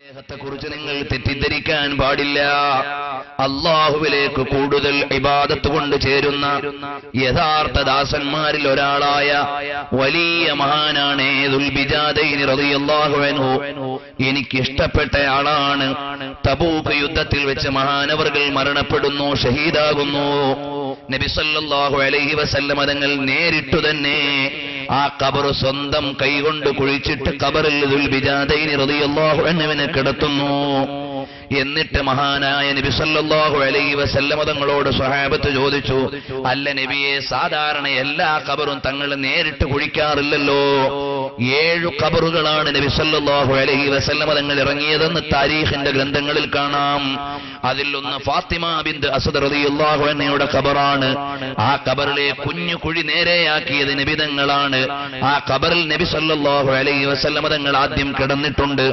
അദ്ദേഹത്തെക്കുറിച്ച് നിങ്ങൾ തെറ്റിദ്ധരിക്കാൻ പാടില്ല. അല്ലാഹുവിലേക്ക് കൂടുതൽ ഇബാദത്ത് കൊണ്ട് ചേരുന്ന യഥാർത്ഥ ദാസന്മാരിൽ ഒരാളായ വലിയ മഹാനാണ് ദുൽബിജാദൈനി റളിയല്ലാഹു അൻഹു. എനിക്കിഷ്ടപ്പെട്ട ആളാണ്. തബൂക്ക് യുദ്ധത്തിൽ വെച്ച് മഹാനവർകൾ മരണപ്പെടുന്നു, ഷഹീദാകുന്നു. നബി സല്ലല്ലാഹു അലൈഹി വസല്ലം തങ്ങൾ നേരിട്ടു തന്നെ ആ ഖബർ സ്വന്തം കൈകൊണ്ട് കുഴിച്ചിട്ട് ഖബറിൽ ദുൽബിജാദൈനി റളിയല്ലാഹു അൻഹുവിനെ കിടത്തുന്നു. എന്നിട്ട് മഹാനായ നബി സല്ലല്ലാഹു അലൈഹി വസല്ലം തങ്ങളോട് സ്വഹാബത്ത് ചോദിച്ചു, അല്ല നബിയെ, സാധാരണ എല്ലാ ഖബറും തങ്ങൾ നേരിട്ട് കുഴിക്കാറില്ലല്ലോ. 7 ഖബറുകളാണ് നബി സല്ലല്ലാഹു അലൈഹി വസല്ലം തങ്ങൾ ഇറങ്ങിയതെന്ന് താരീഖിന്റെ ഗ്രന്ഥങ്ങളിൽ കാണാം. അതിലൊന്ന് ഫാത്തിമ ബിൻത് അസദ് റളിയല്ലാഹു അൻഹയുടെ ഖബറാണ്. ആ ഖബറിലെ കുഞ്ഞു കുഴി നേരെയാക്കിയത് നബി തങ്ങളാണ്. ആ ഖബറിൽ നബി സല്ലല്ലാഹു അലൈഹി വസല്ലം തങ്ങൾ ആദ്യം കിടന്നിട്ടുണ്ട്.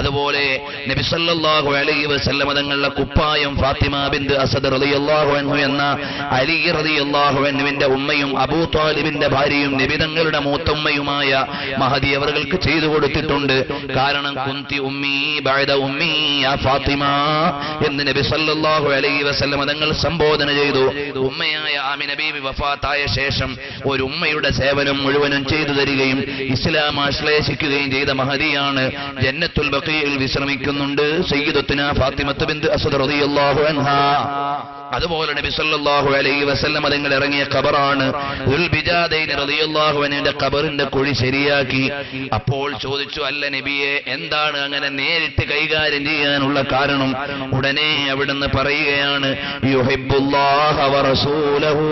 അതുപോലെ നബി സല്ലല്ലാഹു അലൈഹി വസല്ലം തങ്ങളുടെ കുപ്പായം ഫാത്തിമ ബിൻത് അസദ് റളിയല്ലാഹു അൻഹു എന്ന അലി റളിയല്ലാഹു അൻഹുവിന്റെ ഉമ്മയും അബൂ ത്വാലിബിന്റെ ഭാര്യയും നബി തങ്ങളുടെ മൂത്തുമ്മയുമായ മഹദി അവർക്ക് ചെയ്തു കൊടുത്തിട്ടുണ്ട്. കാരണം കുന്തി ഉമ്മി ബഅദ ഉമ്മി യാ ഫാത്തിമ എന്ന് നബി സല്ലല്ലാഹു അലൈഹി വസല്ലം തങ്ങൾ സംബോധന ചെയ്തു. ഉമ്മയായ ആമിന ബീവി വഫാത്തായ ശേഷം ഒരു ഉമ്മയുടെ സേവനം മുഴുവനും ചെയ്തു തരികയും ഇസ്ലാം ആശ്ലേഷിക്കുകയും ചെയ്ത മഹദിയാണ്. ജന്നത്തുൽ ബഖീയിൽ വിശ്രമിക്കുന്നുണ്ട് സയ്യിദത്തുന ഫാത്തിമത്ത് ബിൻത് അസദ് റളിയല്ലാഹു അൻഹാ. അതുപോലെ നബി സല്ലല്ലാഹു അലൈഹി വസല്ലം തങ്ങൾ ഇറങ്ങിയ ഖബറാണ് ദുൽബിജാദൈനി റളിയല്ലാഹു അൻഹുവിന്റെ ഖബറിന്റെ കുഴി ശരിയാക്കി. അപ്പോൾ ചോദിച്ചു, അല്ല നബിയെ, എന്താണ് അങ്ങനെ നേരിട്ട് കൈകാര്യം ചെയ്യാനുള്ള കാരണം? ഉടനെ അവിടുന്ന് പറയുകയാണ്, യുഹിബ്ബുല്ലാഹ വറസൂലഹു,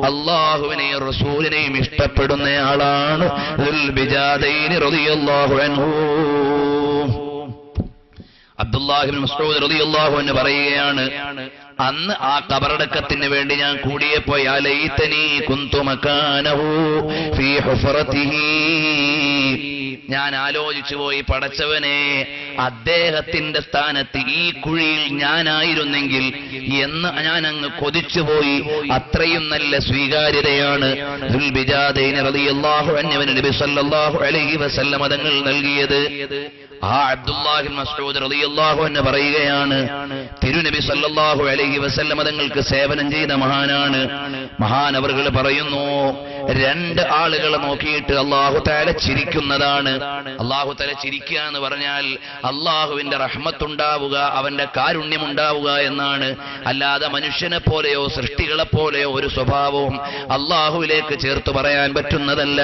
അല്ലാഹുവിനെയും റസൂലിനെയും ഇഷ്ടപ്പെടുന്നയാളാണ് ദുൽബിജാദൈനി റളിയല്ലാഹു അൻഹു. അബ്ദുല്ലാഹി ഇബ്നു മസ്ഊദ് റളിയല്ലാഹു അൻഹു പറയുകയാണ്, അന്ന് ആ ഖബറടക്കത്തിന് വേണ്ടി ഞാൻ കൂടിയപ്പോൾ യാ ലൈതനി കുന്തു മകാനഹു ഫീ ഹുഫറതിഹി, ഞാൻ ആലോചിച്ചു പോയി, പടച്ചവനെ, അദ്ദേഹത്തിന്റെ സ്ഥാനത്ത് ഈ കുഴിയിൽ ഞാനായിരുന്നെങ്കിൽ എന്ന് ഞാൻ അങ്ങ് കൊതിച്ചുപോയി. അത്രയും നല്ല സ്വീകാര്യതയാണ് ദുൽബിജാദൈനി റളിയല്ലാഹു അൻഹുവിന് നബി സല്ലല്ലാഹു അലൈഹി വസല്ലം തങ്ങൾ നൽകിയത്. ആ അബ്ദുല്ലാഹി മസ്ഊദ് റളിയല്ലാഹു അൻഹു പറയുകയാണ്, തിരുനബി സല്ലല്ലാഹു അലൈഹി വസല്ലം തങ്ങൾക്ക് സേവനം ചെയ്ത മഹാനാണ്. മഹാനവറുകൾ പറയുന്നു, 2 ആളുകളെ നോക്കിയിട്ട് അല്ലാഹു തആല ചിരിക്കുന്നതാണ്. അല്ലാഹു തആല ചിരിക്കുക എന്ന് പറഞ്ഞാൽ അല്ലാഹുവിന്റെ റഹ്മത്തുണ്ടാവുക, അവന്റെ കാരുണ്യമുണ്ടാവുക എന്നാണ്. അല്ലാതെ മനുഷ്യനെ പോലെയോ സൃഷ്ടികളെ പോലെയോ ഒരു സ്വഭാവവും അല്ലാഹുവിലേക്ക് ചേർത്ത് പറയാൻ പറ്റുന്നതല്ല.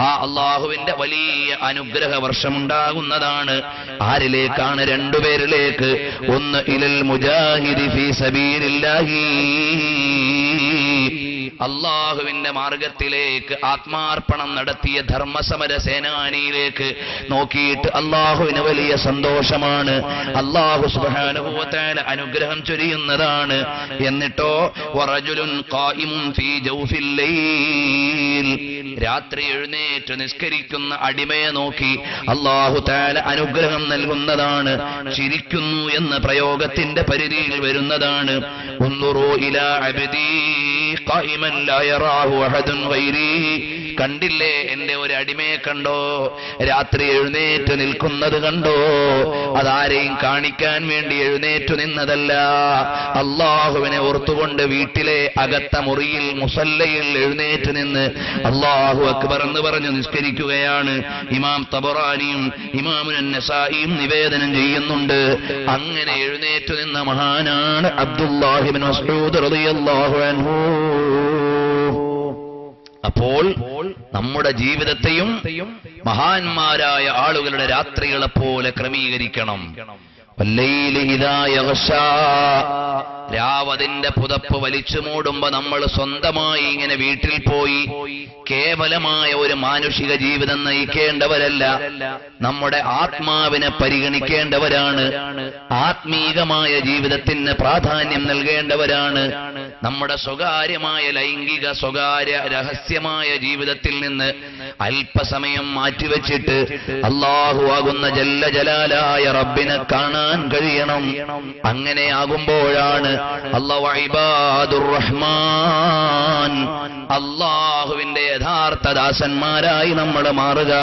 ആ അല്ലാഹുവിന്റെ വലിയ അനുഗ്രഹ വർഷമുണ്ടാകുന്നതാണ്. ആരിലേക്കാണ്? 2 പേരിലേക്ക്. ഒന്ന് ഇലൽ മുജാഹിദി ഫീ സബീലില്ലാഹി, അല്ലാഹുവിന്റെ മാർഗത്തിലേക്ക് ആത്മാർപ്പണം നടത്തിയ ധർമ്മസമര സേനാനിയിലേക്ക് നോക്കിയിട്ട് അല്ലാഹുവിന് വലിയ സന്തോഷമാണ്. അല്ലാഹു സുബ്ഹാനഹു വ തആല അനുഗ്രഹം ചൊരിയുന്നതാണ്. എന്നിട്ടോ വറജുലുൻ ഖായിമുൻ ഫീ ജൗഫിൽ ലൈൽ, രാത്രി എഴുന്നേറ്റ് നിസ്കരിക്കുന്ന അടിമയെ നോക്കി അല്ലാഹു തആല അനുഗ്രഹം നൽകുന്നതാണ്. ചിരിക്കുന്നു എന്ന പ്രയോഗത്തിന്റെ പരിധിയിൽ വരുന്നതാണ്. ഉൻദുറൂ ഇലാ അബ്ദീ ഖായിമൻ ലാ യറാഹു അഹദുൻ ഗൈരി, കണ്ടില്ലേ, എന്റെ ഒരു അടിമയെ കണ്ടോ, രാത്രി എഴുന്നേറ്റ് നിൽക്കുന്നത് കണ്ടോ? അതാരെയും കാണിക്കാൻ വേണ്ടി എഴുന്നേറ്റു നിന്നതല്ല, അല്ലാഹുവിനെ ഓർത്തുകൊണ്ട് വീട്ടിലെ അകത്ത മുറിയിൽ മുസല്ലയിൽ എഴുന്നേറ്റ് നിന്ന് അല്ലാഹു അക്ബർ എന്ന് പറഞ്ഞു നിസ്കരിക്കുകയാണ്. ഇമാം തബറാനിയും ഇമാമുൻ നസായിയും നിവേദനം ചെയ്യുന്നുണ്ട്. അങ്ങനെ എഴുന്നേറ്റു നിന്ന മഹാനാണ് അബ്ദുല്ലാഹി ഇബ്നു മസ്ഊദ് റളിയല്ലാഹു അൻഹു. അപ്പോൾ നമ്മുടെ ജീവിതത്തെയും മഹാന്മാരായ ആളുകളുടെ രാത്രികളെ പോലെ ക്രമീകരിക്കണം. രാവതിന്റെ പുതപ്പ് വലിച്ചു മൂടുമ്പോ നമ്മൾ സ്വന്തമായി ഇങ്ങനെ വീട്ടിൽ പോയി കേവലമായ ഒരു മാനുഷിക ജീവിതം നയിക്കേണ്ടവരല്ല, നമ്മുടെ ആത്മാവിനെ പരിഗണിക്കേണ്ടവരാണ്. ആത്മീകമായ ജീവിതത്തിന് പ്രാധാന്യം നൽകേണ്ടവരാണ്. നമ്മുടെ സ്വകാര്യമായ ലൈംഗിക സ്വകാര്യ രഹസ്യമായ ജീവിതത്തിൽ നിന്ന് അല്പസമയം മാറ്റിവെച്ചിട്ട് അല്ലാഹു ആകുന്ന ജല്ല ജലാലായ റബ്ബിനെ കാണാൻ കഴിയണം. അങ്ങനെയാകുമ്പോഴാണ് അല്ലാഹു ഇബാദുർ റഹ്മാൻ അല്ലാഹുവിന്റെ യഥാർത്ഥ ദാസന്മാരായി നമ്മൾ മാറുക.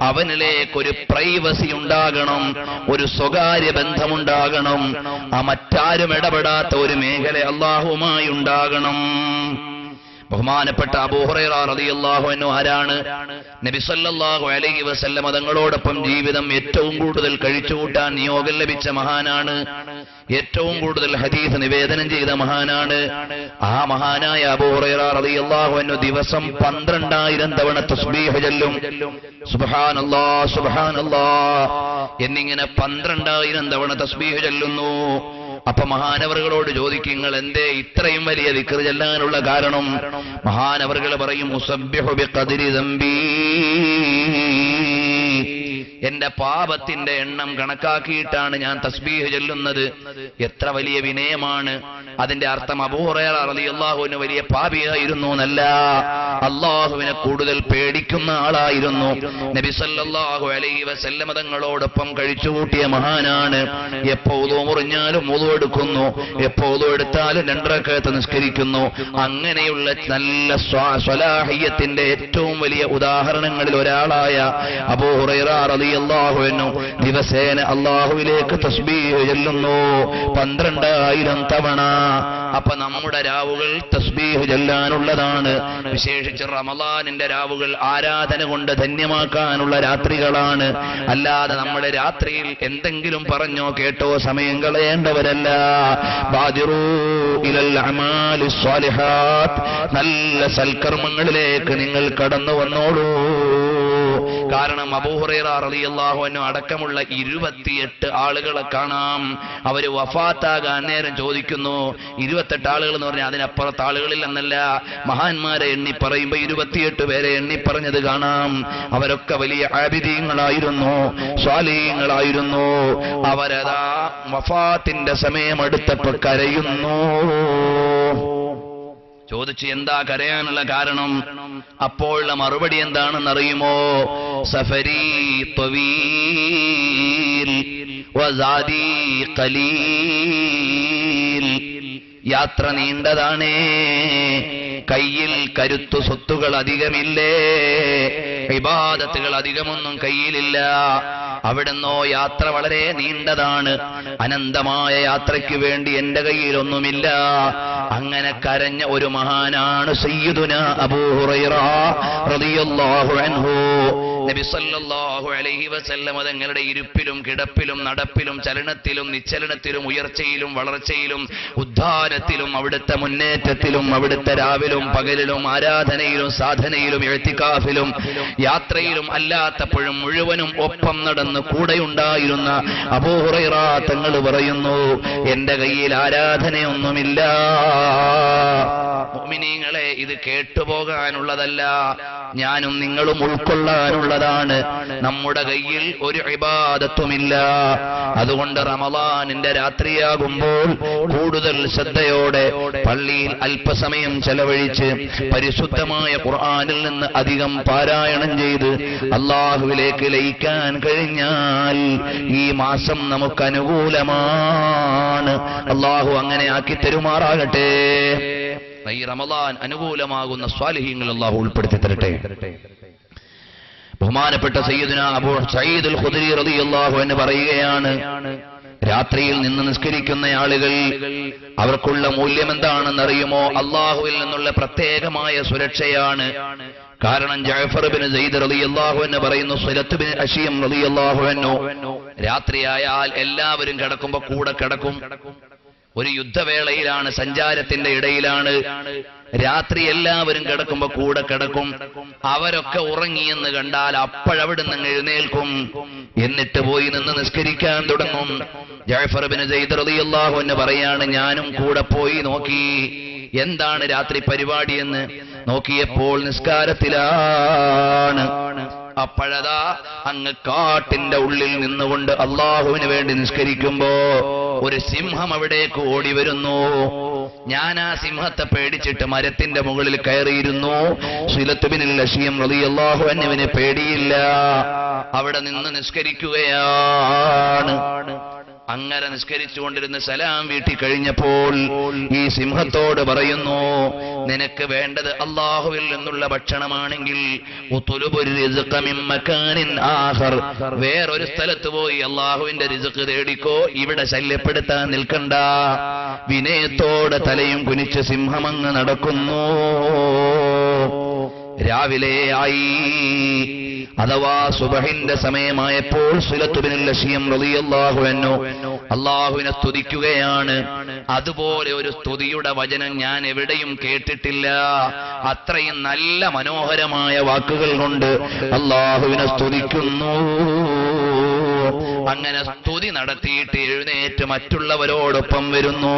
അവനിലേക്കൊരു പ്രൈവസി ഉണ്ടാകണം, ഒരു സ്വകാര്യ ബന്ധമുണ്ടാകണം. മറ്റാരും ഇടപെടാത്ത ഒരു മേഖല അല്ലാഹുവുമായി ഉണ്ടാകണം. ബഹുമാനപ്പെട്ട അബൂ ഹുറൈറ റളിയല്ലാഹു അൻഹു ആരാണ്? നബി സല്ലല്ലാഹു അലൈഹി വസല്ലം തങ്ങളോടൊപ്പം ജീവിതം ഏറ്റവും കൂടുതൽ കഴിച്ചുകൂട്ടാൻ നിയോഗം ലഭിച്ച മഹാനാണ്. ഏറ്റവും കൂടുതൽ ഹദീസ് നിവേദനം ചെയ്ത മഹാനാണ്. ആ മഹാനായ അബൂ ഹുറൈറ റളിയല്ലാഹു അൻഹു ദിവസം 12,000 തവണ തസ്ബീഹ് ചൊല്ലും. സുബ്ഹാനല്ലാഹ് സുബ്ഹാനല്ലാഹ് എന്നിങ്ങനെ 12,000 തവണ തസ്ബീഹ് ചൊല്ലുന്നു. അപ്പൊ മഹാനവറുകളോട് ചോദിക്കും, നിങ്ങൾ എന്തേ ഇത്രയും വലിയ ദിക്ർ ചെല്ലാനുള്ള കാരണം? മഹാനവറുകൾ പറയും, ഉസബ്ബിഹു ബിഖദ്രി ദംബി, എന്റെ പാപത്തിന്റെ എണ്ണം കണക്കാക്കിയിട്ടാണ് ഞാൻ തസ്ബീഹ് ചൊല്ലുന്നത്. എത്ര വലിയ വിനയമാണ്! അതിന്റെ അർത്ഥം അബൂ ഹുറൈറ റളിയല്ലാഹു അൻഹു വലിയ പാപിയായിരുന്നു എന്നല്ല, അല്ലാഹുവിനെ കൂടുതൽ പേടിക്കുന്ന ആളായിരുന്നു. നബി സല്ലല്ലാഹു അലൈഹി വസല്ലം തങ്ങളോടൊപ്പം കഴിച്ചുകൂട്ടിയ മഹാനാണ്. എപ്പോ ഉളു മുറിഞ്ഞാലും ഉളു എടുക്കുന്നു, എപ്പോ ഉളു എടുത്താലും 2 റക്അത്ത് നിസ്കരിക്കുന്നു. അങ്ങനെയുള്ള നല്ല സ്വലാഹിയത്തിന്റെ ഏറ്റവും വലിയ ഉദാഹരണങ്ങളിൽ ഒരാളായ അബൂ ഹുറൈറ റളിയല്ലാഹു അൻഹു ദിവസേന അല്ലാഹുവിലേക്ക് തസ്ബീഹ് ചൊല്ലുന്നു 12,000 തവണ. അപ്പൊ നമ്മുടെ രാവുകൾ തസ്ബീഹ് ചൊല്ലാനുള്ളതാണ്. വിശേഷിച്ച് റമളാനിന്റെ രാവുകൾ ആരാധന കൊണ്ട് ധന്യമാക്കാനുള്ള രാത്രികളാണ്. അല്ലാതെ നമ്മുടെ രാത്രിയിൽ എന്തെങ്കിലും പറഞ്ഞോ കേട്ടോ സമയം കളയേണ്ടവരല്ല. ബാദിറൂ ഇലൽ അമാലിസ് സ്വാലിഹാത്ത്, നല്ല സൽക്കർമ്മങ്ങളിലേക്ക് നിങ്ങൾ കടന്നു വന്നോളൂ. കാരണം അബൂ ഹുറൈറ റളിയല്ലാഹു അൻഹു അടക്കമുള്ള 28 ആളുകളെ കാണാം. അവര് വഫാത്താകാൻ നേരം ചോദിക്കുന്നു. 28 ആളുകൾ എന്ന് പറഞ്ഞാൽ അതിനപ്പുറത്ത് ആളുകളിൽ എന്നല്ല, മഹാന്മാരെ എണ്ണി പറയുമ്പോ 28 പേരെ എണ്ണി പറഞ്ഞത് കാണാം. അവരൊക്കെ വലിയ ആബിദീങ്ങളായിരുന്നു, സ്വാലിഹീങ്ങളായിരുന്നു. അവരതാ വഫാത്തിന്റെ സമയം അടുത്തപ്പോ കരയുന്നു. ചോദിച്ചു, എന്താ കരയാനുള്ള കാരണം? അപ്പോഴുള്ള മറുപടി എന്താണെന്നറിയുമോ? സഫരീ ത്വവീൽ വസാദി ഖലീൽ, യാത്ര നീണ്ടതാണേ, കയ്യിൽ കരുത്തു സ്വത്തുകൾ അധികമില്ലേ, ഇബാദത്തുകൾ അധികമൊന്നും കയ്യിലില്ല. അവിടുന്നോ യാത്ര വളരെ നീണ്ടതാണ്, അനന്തമായ യാത്രയ്ക്ക് വേണ്ടി എന്റെ കയ്യിലൊന്നുമില്ല. അങ്ങനെ കരഞ്ഞ ഒരു മഹാനാണ് സയ്യിദുനാ അബൂ ഹുറൈറ റളിയല്ലാഹു അൻഹു. നബി സല്ലല്ലാഹു അലൈഹി വസല്ലം തങ്ങളുടെ ഇരുപ്പിലും കിടപ്പിലും നടപ്പിലും ചലനത്തിലും നിശ്ചലനത്തിലും ഉയർച്ചയിലും വളർച്ചയിലും ഉദ്ധാരത്തിലും അവിടുത്തെ മുന്നേറ്റത്തിലും അവിടുത്തെ രാവിലും പകലിലും ആരാധനയിലും സാധനയിലും ഇഅ്തികാഫിലും യാത്രയിലും അല്ലാത്തപ്പോഴും മുഴുവനും ഒപ്പം നടന്ന് കൂടെയുണ്ടായിരുന്ന അബൂ ഹുറൈറ തങ്ങൾ പറയുന്നു, എന്റെ കയ്യിൽ ആരാധനയൊന്നുമില്ല. മുഅ്മിനീങ്ങളെ, ഇത് കേട്ടുപോകാനുള്ളതല്ല, ഞാനും നിങ്ങളും ഉൾക്കൊള്ളാനുള്ളതാണ്. നമ്മുടെ കയ്യിൽ ഒരു ഇബാദത്തുമില്ല. അതുകൊണ്ട് റമളാനിന്റെ രാത്രിയാകുമ്പോൾ കൂടുതൽ ശ്രദ്ധയോടെ പള്ളിയിൽ അല്പസമയം ചെലവഴിച്ച് പരിശുദ്ധമായ ഖുർആനിൽ നിന്ന് അധികം പാരായണം ചെയ്ത് അല്ലാഹുവിലേക്ക് ലയിക്കാൻ കഴിഞ്ഞാൽ ഈ മാസം നമുക്ക് അനുകൂലമാണ്. അല്ലാഹു അങ്ങനെ ആക്കി തരുമാറാകട്ടെ. ഈ റമളാൻ അനുകൂലമാകുന്ന സ്വാലിഹീങ്ങൾ അല്ലാഹു ഉൾപ്പെടുത്തി തരട്ടെ. ബഹുമാനപ്പെട്ട സയ്യിദുനാ അബൂ സഈദ് അൽ ഖുദരി റളിയല്ലാഹു അൻഹു പറയുകയാണ്, രാത്രിയിൽ നിന്ന് നിസ്കരിക്കുന്ന ആളുകൾ അവർക്കുള്ള മൂല്യം എന്താണെന്നറിയുമോ? അല്ലാഹുവിൽ നിന്നുള്ള പ്രത്യേകമായ സുരക്ഷയാണ്. കാരണം ജഅഫർ ഇബ്നു സയ്യിദ് റളിയല്ലാഹു അൻഹു പറയുന്നു, സുലത്ത് ബിൻ അശീം റളിയല്ലാഹു അൻഹു രാത്രിയായാൽ എല്ലാവരും കിടക്കുമ്പോൾ കൂടെ കിടക്കും. ഒരു യുദ്ധവേളയിലാണ്, സഞ്ചാരത്തിന്റെ ഇടയിലാണ്. രാത്രി എല്ലാവരും കിടക്കുമ്പോ കൂടെ കിടക്കും. അവരൊക്കെ ഉറങ്ങിയെന്ന് കണ്ടാൽ അപ്പോഴവിടുന്ന് എഴുന്നേൽക്കും. എന്നിട്ട് പോയി നിന്ന് നിസ്കരിക്കാൻ തുടങ്ങും. ജഅഫർ ഇബ്നു സയ്യിദ് റളിയല്ലാഹു അൻഹു പറയാണ്, ഞാനും കൂടെ പോയി നോക്കി എന്താണ് രാത്രി പരിപാടിയെന്ന്. നോക്കിയപ്പോൾ നിസ്കാരത്തിലാണ്. അപ്പോഴതാ അങ്ങ് കാട്ടിന്റെ ഉള്ളിൽ നിന്നുകൊണ്ട് അള്ളാഹുവിന് വേണ്ടി നിസ്കരിക്കുമ്പോ ഒരു സിംഹം അവിടേക്ക് ഓടി വരുന്നു. ഞാൻ ആ സിംഹത്തെ പേടിച്ചിട്ട് മരത്തിന്റെ മുകളിൽ കയറിയിരുന്നു. സുലത്ത് ബിനുൽ അശ്യം റളിയല്ലാഹു അൻഹുവിനെ പേടിയില്ല, അവിടെ നിന്ന് നിസ്കരിക്കുകയാണ്. അങ്ങനെ നിസ്കരിച്ചുകൊണ്ടിരുന്ന സലാം വീട്ടി കഴിഞ്ഞപ്പോൾ ഈ സിംഹത്തോട് പറയുന്നു, നിനക്ക് വേണ്ടത് അല്ലാഹുവിൽ നിന്നുള്ള ഭക്ഷണമാണെങ്കിൽ വേറൊരു സ്ഥലത്ത് പോയി അല്ലാഹുവിന്റെ റിസ്ക് തേടിക്കോ, ഇവിടെ ശല്യപ്പെടുത്താൻ നിൽക്കണ്ട. വിനയത്തോടെ തലയും കുനിച്ച് സിംഹമങ്ങ് നടക്കുന്നു. രാവിലെ ആയി, അഥവാ സുബഹിന്റെ സമയമായപ്പോൾ സുലത്ത് ബിനുൽ അശ്യം റളിയല്ലാഹു അൻഹു അല്ലാഹുവിനെ സ്തുതിക്കുകയാണ്. അതുപോലെ ഒരു സ്തുതിയുടെ വചനം ഞാൻ എവിടെയും കേട്ടിട്ടില്ല. അത്രയും നല്ല മനോഹരമായ വാക്കുകൾ കൊണ്ട് അല്ലാഹുവിനെ സ്തുതിക്കുന്നു. അങ്ങനെ സ്തുതി നടത്തിയിട്ട് എഴുന്നേറ്റ് മറ്റുള്ളവരോടൊപ്പം വരുന്നു.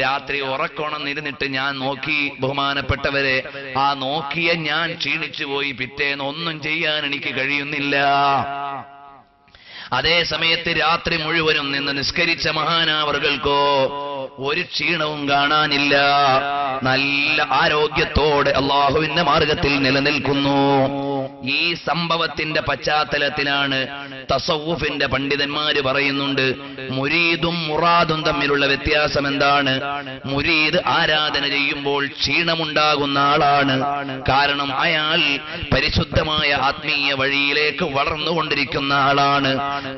രാത്രി ഉറക്കണമെന്നിരുന്നിട്ട് ഞാൻ നോക്കി, ബഹുമാനപ്പെട്ടവരെ, ആ നോക്കിയ ഞാൻ ക്ഷീണിച്ചു പോയി. പിറ്റേന്ന് ഒന്നും ചെയ്യാൻ എനിക്ക് കഴിയുന്നില്ല. അതേ സമയത്ത് രാത്രി മുഴുവനും നിന്ന് നിസ്കരിച്ച മഹാനാവർകൾക്കോ ഒരു ക്ഷീണവും കാണാനില്ല. നല്ല ആരോഗ്യത്തോടെ അള്ളാഹുവിന്റെ മാർഗത്തിൽ നിലനിൽക്കുന്നു. ഈ സംഭവത്തിന്റെ പശ്ചാത്തലത്തിലാണ് തസവ്വുഫിന്റെ പണ്ഡിതന്മാര് പറയുന്നുണ്ട്, മുരീദും മുറാദും തമ്മിലുള്ള വ്യത്യാസം എന്താണ്? മുരീദ് ആരാധന ചെയ്യുമ്പോൾ ക്ഷീണമുണ്ടാകുന്ന ആളാണ്. കാരണം അയാൾ പരിശുദ്ധമായ ആത്മീയ വഴിയിലേക്ക് വളർന്നുകൊണ്ടിരിക്കുന്ന ആളാണ്.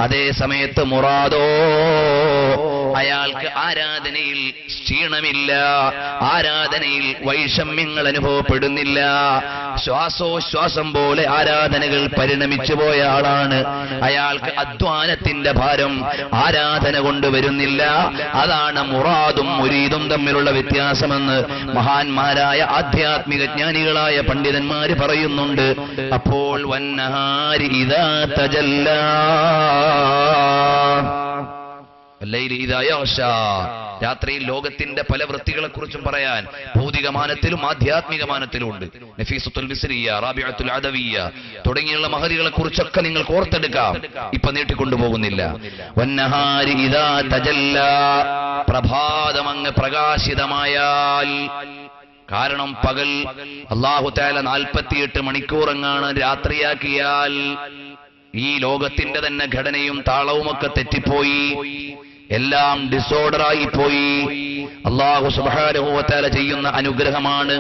അതേ സമയത്ത് മുറാദോ, അയാൾക്ക് ആരാധനയിൽ ക്ഷീണമില്ല, ആരാധനയിൽ വൈഷമ്യങ്ങൾ അനുഭവപ്പെടുന്നില്ല. ശ്വാസോച്ഛ്വാസം പോലെ ആരാധനകൾ പരിണമിച്ചു പോയ ആളാണ്. അയാൾക്ക് അധ്വാനത്തിന്റെ ഭാരം ആരാധന കൊണ്ടുവരുന്നില്ല. അതാണ് മുറാദും മുരീദും തമ്മിലുള്ള വ്യത്യാസമെന്ന് മഹാന്മാരായ ആധ്യാത്മിക ജ്ഞാനികളായ പണ്ഡിതന്മാര് പറയുന്നുണ്ട്. അപ്പോൾ വന്നഹാരി ഇദാ തജല്ലാ, രാത്രിയിൽ ലോകത്തിന്റെ പല വൃത്തികളെ കുറിച്ചും പറയാൻ ഭൗതികമാനത്തിലും ആധ്യാത്മികമാനത്തിലും ഉണ്ട്. നഫീസത്തുൽ മിസ്രിയ, റാബിഅത്തുൽ അദവിയ തുടങ്ങിയുള്ള മഹദികളെ കുറിച്ചൊക്കെ നിങ്ങൾക്ക് ഓർത്തെടുക്കാം. ഇപ്പൊ നീട്ടിക്കൊണ്ടുപോകുന്നില്ല. വന്നഹാരി ഇദാ തജല്ലാ, പ്രഭാതമങ്ങ് പ്രകാശിതമായാൽ. കാരണം പകൽ അല്ലാഹു തആല 48 മണിക്കൂറെങ്ങാണ് രാത്രിയാക്കിയാൽ ഈ ലോകത്തിന്റെ തന്നെ ഘടനയും താളവുമൊക്കെ തെറ്റിപ്പോയി, എല്ലാം ഡിസോർഡറായി പോയി. അല്ലാഹു സുബ്ഹാനഹു വ തആല ചെയ്യുന്ന അനുഗ്രഹമാണ്.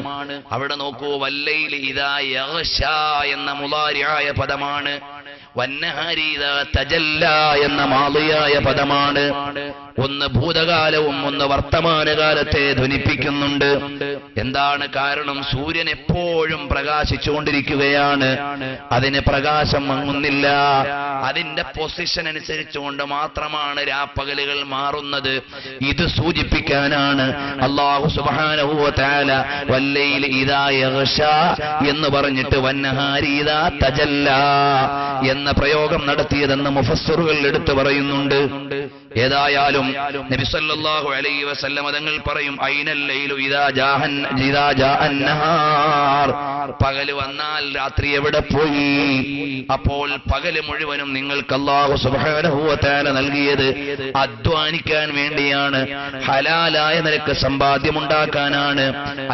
അവിടെ നോക്കൂ, വല്ലൈലി ഇദാ യഗ്ശാ എന്ന മുളാരിയായ പദമാണ്, വന്നഹാരി ഇദാ തജല്ലാ എന്ന മാളിയായ പദമാണ്. ഒന്ന് ഭൂതകാലവും ഒന്ന് വർത്തമാനകാലത്തെ ധ്വനിപ്പിക്കുന്നുണ്ട്. എന്താണ് കാരണം? സൂര്യൻ എപ്പോഴും പ്രകാശിച്ചുകൊണ്ടിരിക്കുകയാണ്, അതിന് പ്രകാശം മങ്ങുന്നില്ല. അതിന്റെ പൊസിഷൻ അനുസരിച്ചുകൊണ്ട് മാത്രമാണ് രാപ്പകലുകൾ മാറുന്നത്. ഇത് സൂചിപ്പിക്കാനാണ് അല്ലാഹു സുബ്ഹാനഹു വ തആല വല്ലൈലി ഇദാ യഗ്ശാ എന്ന് പറഞ്ഞിട്ട് വന്നഹാരി ഇദാ തജല്ലാ എന്ന പ്രയോഗം നടത്തിയതെന്ന് മുഫസ്സിറുകൾ എടുത്തു പറയുന്നുണ്ട്. ഏതായാലും നബി സല്ലല്ലാഹു അലൈഹി വസല്ലം തങ്ങൾ പറയും, ഐനൽ ലൈലു ഇദാ ജാഅൻ നഹാർ, പകല് വന്നാൽ രാത്രി എവിടെ പോയി? അപ്പോൾ പകല് മുഴുവനും നിങ്ങൾക്ക് അല്ലാഹു സുബ്ഹാനഹു വ തആല നൽകിയത് അധ്വാനിക്കാൻ വേണ്ടിയാണ്, ഹലാലായ നിരക്ക് സമ്പാദ്യമുണ്ടാക്കാനാണ്.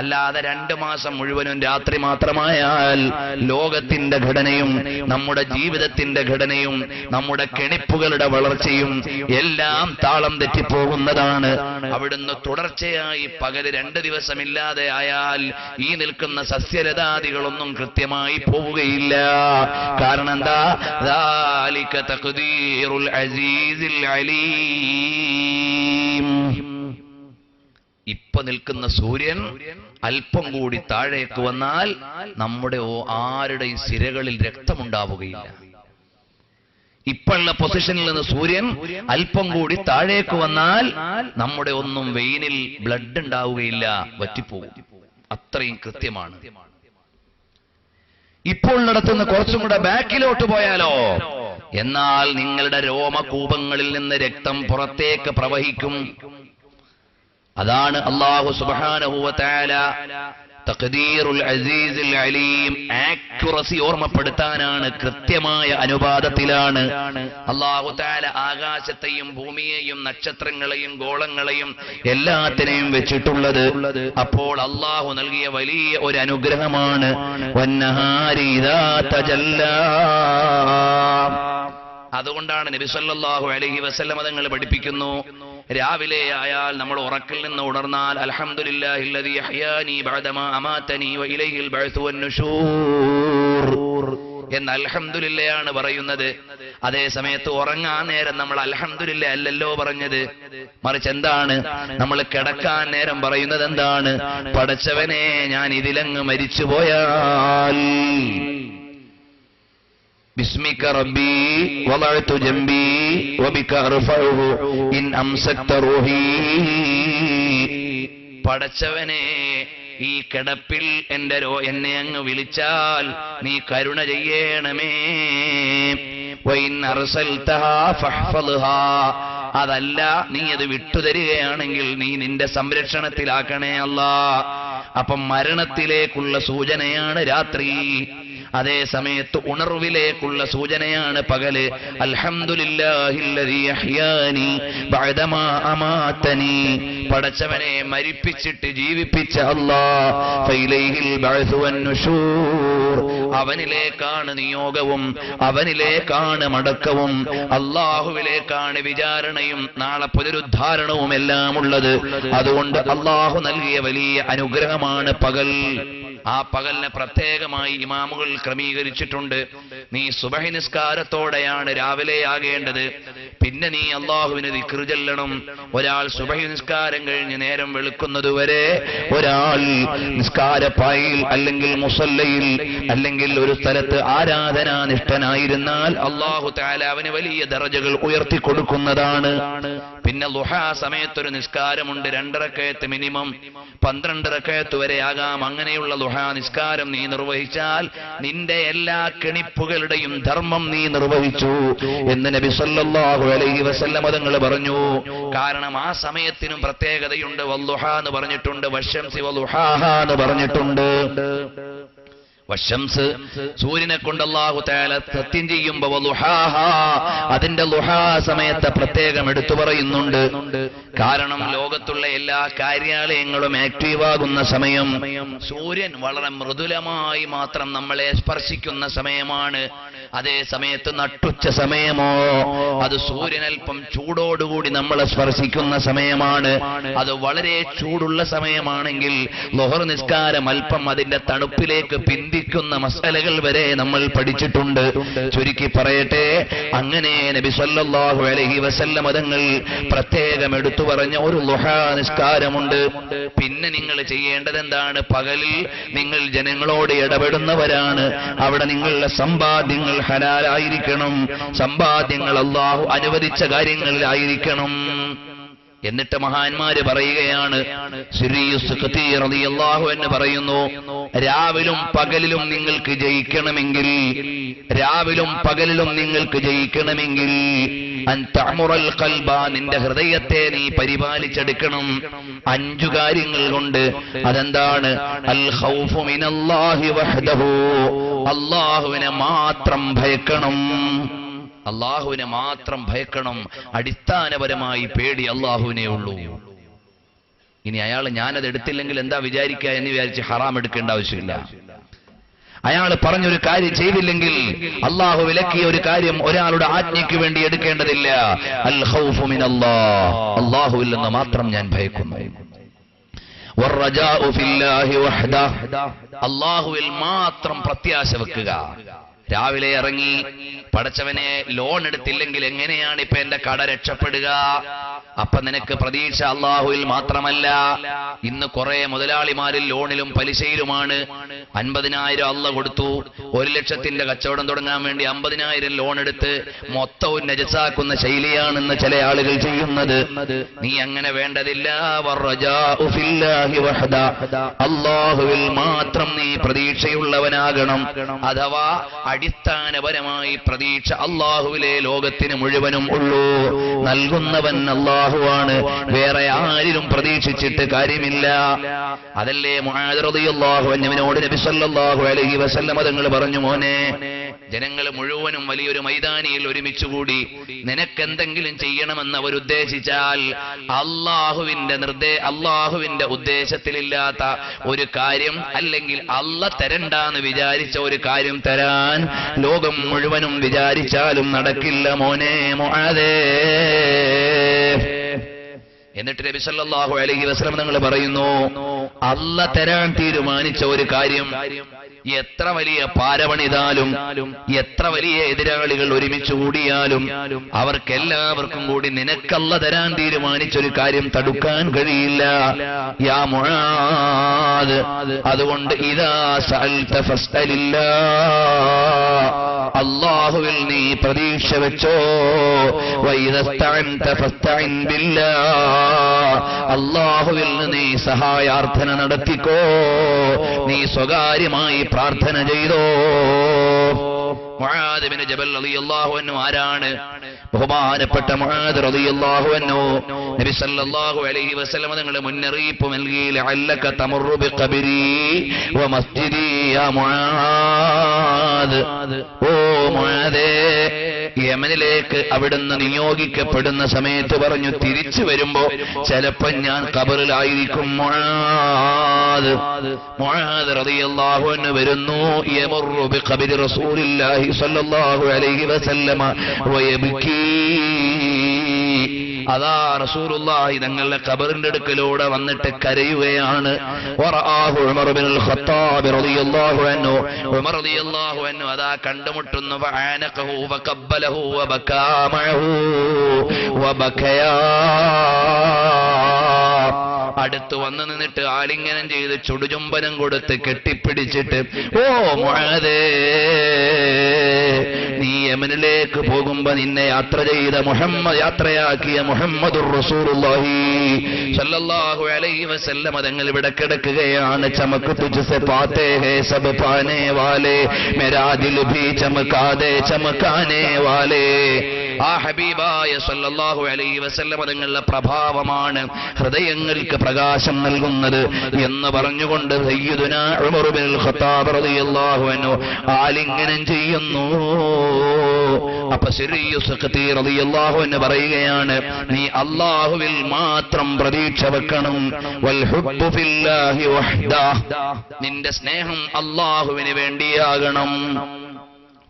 അല്ലാതെ 2 മാസം മുഴുവനും രാത്രി മാത്രമായാൽ ലോകത്തിന്റെ ഘടനയും നമ്മുടെ ജീവിതത്തിന്റെ ഘടനയും നമ്മുടെ കെണിപ്പുകളുടെ വളർച്ചയും എല്ലാം താളം തെറ്റിപ്പോകുന്നതാണ്. അവിടുന്ന് തുടർച്ചയായി പകല് 2 ദിവസമില്ലാതെ ആയാൽ ഈ നിൽക്കുന്ന സസ്യലതാദികളൊന്നും കൃത്യമായി പോവുകയില്ല. കാരണം എന്താ? ദാലിക തഖ്ദീറുൽ അസീസിൽ അലീം. ഇപ്പൊ നിൽക്കുന്ന സൂര്യൻ അല്പം കൂടി താഴേക്ക് വന്നാൽ നമ്മുടെ ആരുടെയും സിരകളിൽ രക്തമുണ്ടാവുകയില്ല. ഇപ്പോഴുള്ള പൊസിഷനിൽ നിന്ന് സൂര്യൻ അല്പം കൂടി താഴേക്ക് വന്നാൽ നമ്മുടെ ഒന്നും വെയിനിൽ ബ്ലഡ് ഉണ്ടാവുകയില്ല, വറ്റിപ്പോകും. അത്രയും കൃത്യമാണ്. ഇപ്പോൾ നടത്തുന്ന കുറച്ചും കൂടെ ബാക്കിലോട്ട് പോയാലോ, എന്നാൽ നിങ്ങളുടെ രോമകൂപങ്ങളിൽ നിന്ന് രക്തം പുറത്തേക്ക് പ്രവഹിക്കും. അതാണ് അല്ലാഹു സുബ്ഹാനഹു വ തആല തഖ്ദീറുൽ അസീസുൽ അലീം, ആക്യുറസി ഓർമ്മപ്പെടുത്താനാണ്, കൃത്യമായ അനുപാതത്തിലാണ് അല്ലാഹു തആല ആകാശത്തെയും ഭൂമിയെയും നക്ഷത്രങ്ങളെയും ഗോളങ്ങളെയും എല്ലാത്തിനെയും വെച്ചിട്ടുള്ളത്. അപ്പോൾ അല്ലാഹു നൽകിയ വലിയ ഒരു അനുഗ്രഹമാണ് വന്നഹാരി ഇദാ തജല്ലാ. അതുകൊണ്ടാണ് നബി സല്ലല്ലാഹു അലൈഹി വസല്ലം തങ്ങൾ പഠിപ്പിക്കുന്നു, രാവിലെ ആയാൽ നമ്മൾ ഉറക്കിൽ നിന്ന് ഉണർന്നാൽ അൽഹംദുലില്ലാഹില്ലദീ അഹ്യാനി ബഅദമാ അമാതനി വഇലൈഹിൽ ബഅ്സു വന്നുശൂർ എന്ന് അൽഹംദുലില്ലയാണ് പറയുന്നത്. അതേ സമയത്ത് ഉറങ്ങാൻ നേരം നമ്മൾ അൽഹംദുലില്ല അല്ലല്ലോ പറഞ്ഞത്, മറിച്ച് എന്താണ് നമ്മൾ കിടക്കാൻ നേരം പറയുന്നത്? എന്താണ്? പടച്ചവനെ, ഞാൻ ഇതിലങ്ങ് മരിച്ചുപോയാൽ ബിസ്മിക റബ്ബി വളഅതു ജംബി വബിക അർഫഉഹു ഇൻ അംസക്ത റൂഹി. പടച്ചവനെ, ഈ കിടപ്പിൽ എന്നെ അങ്ങ് വിളിച്ചാൽ നീ കരുണ ചെയ്യണമേ. വഇൻ അർസൽതഹാ ഫഹ്ഫദ്ഹാ, അതല്ല നീ അത് വിട്ടുതരികയാണെങ്കിൽ നീ നിന്റെ സംരക്ഷണത്തിലാക്കണേ അല്ലാഹ്. അപ്പം മരണത്തിലേക്കുള്ള സൂചനയാണ് രാത്രി, അതേ സമയത്ത് ഉണർവിലേക്കുള്ള സൂചനയാണ് പകല്. അൽഹംദുലില്ലാഹില്ലദീ അഹ്യാനി ബഅദമാ അമാതനി, പടച്ചവനെ മരിപ്പിച്ചിട്ട് ജീവിപ്പിച്ച അല്ലാഹ്. ഫഇലൈഹിൽ ബഅ്സു വന്നുശൂർ, അവനിലേക്കാണ് നിയോഗവും അവനിലേക്കാണ് മടക്കവും, അല്ലാഹുവിലേക്കാണ് വിചാരണയും നാളെ പുനരുദ്ധാരണവും എല്ലാം ഉള്ളത്. അതുകൊണ്ട് അല്ലാഹു നൽകിയ വലിയ അനുഗ്രഹമാണ് പകൽ. ആ പകലിനെ പ്രത്യേകമായി ഇമാമുകൾ ക്രമീകരിച്ചിട്ടുണ്ട്. നീ സുബഹി നിസ്കാരത്തോടെയാണ് രാവിലെ ആകേണ്ടത്. പിന്നെ നീ അല്ലാഹുവിനെ ദിക്ർ ചൊല്ലണം. ഒരാൾ സുബഹി നിസ്കാരം കഴിഞ്ഞ് നേരം വെളുക്കുന്നതുവരെ ഒരാൾ നിസ്കാരപ്പായിൽ അല്ലെങ്കിൽ മുസല്ലയിൽ അല്ലെങ്കിൽ ഒരു സ്ഥലത്ത് ആരാധനാനിഷ്ഠനായിരുന്നാൽ അല്ലാഹു തആല അവന് വലിയ ദറജകൾ ഉയർത്തി കൊടുക്കുന്നതാണ്. പിന്നെ ളുഹാ സമയത്തൊരു നിസ്കാരമുണ്ട്, 2 റക്അത്ത് മിനിമം, 12 റക്അത്ത് വരെ ആകാം. അങ്ങനെയുള്ള ളുഹാ നിസ്കാരം നീ നിർവഹിച്ചാൽ നിന്റെ എല്ലാ കെണിപ്പുകളുടെയും ധർമ്മം നീ നിർവഹിച്ചു എന്ന് നബി സല്ലല്ലാഹു അലൈഹി വസല്ലം തങ്ങൾ പറഞ്ഞു. കാരണം ആ സമയത്തിനും പ്രത്യേകതയുണ്ട്. വല്ളുഹാ എന്ന് പറഞ്ഞിട്ടുണ്ട്, വശംസി വല്ലുഹാഹാ എന്ന് പറഞ്ഞിട്ടുണ്ട്. വശംസ്, സൂര്യനെ കൊണ്ട് അല്ലാഹു തആല സത്യം ചെയ്യുമ്പോൾ വല്ലുഹാഹാ, അതിന്റെ ളുഹാ സമയത്തെ പ്രത്യേകം എടുത്തു പറയുന്നുണ്ട്. കാരണം ലോകത്തുള്ള എല്ലാ കാര്യാലയങ്ങളും ആക്റ്റീവാകുന്ന സമയം സൂര്യൻ വളരെ മൃദുലമായി മാത്രം നമ്മളെ സ്പർശിക്കുന്ന സമയമാണ്. അതേ സമയത്ത് നട്ടുച്ച സമയമോ അത് സൂര്യൻ അല്പം ചൂടോടുകൂടി നമ്മളെ സ്പർശിക്കുന്ന സമയമാണ്. അത് വളരെ ചൂടുള്ള സമയമാണെങ്കിൽ ളുഹർ നിസ്കാരം അല്പം അതിന്റെ തണുപ്പിലേക്ക് പിന്തിക്കുന്ന മസലകൾ വരെ നമ്മൾ പഠിച്ചിട്ടുണ്ട്. ചുരുക്കി പറയട്ടെ, അങ്ങനെ നബി സല്ലല്ലാഹു അലൈഹി വസല്ലം തങ്ങൾ പ്രത്യേകം എടുത്തു പറഞ്ഞ ഒരു ളുഹാ നിസ്കാരമുണ്ട്. പിന്നെ നിങ്ങൾ ചെയ്യേണ്ടത് എന്താണ്? പകലിൽ നിങ്ങൾ ജനങ്ങളോട് ഇടപെടുന്നവരാണ്. അവിടെ നിങ്ങളുടെ സമ്പാദ്യങ്ങൾ ഹലാലായിരിക്കണം, സമ്പാദ്യങ്ങൾ അല്ലാഹു അനുവദിച്ച കാര്യങ്ങളിലായിരിക്കണം. എന്നിട്ട് മഹാന്മാര് പറയുകയാണ്, റളിയല്ലാഹു അൻഹു പറയുന്നു, രാവിലും പകലിലും നിങ്ങൾക്ക് ജയിക്കണമെങ്കിൽ, രാവിലും പകലിലും നിങ്ങൾക്ക് ജയിക്കണമെങ്കിൽ അൻ തഅമുറൽ ഖൽബ, നിന്റെ ഹൃദയത്തെ നീ പരിപാലിച്ചെടുക്കണം 5 കാര്യങ്ങൾ കൊണ്ട്. അതെന്താണ്? അൽ ഖൗഫു മിനല്ലാഹി വഹ്ദഹു, അല്ലാഹുവിനെ മാത്രം ഭയക്കണം, അല്ലാഹുവിനെ മാത്രം ഭയക്കണം. അടിസ്ഥാനപരമായി പേടി അല്ലാഹുവിനെ ഉള്ളൂ. ഇനി അയാൾ ഞാനത് എടുത്തില്ലെങ്കിൽ എന്താ വിചാരിക്കുക എന്ന് വിചാരിച്ച് ഹറാം എടുക്കേണ്ട ആവശ്യമില്ല. അയാൾ പറഞ്ഞൊരു കാര്യം ചെയ്തില്ലെങ്കിൽ, അല്ലാഹു വിലക്കിയ ഒരു കാര്യം ഒരാളുടെ ആജ്ഞയ്ക്ക് വേണ്ടി എടുക്കേണ്ടതില്ല. അൽ ഖൗഫു മിനല്ലാഹ്, അല്ലാഹുവിൽ നിന്ന് മാത്രം ഞാൻ ഭയക്കുന്നു. വറജാഉ ഫില്ലാഹി വഹ്ദഹ്, അല്ലാഹുവിൽ മാത്രം പ്രത്യാശ വെക്കുക. രാവിലെ ഇറങ്ങി പടച്ചവനെ ലോൺ എടുത്തില്ലെങ്കിൽ എങ്ങനെയാണ് ഇപ്പൊ എന്റെ കട രക്ഷപ്പെടുക? അപ്പൊ നിനക്ക് പ്രതീക്ഷ അല്ലാഹുവിൽ മാത്രമല്ല. ഇന്ന് കുറെ മുതലാളിമാരിൽ ലോണിലും പലിശയിലുമാണ്. 50,000 അള്ള കൊടുത്തു, 1,00,000 കച്ചവടം തുടങ്ങാൻ വേണ്ടി 50,000 ലോൺ എടുത്ത് മൊത്തവും നജസാക്കുന്ന ശൈലിയാണെന്ന് ചില ആളുകൾ ചെയ്യുന്നത്. നീ അങ്ങനെ വേണ്ടതില്ല. വറജാഉ ഫില്ലാഹി വഹദ, അല്ലാഹുവിൽ മാത്രം നീ പ്രതീക്ഷയുള്ളവനാകണം. അഥവാ അടിസ്ഥാനപരമായി പ്രതീക്ഷ അല്ലാഹുവിലെ ലോകത്തിന് മുഴുവനും ഉള്ളൂ. നൽകുന്നവൻ അല്ലാഹുവാണ്, വേറെ ആരിലും പ്രതീക്ഷിച്ചിട്ട് കാര്യമില്ല. അതല്ലേ മുആദ് റളിയല്ലാഹു അൻഹുവിനോട് നബി സല്ലല്ലാഹു അലൈഹി വസല്ലം തങ്ങൾ പറഞ്ഞു, മോനെ, ജനങ്ങൾ മുഴുവനും വലിയൊരു മൈതാനിയിൽ ഒരുമിച്ചുകൂടി നിനക്കെന്തെങ്കിലും ചെയ്യണമെന്ന് അവരുദ്ദേശിച്ചാൽ അള്ളാഹുവിന്റെ ഉദ്ദേശത്തിലില്ലാത്ത ഒരു കാര്യം, അല്ലെങ്കിൽ അല്ല തരണ്ടാന്ന് വിചാരിച്ച ഒരു കാര്യം തരാൻ ലോകം മുഴുവനും വിചാരിച്ചാലും നടക്കില്ല മോനെ മുആദേ. എന്നിട്ട് നബി സല്ലല്ലാഹു അലൈഹി വസല്ലം തങ്ങൾ പറയുന്നു, അല്ല തരാൻ തീരുമാനിച്ച ഒരു കാര്യം എത്ര വലിയ പാരവണിതാലും എത്ര വലിയ എതിരാളികൾ ഒരുമിച്ച് കൂടിയാലും അവർക്കെല്ലാവർക്കും കൂടി നിനക്കല്ല തരാൻ തീരുമാനിച്ചൊരു കാര്യം തടുക്കാൻ കഴിയില്ല. യാ മുആദ്, അതുകൊണ്ട് ഇദാ സഅൽത ഫസ്അലില്ലാഹ്, അല്ലാഹുവിൽ നീ പ്രതീക്ഷ വെച്ചോ. വഇദസ്തഅൻത ഫസ്തഇൻ ബില്ലാഹ്, അല്ലാഹുവിൽ നീ സഹായാർത്ഥന നടത്തിക്കോ, നീ സ്വകാര്യമായി പ്രാർത്ഥന ചെയ്തോ. മുആദ് ഇബ്നു ജബൽ റളിയല്ലാഹു അൻഹു ആരാണ്? ബഹുമാനപ്പെട്ട മുആദ് റളിയല്ലാഹു അൻഹു നബി സല്ലല്ലാഹു അലൈഹി വസല്ലം തങ്ങളുടെ മുന്നറിയിപ്പ് നൽകി, ലഅല്ലക തമറു ബിഖബരി വമസ്ജിദി യാ മുആദ്. ഓ മുആദേ, യമനിലേക്ക് അവിടുന്ന് നിയോഗിക്കപ്പെടുന്ന സമയത്ത് പറഞ്ഞു, തിരിച്ചു വരുമ്പോ ചിലപ്പോ ഞാൻ ഖബറിലായിരിക്കും. മുആദ് റളിയല്ലാഹു അൻഹു വരുന്നു, യമറു ബിഖബരി റസൂലില്ലാഹി സ്വല്ലല്ലാഹു അലൈഹി വസല്ലമ വയബ്കീ. അതാ റസൂലുള്ളാഹി തങ്ങളുടെ ഖബറിന്റെ അടുക്കലൂടെ വന്നിട്ട് കരയുകയാണ്. വറആഹു ഉമർ ഇബ്നുൽ ഖത്താബ് റളിയല്ലാഹു അൻഹു, ഉമർ റളിയല്ലാഹു അൻഹു അതാ കണ്ടുമുട്ടുന്നു. ഫആനഖഹു വഖബ്ബലഹു വബകാ മഅഹു വബകയാ. അടുത്ത് വന്നു നിന്നിട്ട് ആലിംഗനം ചെയ്ത് ചുടുചുംബനം കൊടുത്ത് കെട്ടിപ്പിടിച്ചിട്ട്, ഓ മുആദേ, നീ യമനിലേക്ക് പോകുമ്പോ നിന്നെ യാത്രയാക്കിയ മുഹമ്മദുർ റസൂലുള്ളാഹി സല്ലല്ലാഹു അലൈഹി വസല്ലം തങ്ങൾ ഇവിടെ കിടക്കുകയാണ്. ചമക് തുജ്സെ പാതേ ഹേ സബ് പാനേ വാലേ, മേരാ ദിൽ ഭീ ചമകാദേ ചമകാനേ വാലേ. ആ ഹബീബായ സല്ലല്ലാഹു അലൈഹി വസല്ലം തങ്ങളുടെ പ്രഭാവമാണ് ഹൃദയങ്ങൾക്ക് പ്രകാശം നൽകുന്നത് എന്ന് പറഞ്ഞുകൊണ്ട് സയ്യിദുനാ ഉമർ ഇബ്നുൽ ഖത്താബ് റളിയല്ലാഹു അൻഹു ആലിംഗനം ചെയ്യുന്നു. അപ്പൊ സിറിയു സഖതി റളിയല്ലാഹു അൻഹു പറയുകയാണ്, നീ അല്ലാഹുവിൽ മാത്രം പ്രതീക്ഷ വെക്കണം. വൽ ഹുബ്ബു ഫില്ലാഹി വഹ്ദഹ്, നിന്റെ സ്നേഹം അല്ലാഹുവിന് വേണ്ടിയാകണം,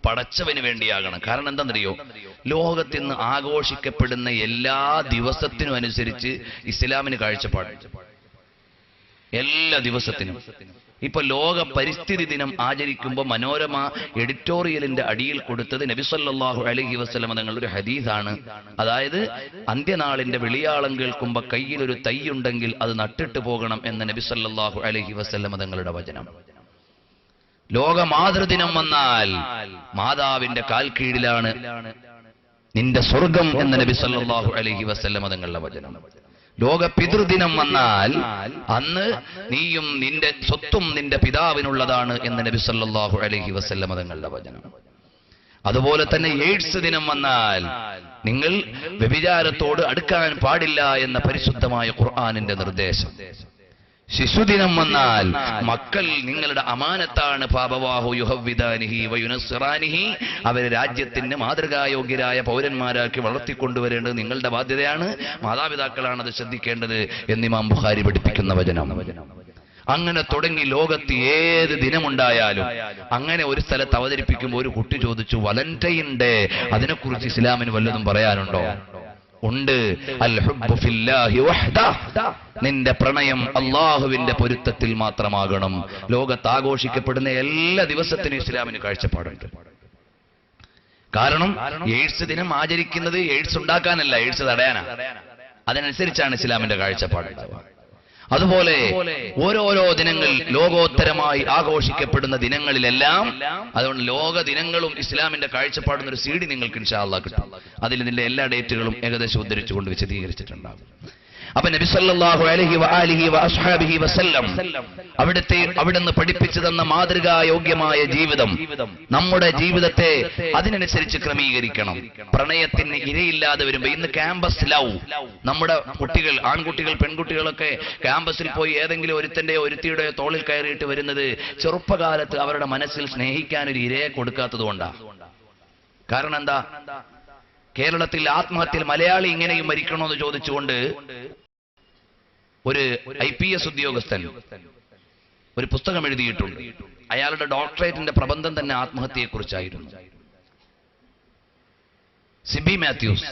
പടച്ചവന് വേണ്ടിയാകണം. കാരണം എന്താണെന്നറിയോ, ലോകത്തിൽ നിന്ന് ആഘോഷിക്കപ്പെടുന്ന എല്ലാ ദിവസത്തിനും അനുസരിച്ച് ഇസ്ലാമിന് കാഴ്ചപ്പാട്. എല്ലാ ദിവസത്തിനും. ഇപ്പൊ ലോക പരിസ്ഥിതി ദിനം ആചരിക്കുമ്പോൾ മനോരമ എഡിറ്റോറിയലിന്റെ അടിയിൽ കൊടുത്തത് നബി സല്ലല്ലാഹു അലൈഹി വസല്ലം തങ്ങളുടെ ഒരു ഹദീസാണ്. അതായത് അന്ത്യനാളിന്റെ വിളിയാളം കേൾക്കുമ്പോ കയ്യിലൊരു തൈയുണ്ടെങ്കിൽ അത് നട്ടിട്ട് പോകണം എന്ന നബി സല്ലല്ലാഹു അലൈഹി വസല്ലം തങ്ങളുടെ വചനം. ലോക മാതൃദിനം വന്നാൽ മാതാവിന്റെ കാൽ കീഴിലാണ് നിന്റെ സ്വർഗം എന്ന നബി സല്ലല്ലാഹു അലൈഹി വസല്ലം തങ്ങളുടെ വചനം. ലോക പിതൃദിനം വന്നാൽ അന്ന് നീയും നിന്റെ സ്വത്തും നിന്റെ പിതാവിനുള്ളതാണ് എന്ന് നബി സല്ലല്ലാഹു അലൈഹി വസല്ലം തങ്ങളുടെ വചനം. അതുപോലെ തന്നെ എയ്ഡ്സ് ദിനം വന്നാൽ നിങ്ങൾ വ്യഭിചാരത്തോട് അടുക്കാൻ പാടില്ല എന്ന പരിശുദ്ധമായ ഖുർആനിന്റെ നിർദ്ദേശം. ശിശുദിനം വന്നാൽ മക്കൾ നിങ്ങളുടെ അമാനത്താണ്. ഫാബവാഹു യുഹവ്വിദാനിഹി വയുനസ്സിറാനിഹി, അവരെ രാജ്യത്തിന് മാതൃകായോഗ്യരായ പൗരന്മാരാക്കി വളർത്തിക്കൊണ്ടുവരേണ്ടത് നിങ്ങളുടെ ബാധ്യതയാണ്. മാതാപിതാക്കളാണ് അത് ശ്രദ്ധിക്കേണ്ടത് എന്ന് ഇമാം ബുഖാരി പഠിപ്പിക്കുന്ന വചനം. അങ്ങനെ തുടങ്ങി ലോകത്ത് ഏത് ദിനമുണ്ടായാലും അങ്ങനെ ഒരു സ്ഥലത്ത് അവതരിപ്പിക്കുമ്പോൾ ഒരു കുട്ടി ചോദിച്ചു, വലന്റൈൻ ഡേ, അതിനെക്കുറിച്ച് ഇസ്ലാമിന് വല്ലതും പറയാനുണ്ടോ? ഉണ്ട്. അൽ ഹുബ്ബു ഫില്ലാഹി വഹ്ദഹ്, നിന്റെ പ്രണയം അല്ലാഹുവിന്റെ പൊരുത്തത്തിൽ മാത്രമാകണം. ലോകത്ത് ആഘോഷിക്കപ്പെടുന്ന എല്ലാ ദിവസത്തിനും ഇസ്ലാമിന് കാഴ്ചപ്പാടുണ്ട്. കാരണം എയ്ഡ്സ് ദിനം ആചരിക്കുന്നത് എയ്ഡ്സ് ഉണ്ടാക്കാനല്ല, എയ്ഡ്സ് തടയാനാണ്. അതിനനുസരിച്ചാണ് ഇസ്ലാമിന്റെ കാഴ്ചപ്പാട്. അതുപോലെ ഓരോരോ ദിനങ്ങൾ ലോകോത്തരമായി ആഘോഷിക്കപ്പെടുന്ന ദിനങ്ങളിലെല്ലാം, അതുകൊണ്ട് ലോക ദിനങ്ങളും ഇസ്ലാമിന്റെ കാഴ്ചപ്പാടുന്ന ഒരു CD നിങ്ങൾക്ക് ഇൻഷാ അല്ലാഹ് കിട്ടും. അതിൽ ഇതിന്റെ എല്ലാ ഡേറ്റുകളും ഏകദേശം ഉദ്ധരിച്ചുകൊണ്ട് വിശദീകരിച്ചിട്ടുണ്ടാകും. അപ്പൊ നബി സല്ലല്ലാഹു അലൈഹി വആലിഹി വഅസ്ഹാബിഹി വസല്ലം അവിടുന്ന് പഠിപ്പിച്ചു തന്ന മാതൃകായോഗ്യമായ ജീവിതം, നമ്മുടെ ജീവിതത്തെ അതിനനുസരിച്ച് ക്രമീകരിക്കണം. പ്രണയത്തിന് ഇരയില്ലാതെ വരുമ്പോ ഇന്ന് ക്യാമ്പസ് ലവ്, നമ്മുടെ കുട്ടികൾ, ആൺകുട്ടികൾ പെൺകുട്ടികളൊക്കെ ക്യാമ്പസിൽ പോയി ഏതെങ്കിലും ഒരുത്തന്റെ ഒരുത്തിയുടെ തോളിൽ കയറിയിട്ട് വരുന്നത് ചെറുപ്പകാലത്ത് അവരുടെ മനസ്സിൽ സ്നേഹിക്കാൻ ഒരു ഇരയെ കൊടുക്കാത്തത് കൊണ്ടാണ്. കാരണം എന്താ? കേരളത്തിൽ ആത്മഹത്യയിൽ മലയാളി ഇങ്ങനെയും മരിക്കണമെന്ന് ചോദിച്ചുകൊണ്ട് ഒരു IPS ഉദ്യോഗസ്ഥൻ ഒരു പുസ്തകം എഴുതിയിട്ടുണ്ട്. അയാളുടെ ഡോക്ടറേറ്റിന്റെ പ്രബന്ധം തന്നെ ആത്മഹത്യയെക്കുറിച്ചായിരുന്നു. സിബി മാത്യൂസ്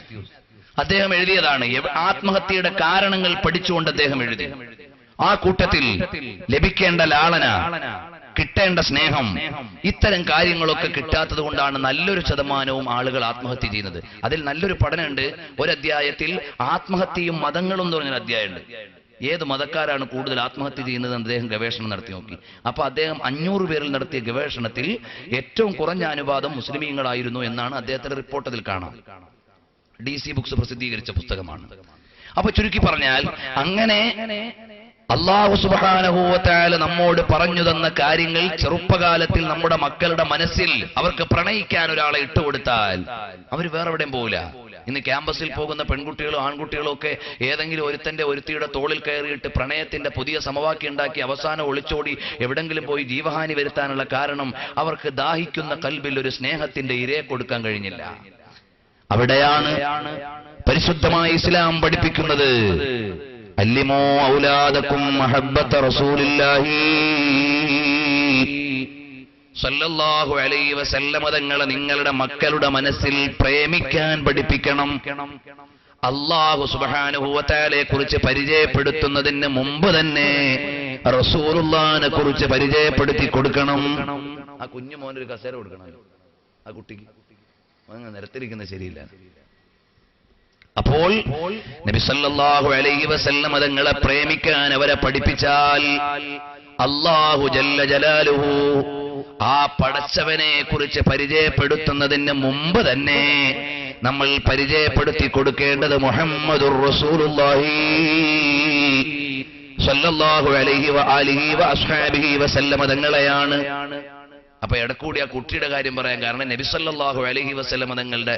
അദ്ദേഹം എഴുതിയതാണ്. ആത്മഹത്യയുടെ കാരണങ്ങൾ പഠിച്ചുകൊണ്ട് അദ്ദേഹം എഴുതി. ആ കൂട്ടത്തിൽ ലഭിക്കേണ്ട ലാളന, കിട്ടേണ്ട സ്നേഹം, ഇത്തരം കാര്യങ്ങളൊക്കെ കിട്ടാത്തത് കൊണ്ടാണ് നല്ലൊരു ശതമാനവും ആളുകൾ ആത്മഹത്യ ചെയ്യുന്നത്. അതിൽ നല്ലൊരു പഠനമുണ്ട്. ഒരധ്യായത്തിൽ ആത്മഹത്യയും മതങ്ങളും എന്ന് പറഞ്ഞൊരു അധ്യായമുണ്ട്. ഏത് മതക്കാരാണ് കൂടുതൽ ആത്മഹത്യ ചെയ്യുന്നത് എന്ന് അദ്ദേഹം ഗവേഷണം നടത്തി നോക്കി. അപ്പൊ അദ്ദേഹം 500 പേരിൽ നടത്തിയ ഗവേഷണത്തിൽ ഏറ്റവും കുറഞ്ഞ അനുപാതം മുസ്ലിമീങ്ങളായിരുന്നു എന്നാണ് അദ്ദേഹത്തിന്റെ റിപ്പോർട്ട് അതിൽ കാണാം. DC ബുക്സ് പ്രസിദ്ധീകരിച്ച പുസ്തകമാണ്. അപ്പൊ ചുരുക്കി പറഞ്ഞാൽ, അങ്ങനെ അല്ലാഹു സുബ്ഹാനഹു വ തആല നമ്മോട് പറഞ്ഞു തന്ന കാര്യങ്ങൾ ചെറുപ്പകാലത്തിൽ നമ്മുടെ മക്കളുടെ മനസ്സിൽ അവർക്ക് പ്രണയിക്കാൻ ഒരാളെ ഇട്ടുകൊടുത്താൽ അവർ വേറെ എവിടെയും പോകില്ല. ഇന്ന് ക്യാമ്പസിൽ പോകുന്ന പെൺകുട്ടികളും ആൺകുട്ടികളും ഒക്കെ ഏതെങ്കിലും ഒരുത്തിയുടെ തോളിൽ കയറിയിട്ട് പ്രണയത്തിന്റെ പുതിയ സമവാക്യം ഉണ്ടാക്കി അവസാനം ഒളിച്ചോടി എവിടെങ്കിലും പോയി ജീവഹാനി വരുത്താനുള്ള കാരണം അവർക്ക് ദാഹിക്കുന്ന കൽബിൽ ഒരു സ്നേഹത്തിന്റെ ഇരയെ കൊടുക്കാൻ കഴിഞ്ഞില്ല. അവിടെയാണ് പരിശുദ്ധമായ ഇസ്ലാം പഠിപ്പിക്കുന്നത്, അല്ലിമോ ഔലാദക്കും മഹബ്ബത റസൂലില്ലാഹി സല്ലല്ലാഹു അലൈഹി വസല്ലമ തങ്ങളെ നിങ്ങളുടെ മക്കളുടെ മനസ്സിൽ പ്രേമിക്കാൻ പഠിപ്പിക്കണം. അല്ലാഹു സുബ്ഹാനഹു വ തആലയെ കുറിച്ച് പരിചയപ്പെടുത്തുന്നതിന് മുമ്പ് തന്നെ റസൂലുള്ളാഹിനെ കുറിച്ച് പരിചയപ്പെടുത്തി കൊടുക്കണം. ആ കുഞ്ഞു മോനൊരു കസേര കൊടുക്കണം. ആ കുട്ടിക്ക് നിരത്തിരിക്കുന്നത് ശരിയില്ല. അപ്പോൾ നബി സല്ലല്ലാഹു അലൈഹി വസല്ലമ തങ്ങളെ പ്രേമിക്കാൻ അവരെ പഠിപ്പിച്ചാൽ അല്ലാഹു ജല്ല ജലാലുഹു ആ പടച്ചവനെ കുറിച്ച് പരിചയപ്പെടുത്തുന്നതിന് മുമ്പ് തന്നെ നമ്മൾ പരിചയപ്പെടുത്തി കൊടുക്കേണ്ടത് മുഹമ്മദുർ റസൂലുള്ളാഹി സല്ലല്ലാഹു അലൈഹി വആലിഹി വഅസ്ഹാബിഹി വസല്ലമ തങ്ങളെയാണ്. അപ്പൊ ഇടക്കൂടി ആ കുട്ടിയുടെ കാര്യം പറയാൻ കാരണം, നബി സല്ലല്ലാഹു അലൈഹി വസല്ലമ തങ്ങളുടെ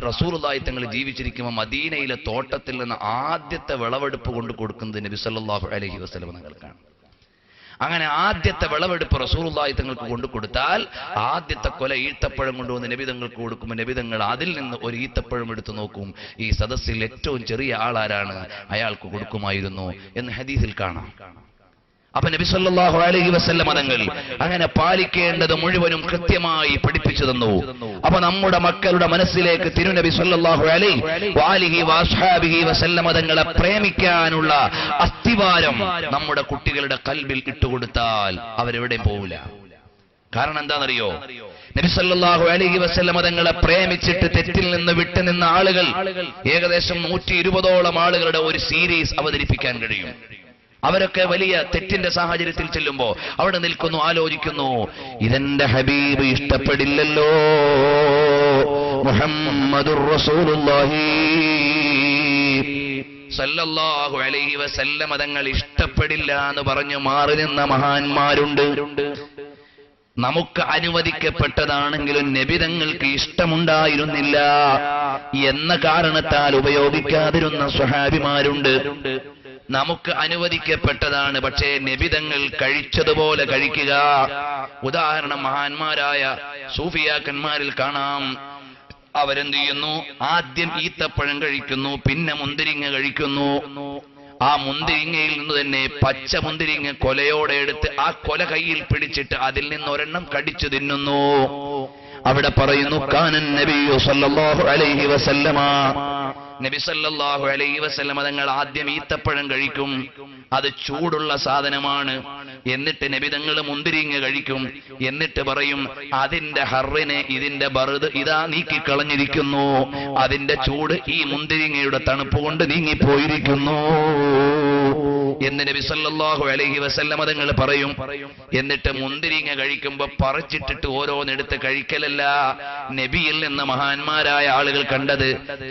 റസൂലുള്ളാഹി തങ്ങൾ ജീവിച്ചിരിക്കുമ്പോൾ മദീനയിലെ തോട്ടത്തിൽ നിന്ന് ആദ്യത്തെ വിളവെടുപ്പ് കൊണ്ട് കൊടുക്കുന്നത് നബി സല്ലല്ലാഹു അലൈഹി വസല്ലമ തങ്ങൾക്കാണ്. അങ്ങനെ ആദ്യത്തെ വിളവെടുപ്പ് റസൂലുള്ളാഹി തങ്ങൾക്ക് കൊണ്ടു കൊടുത്താൽ ആദ്യത്തെ കൊല ഈത്തപ്പഴം കൊണ്ടുവന്ന് നബി തങ്ങൾക്ക് കൊടുക്കുമ്പോൾ നബി തങ്ങൾ അതിൽ നിന്ന് ഒരു ഈത്തപ്പഴം എടുത്തു നോക്കും. ഈ സദസ്സിൽ ഏറ്റവും ചെറിയ ആളാരാണ്, അയാൾക്ക് കൊടുക്കുമായിരുന്നു എന്ന് ഹദീസിൽ കാണാം. അപ്പൊ നബി സല്ലല്ലാഹു അലൈഹി വസല്ലമ തങ്ങൾ അങ്ങനെ പാലിക്കേണ്ടത് മുഴുവനും കൃത്യമായി പഠിപ്പിച്ചു തന്നു. അപ്പൊ നമ്മുടെ മക്കളുടെ മനസ്സിലേക്ക് തിരുനബി സല്ലല്ലാഹു അലൈഹി വഅസ്ഹാബിഹി വസല്ലമ തങ്ങളെ പ്രേമിക്കാനുള്ള അസ്ഥിവാരം നമ്മുടെ കുട്ടികളുടെ കൽബിൽ ഇട്ടുകൊടുത്താൽ അവരെവിടെയും പോവില്ല. കാരണം എന്താണെന്നറിയോ? നബി സല്ലല്ലാഹു അലൈഹി വസല്ലമ തങ്ങളെ പ്രേമിച്ചിട്ട് തെറ്റിൽ നിന്ന് വിട്ടുനിന്ന ആളുകൾ ഏകദേശം 120ഓളം ആളുകളുടെ ഒരു സീരീസ് അവതരിപ്പിക്കാൻ കഴിയും. അവരൊക്കെ വലിയ തെറ്റിന്റെ സാഹചര്യത്തിൽ ചെല്ലുമ്പോ അവിടെ നിൽക്കുന്നു, ആലോചിക്കുന്നു, ഇതെന്റെ ഹബീബ് ഇഷ്ടപ്പെടില്ലല്ലോ, മുഹമ്മദുർ റസൂലുള്ളാഹി സല്ലല്ലാഹു അലൈഹി വസല്ലമ തങ്ങൾ ഇഷ്ടപ്പെടില്ല എന്ന് പറഞ്ഞു മാറി നിന്ന മഹാന്മാരുണ്ട്. നമുക്ക് അനുവദിക്കപ്പെട്ടതാണെങ്കിലും നബി തങ്ങൾക്ക് ഇഷ്ടമുണ്ടായിരുന്നില്ല എന്ന കാരണത്താൽ ഉപയോഗിക്കാതിരുന്ന സ്വഹാബിമാരുണ്ട്. നമുക്ക് അനുവദിക്കപ്പെട്ടതാണ്, പക്ഷേ നബി തങ്ങൾ കഴിച്ചതുപോലെ കഴിക്കുക. ഉദാഹരണം മഹാന്മാരായ സൂഫിയാക്കന്മാരിൽ കാണാം. അവരെന്ത് ചെയ്യുന്നു? ആദ്യം ഈത്തപ്പഴം കഴിക്കുന്നു, പിന്നെ മുന്തിരിങ്ങ കഴിക്കുന്നു. ആ മുന്തിരിങ്ങയിൽ നിന്ന് തന്നെ പച്ച മുന്തിരിങ്ങ കൊലയോടെ എടുത്ത് ആ കൊല കയ്യിൽ പിടിച്ചിട്ട് അതിൽ നിന്ന് ഒരെണ്ണം കടിച്ചു തിന്നുന്നു. അവിടെ പറയുന്നു, കാനൻ നബിയു സല്ലല്ലാഹു അലൈഹി വസല്ലമ, നബി സല്ലല്ലാഹു അലൈഹി വസല്ലമ തങ്ങൾ ആദ്യം ഈത്തപ്പഴം കഴിക്കും, അത് ചൂടുള്ള സാധനമാണ്. എന്നിട്ട് നബി തങ്ങൾ മുന്തിരിങ്ങ കഴിക്കും. എന്നിട്ട് പറയും, അതിന്റെ ഹറിനെ ഇതിന്റെ ബറുദ് ഇതാ നീക്കിക്കളഞ്ഞിരിക്കുന്നു, അതിന്റെ ചൂട് ഈ മുന്തിരിങ്ങയുടെ തണുപ്പ് കൊണ്ട് നീങ്ങിപ്പോയിരിക്കുന്നു. എന്ന് നബി സല്ലല്ലാഹു അലൈഹി വസല്ലം തങ്ങൾ പറയും. എന്നിട്ട് മുന്തിരിങ്ങ കഴിക്കുമ്പോ പറിച്ചിട്ടിട്ട് ഓരോന്നെടുത്ത് കഴിക്കലല്ല. നബിയിൽ നിന്ന് മഹാന്മാരായ ആളുകൾ കണ്ടത്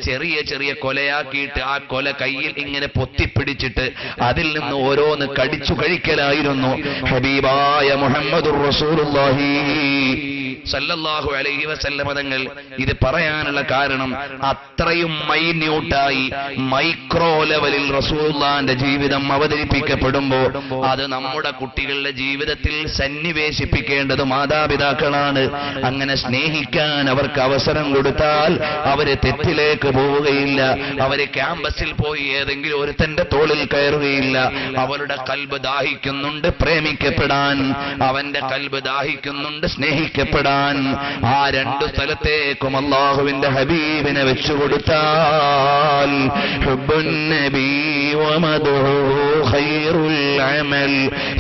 ചെറിയ ചെറിയ കൊലയാക്കിയിട്ട് ആ കൊല കയ്യിൽ ഇങ്ങനെ പൊത്തിപ്പിടിച്ചിട്ട് അതിൽ നിന്ന് ഓരോന്ന് കടിച്ചു കഴിക്കലായിരുന്നു. ഹബീബായ മുഹമ്മദുർ റസൂലുള്ളാഹി സല്ലല്ലാഹു അലൈഹി വസല്ലം തങ്ങൾ ഇത് പറയാനുള്ള കാരണം അത്രയും മൈന്യൂട്ടായി മൈക്രോ ലെവലിൽ റസൂലുള്ളാഹിന്റെ ജീവിതം അവതരിപ്പിക്കപ്പെടുമ്പോൾ അത് നമ്മുടെ കുട്ടികളുടെ ജീവിതത്തിൽ സന്നിവേശിപ്പിക്കേണ്ടത് മാതാപിതാക്കളാണ്. അങ്ങനെ സ്നേഹിക്കാൻ അവർക്ക് അവസരം കൊടുത്താൽ അവര് തെറ്റിലേക്ക് പോവുകയില്ല. അവര് ക്യാമ്പസിൽ പോയി ഏതെങ്കിലും ഒരുത്തന്റെ തോളിൽ കയറുകയില്ല. അവരുടെ കൽബ് ദാഹിക്കുന്നുണ്ട് പ്രേമിക്കപ്പെടാൻ, അവന്റെ കൽബ് ദാഹിക്കുന്നുണ്ട് സ്നേഹിക്കപ്പെടാൻ. ആ രണ്ടു സ്ഥലത്തേക്കും അല്ലാഹുവിന്റെ ഹബീബിനെ വെച്ചുകൊടുത്താൽ ഹുബ്ബുൻ നബി വമദഹു ഖൈറുൽ അമൽ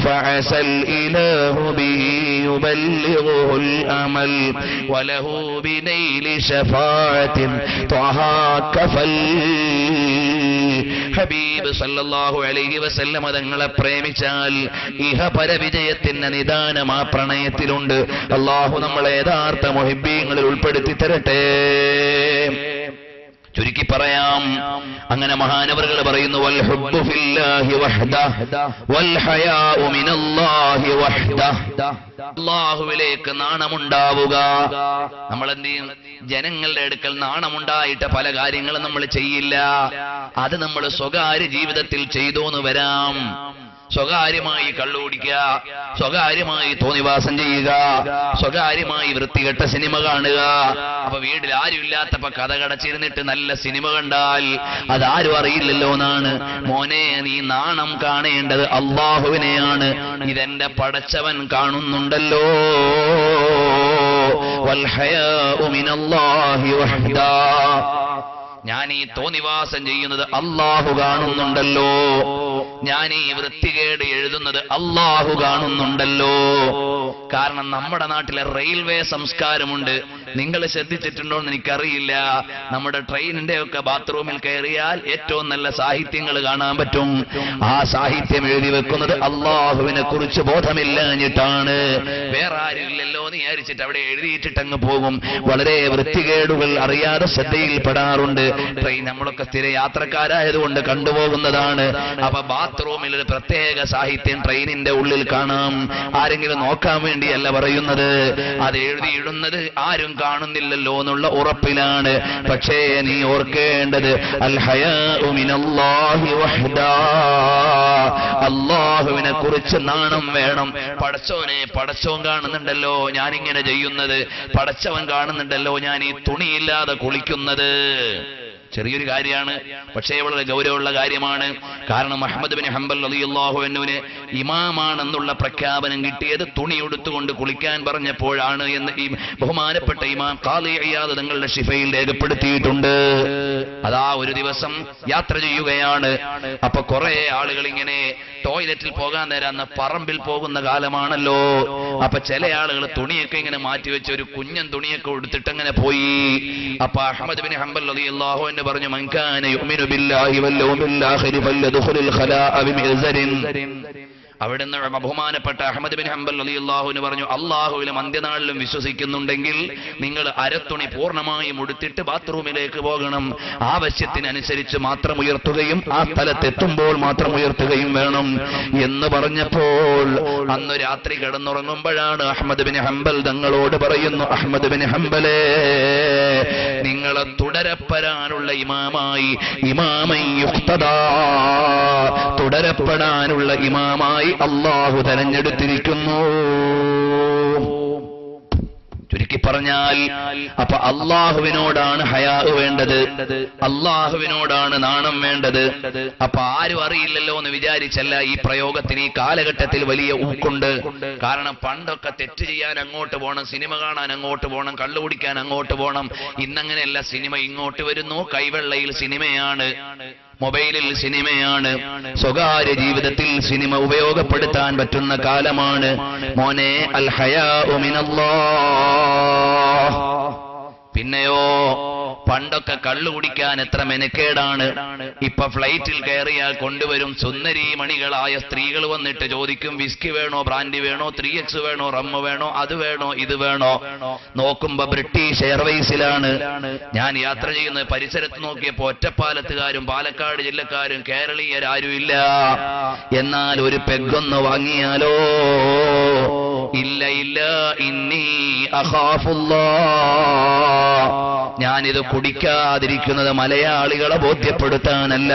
ഫഅസൽ ഇലാഹു ബിഹി യുബല്ലിഗുൽ അമൽ വലഹു ബിനൈലി ശഫാഅത്തിൻ ത്വഹ കഫൽ. ഹബീബ് സല്ലല്ലാഹു അലൈഹി വസല്ലം തങ്ങളെ പ്രേമിച്ചാൽ ഇഹപര വിജയത്തിന്റെ നിദാനം ആ പ്രണയത്തിലുണ്ട്. അല്ലാഹു നമ്മളെ യഥാർത്ഥ മുഹിബ്ബീങ്ങളിൽ ഉൾപ്പെടുത്തി തരട്ടെ. ചുരുക്കി പറയാം, അങ്ങനെ മഹാനവറുകൾ പറയുന്നു വൽ ഹുബ്ബു ഫില്ലാഹി വഹ്ദഹ വൽ ഹയാഉ മിനല്ലാഹി വഹ്ദഹ. അല്ലാഹുവിലേക്ക് നാണമുണ്ടാവുക. നമ്മൾ എന്ത് ചെയ്യും? ജനങ്ങളുടെ അടുക്കൽ നാണമുണ്ടായിട്ട് പല കാര്യങ്ങളും നമ്മൾ ചെയ്യില്ല. അത് നമ്മൾ സ്വകാര്യ ജീവിതത്തിൽ ചെയ്തോന്ന് വരാം. സ്വകാര്യമായി കള്ളുകുടിക്കുക, സ്വകാര്യമായി തോന്നിവാസം ചെയ്യുക, സ്വകാര്യമായി വൃത്തികെട്ട സിനിമ കാണുക. അപ്പൊ വീട്ടിൽ ആരും ഇല്ലാത്തപ്പോ കഥ കടച്ചിരുന്നിട്ട് നല്ല സിനിമ കണ്ടാൽ അതാരും അറിയില്ലല്ലോ എന്നാണ്. മോനെ, നീ നാണം കാണേണ്ടത് അല്ലാഹുവിനെയാണ്. ഇതെന്റെ പടച്ചവൻ കാണുന്നുണ്ടല്ലോ. വൽ ഹയാഉ മിനല്ലാഹി വഹ്ദാ. ഞാൻ ഈ തോന്നിവാസം ചെയ്യുന്നത് അല്ലാഹു കാണുന്നുണ്ടല്ലോ. ഞാൻ ഈ വൃത്തികേട് എഴുതുന്നത് അല്ലാഹു കാണുന്നുണ്ടല്ലോ. കാരണം നമ്മുടെ നാട്ടിലെ റെയിൽവേ സംസ്കാരമുണ്ട്. നിങ്ങൾ ശ്രദ്ധിച്ചിട്ടുണ്ടോ എന്ന് എനിക്കറിയില്ല. നമ്മുടെ ട്രെയിനിന്റെ ഒക്കെ ബാത്റൂമിൽ കയറിയാൽ ഏറ്റവും നല്ല സാഹിത്യങ്ങൾ കാണാൻ പറ്റും. ആ സാഹിത്യം എഴുതി വെക്കുന്നത് അല്ലാഹുവിനെ കുറിച്ച് ബോധമില്ലാഞ്ഞിട്ടാണ്. വേറെ ആരില്ലല്ലോ എന്ന് വിചാരിച്ചിട്ട് അവിടെ എഴുതിയിട്ടിട്ട് അങ്ങ് പോകും. വളരെ വൃത്തികേടുകൾ അറിയാതെ ശ്രദ്ധയിൽപ്പെടാറുണ്ട്. ട്രെയിൻ നമ്മളൊക്കെ സ്ഥിര യാത്രക്കാരായതുകൊണ്ട് കണ്ടുപോകുന്നതാണ്. അപ്പൊ ബാത്റൂമിൽ ഒരു പ്രത്യേക സാഹിത്യം ട്രെയിനിന്റെ ഉള്ളിൽ കാണാം. ആരെങ്കിലും നോക്കാൻ വേണ്ടിയല്ല പറയുന്നത്. അത് എഴുതിയിടുന്നത് ആരും കാണുന്നില്ലല്ലോ എന്നുള്ള ഉറപ്പിലാണ്. പക്ഷേ നീ ഓർക്കേണ്ടത് അൽ ഹയാഉ മിനല്ലാഹി വഹ്ദാ. അല്ലാഹുവിനെ കുറിച്ച് നാണം വേണം. പടച്ചോനെ, പടച്ചോൻ കാണുന്നുണ്ടല്ലോ ഞാനിങ്ങനെ ചെയ്യുന്നത്. പടച്ചവൻ കാണുന്നുണ്ടല്ലോ ഞാൻ ഈ തുണിയില്ലാതെ കുളിക്കുന്നത്. ചെറിയൊരു കാര്യമാണ്, പക്ഷേ വളരെ ഗൗരവമുള്ള കാര്യമാണ്. കാരണം അഹ്മദ് ബിൻ ഹംബൽ റളിയല്ലാഹു അൻഹുവിന് ഇമാമാണെന്നുള്ള പ്രഖ്യാപനം കിട്ടിയത് തുണി ഉടുത്തുകൊണ്ട് കുളിക്കാൻ പറഞ്ഞപ്പോഴാണ് എന്ന് ഈ ബഹുമാനപ്പെട്ട ഇമാം ഖാദി ഇയാദ് തങ്ങളുടെ ശിഫയിൽ രേഖപ്പെടുത്തിയിട്ടുണ്ട്. അതാ ഒരു ദിവസം യാത്ര ചെയ്യുകയാണ്. അപ്പൊ കുറെ ആളുകൾ ഇങ്ങനെ ടോയ്ലറ്റിൽ പോകാൻ നേരം പറമ്പിൽ പോകുന്ന കാലമാണല്ലോ. അപ്പൊ ചില ആളുകൾ തുണിയൊക്കെ ഇങ്ങനെ മാറ്റിവെച്ച് ഒരു കുഞ്ഞൻ തുണിയൊക്കെ എടുത്തിട്ട് അങ്ങനെ പോയി. അപ്പൊ അഹ്മദ് ബിൻ ഹംബൽ റളിയല്ലാഹു അൻഹു പറഞ്ഞു, മൻ കാന യുഅ്മിനു ബില്ലാഹി വൽ യൗമിൽ ആഖിർ ഫല്യദ്ഖുലുൽ ഖലാഅ ബിമിഅ്സരിൻ. അവിടുന്ന് ബഹുമാനപ്പെട്ട അഹ്മദ് ബിൻ ഹംബൽ റളിയല്ലാഹു അൻഹു പറഞ്ഞു, അല്ലാഹുവിലും അന്ത്യനാളിലും വിശ്വസിക്കുന്നുണ്ടെങ്കിൽ നിങ്ങൾ അരത്തുണി പൂർണ്ണമായും ഉടുത്തിട്ട് ബാത്റൂമിലേക്ക് പോകണം. ആവശ്യത്തിനനുസരിച്ച് മാത്രം ഉയർത്തുകയും ആ സ്ഥലത്തെത്തുമ്പോൾ മാത്രം ഉയർത്തുകയും വേണം എന്ന് പറഞ്ഞപ്പോൾ അന്ന് രാത്രി കിടന്നുറങ്ങുമ്പോഴാണ് അഹ്മദ് ബിൻ ഹംബൽ തങ്ങളോട് പറയുന്നു, അഹ്മദ് ബിൻ ഹംബലേ, നിങ്ങളെ തുടരപ്പെടാനുള്ള ഇമാമായി, ഇമാമൻ യുഖ്തദാ, തുടരപ്പെടാനുള്ള ഇമാമായി അല്ലാഹു തെരഞ്ഞെടുത്തിരിക്കുന്നു. ചുരുക്കി പറഞ്ഞാൽ അപ്പൊ അല്ലാഹുവിനോടാണ് ഹയാ വേണ്ടത്, അല്ലാഹുവിനോടാണ് നാണം വേണ്ടത്. അപ്പൊ ആരും അറിയില്ലല്ലോ എന്ന് വിചാരിച്ചല്ല ഈ പ്രയോഗത്തിന് ഈ കാലഘട്ടത്തിൽ വലിയ ഊക്കുണ്ട്. കാരണം പണ്ടൊക്കെ തെറ്റ് ചെയ്യാൻ അങ്ങോട്ട് പോകണം, സിനിമ കാണാൻ അങ്ങോട്ട് പോകണം, കള്ളു കുടിക്കാൻ അങ്ങോട്ട് പോകണം. ഇന്നങ്ങനെയല്ല, സിനിമ ഇങ്ങോട്ട് വരുന്നു. കൈവെള്ളയിൽ സിനിമയാണ്, മൊബൈലിൽ സിനിമയാണ്, സ്വകാര്യ ജീവിതത്തിൽ സിനിമ ഉപയോഗപ്പെടുത്താൻ പറ്റുന്ന കാലമാണ്. മോനെ, അൽ ഹയാഉ മിനല്ലാഹ്. പിന്നെയോ പണ്ടൊക്കെ കള്ളു കുടിക്കാൻ എത്ര മെനക്കേടാണ്. ഇപ്പൊ ഫ്ലൈറ്റിൽ കയറിയാൽ കൊണ്ടുവരും സുന്ദരി മണികളായ സ്ത്രീകൾ വന്നിട്ട് ചോദിക്കും വിസ്കി വേണോ, ബ്രാൻഡി വേണോ, 3X വേണോ, റമ്മ് വേണോ, അത് വേണോ, ഇത് വേണോ. നോക്കുമ്പോ ബ്രിട്ടീഷ് എയർവേസിലാണ് ഞാൻ യാത്ര ചെയ്യുന്നത്. പരിസരത്ത് നോക്കിയപ്പോ ഒറ്റപ്പാലത്തുകാരും പാലക്കാട് ജില്ലക്കാരും കേരളീയരാരുമില്ല. എന്നാൽ ഒരു പെഗ്ഗൊന്ന് വാങ്ങിയാലോ, ഇല്ല ഇല്ല, ഇന്നി അഖാഫുല്ലാഹ്, ഞാനിത് കുടിക്കാതിരിക്കുന്നത് മലയാളികളെ ബോധ്യപ്പെടുത്താനല്ല,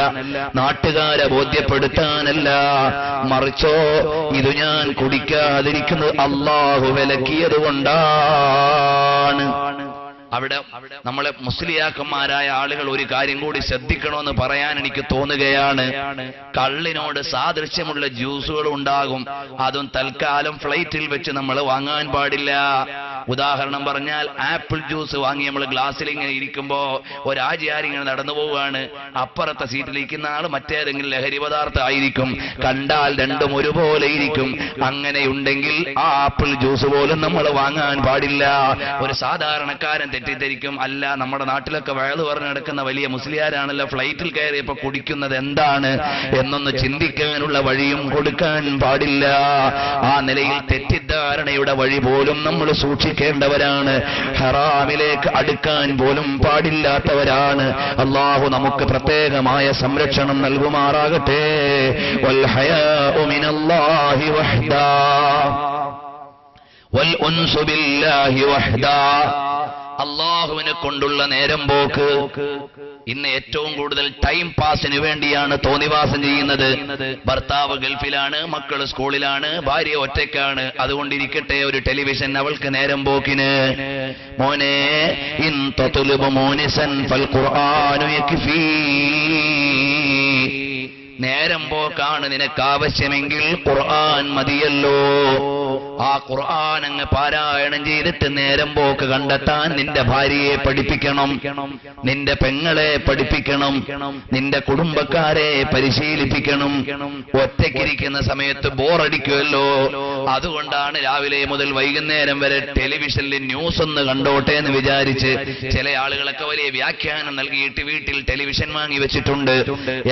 നാട്ടുകാരെ ബോധ്യപ്പെടുത്താനല്ല, മറിച്ചോ ഇത് ഞാൻ കുടിക്കാതിരിക്കുന്നത് അല്ലാഹു വിലക്കിയത് കൊണ്ടാണ്. അവിടെ നമ്മളെ മുസ്ലിയാക്കന്മാരായ ആളുകൾ ഒരു കാര്യം കൂടി ശ്രദ്ധിക്കണമെന്ന് പറയാൻ എനിക്ക് തോന്നുകയാണ്. കള്ളിനോട് സാദൃശ്യമുള്ള ജ്യൂസുകൾ ഉണ്ടാകും, അതും തൽക്കാലം ഫ്ലൈറ്റിൽ വെച്ച് നമ്മൾ വാങ്ങാൻ പാടില്ല. ഉദാഹരണം പറഞ്ഞാൽ ആപ്പിൾ ജ്യൂസ് വാങ്ങി നമ്മൾ ഗ്ലാസ്സിൽ ഇങ്ങനെ ഇരിക്കുമ്പോ ഒരാചാരിങ്ങനെ നടന്നു പോവുകയാണ്, അപ്പുറത്തെ സീറ്റിലിരിക്കുന്ന ആൾ മറ്റേതെങ്കിലും ലഹരി പദാർത്ഥം ആയിരിക്കും, കണ്ടാൽ രണ്ടും ഒരുപോലെ ഇരിക്കും. അങ്ങനെയുണ്ടെങ്കിൽ ആ ആപ്പിൾ ജ്യൂസ് പോലും നമ്മൾ വാങ്ങാൻ പാടില്ല. ഒരു സാധാരണക്കാരൻ തെറ്റിദ്ധരിക്കും, അല്ല നമ്മുടെ നാട്ടിലൊക്കെ വയല് പറഞ്ഞു നടക്കുന്ന വലിയ മുസ്ലിയാരാണല്ലോ, ഫ്ലൈറ്റിൽ കയറിയപ്പോ കുടിക്കുന്നത് എന്താണ് എന്നൊന്ന് ചിന്തിക്കാനുള്ള വഴിയും കൊടുക്കാൻ പാടില്ല. ആ നിലയിൽ തെറ്റിദ്ധാരണയുടെ വഴി പോലും നമ്മൾ സൂക്ഷിക്കേണ്ടവരാണ്. ഹറാമിലേക്ക് അടുക്കാൻ പോലും പാടില്ലാത്തവരാണ്. അല്ലാഹു നമുക്ക് പ്രത്യേകമായ സംരക്ഷണം നൽകുമാറാകട്ടെ. വൽ ഹയാഉ മിനല്ലാഹി വഹ്ദാ വൽ ഉൻസു ബില്ലാഹി വഹ്ദാ, അള്ളാഹുവിനെ കൊണ്ടുള്ള നേരം പോക്ക്. ഇന്ന് ഏറ്റവും കൂടുതൽ ടൈം പാസിന് വേണ്ടിയാണ് തോന്നിവാസം ചെയ്യുന്നത്. ഭർത്താവ് ഗൾഫിലാണ്, മക്കൾ സ്കൂളിലാണ്, ഭാര്യ ഒറ്റയ്ക്കാണ്. അതുകൊണ്ടിരിക്കട്ടെ ഒരു ടെലിവിഷൻ അവൾക്ക് നേരം പോക്കിന്. മോനെ, ഇൻ തത്ലുബു മോനിസൻ ഫൽ ഖുർആനു യക്ഫീ, നേരം പോക്കാണ് നിനക്ക് ആവശ്യമെങ്കിൽ ഖുർആൻ മതിയല്ലോ. ആ ഖുർആൻ അങ്ങ് പാരായണം ചെയ്തിട്ട് നേരം പോക്ക് കണ്ടെത്താൻ നിന്റെ ഭാര്യയെ പഠിപ്പിക്കണം, നിന്റെ പെങ്ങളെ പഠിപ്പിക്കണം, നിന്റെ കുടുംബക്കാരെ പരിശീലിപ്പിക്കണം. ഒറ്റയ്ക്കിരിക്കുന്ന സമയത്ത് ബോറടിക്കുമല്ലോ. അതുകൊണ്ടാണ് രാവിലെ മുതൽ വൈകുന്നേരം വരെ ടെലിവിഷനിൽ ന്യൂസ് ഒന്ന് കണ്ടോട്ടെ എന്ന് വിചാരിച്ച് ചില ആളുകളൊക്കെ വലിയ വ്യാഖ്യാനം നൽകിയിട്ട് വീട്ടിൽ ടെലിവിഷൻ വാങ്ങി വെച്ചിട്ടുണ്ട്.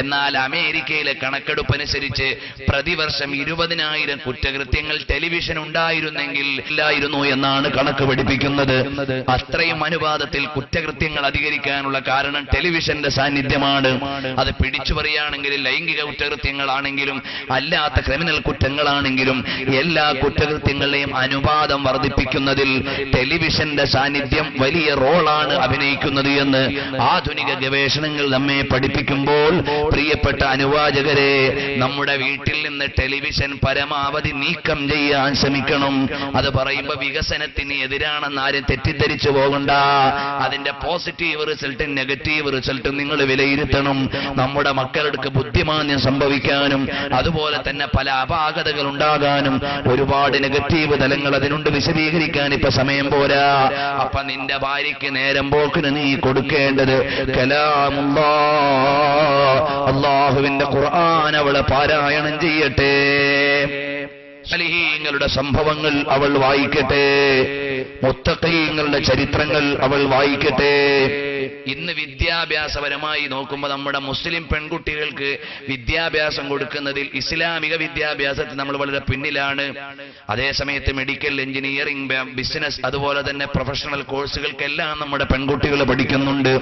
എന്നാൽ അമേരിക്കയിലെ കണക്കെടുപ്പനുസരിച്ച് പ്രതിവർഷം 20,000 കുറ്റകൃത്യങ്ങൾ ടെലിവിഷൻ ഉണ്ടായിരുന്നെങ്കിൽ ഇല്ലായിരുന്നു എന്നാണ് കണക്ക് പഠിപ്പിക്കുന്നത്. അത്രയും അനുപാതത്തിൽ കുറ്റകൃത്യങ്ങൾ അധികരിക്കാനുള്ള കാരണം ടെലിവിഷന്റെ സാന്നിധ്യമാണ്. അത് പിടിച്ചു പറയുകയാണെങ്കിൽ ലൈംഗിക കുറ്റകൃത്യങ്ങളാണെങ്കിലും അല്ലാത്ത ക്രിമിനൽ കുറ്റങ്ങളാണെങ്കിലും എല്ലാ കുറ്റകൃത്യങ്ങളെയും അനുപാതം വർദ്ധിപ്പിക്കുന്നതിൽ ടെലിവിഷന്റെ സാന്നിധ്യം വലിയ റോളാണ് അഭിനയിക്കുന്നത് എന്ന് ആധുനിക ഗവേഷണങ്ങൾ നമ്മെ പഠിപ്പിക്കുമ്പോൾ പ്രിയപ്പെട്ട അനുവാചകരെ, നമ്മുടെ വീട്ടിൽ നിന്ന് ടെലിവിഷൻ പരമാവധി നീക്കം ചെയ്യാൻ ശ്രമിക്കണം. അത് പറയുമ്പോൾ വികസനത്തിന് എതിരാണെന്ന് ആരും തെറ്റിദ്ധരിച്ചു പോകണ്ട. അതിന്റെ പോസിറ്റീവ് റിസൾട്ടും നെഗറ്റീവ് റിസൾട്ടും നിങ്ങൾ വിലയിരുത്തണം. നമ്മുടെ മക്കളുടെ ബുദ്ധിമാന്യം സംഭവിക്കാനും അതുപോലെ തന്നെ പല അപാകതകൾ ഉണ്ടാകാനും ഒരുപാട് നെഗറ്റീവ് തലങ്ങൾ അതിനുണ്ട്. വിശദീകരിക്കാൻ ഇപ്പൊ സമയം പോരാ. അപ്പൊ നിന്റെ ഭാര്യയ്ക്ക് നേരം പോക്കിന് നീ കൊടുക്കേണ്ടത് കലാമുല്ലാഹ്, അല്ലാഹുവിന്റെ ഖുർആൻ അവളെ പാരായണം ചെയ്യട്ടെ. സലിഹീങ്ങളുടെ സംഭവങ്ങൾ അവൾ വായിക്കട്ടെ, മുത്തഖീങ്ങളുടെ ചരിത്രങ്ങൾ അവൾ വായിക്കട്ടെ. ഇന്ന് വിദ്യാഭ്യാസപരമായി നോക്കുമ്പോൾ നമ്മുടെ മുസ്ലിം പെൺകുട്ടികൾക്ക് വിദ്യാഭ്യാസം കൊടുക്കുന്നതിൽ ഇസ്ലാമിക വിദ്യാഭ്യാസത്തിൽ നമ്മൾ വളരെ പിന്നിലാണ്. അതേസമയത്ത് മെഡിക്കൽ, എഞ്ചിനീയറിംഗ്, ബിസിനസ്, അതുപോലെ തന്നെ പ്രൊഫഷണൽ കോഴ്സുകൾക്കെല്ലാം നമ്മുടെ പെൺകുട്ടികൾ പഠിക്കുന്നുണ്ട്.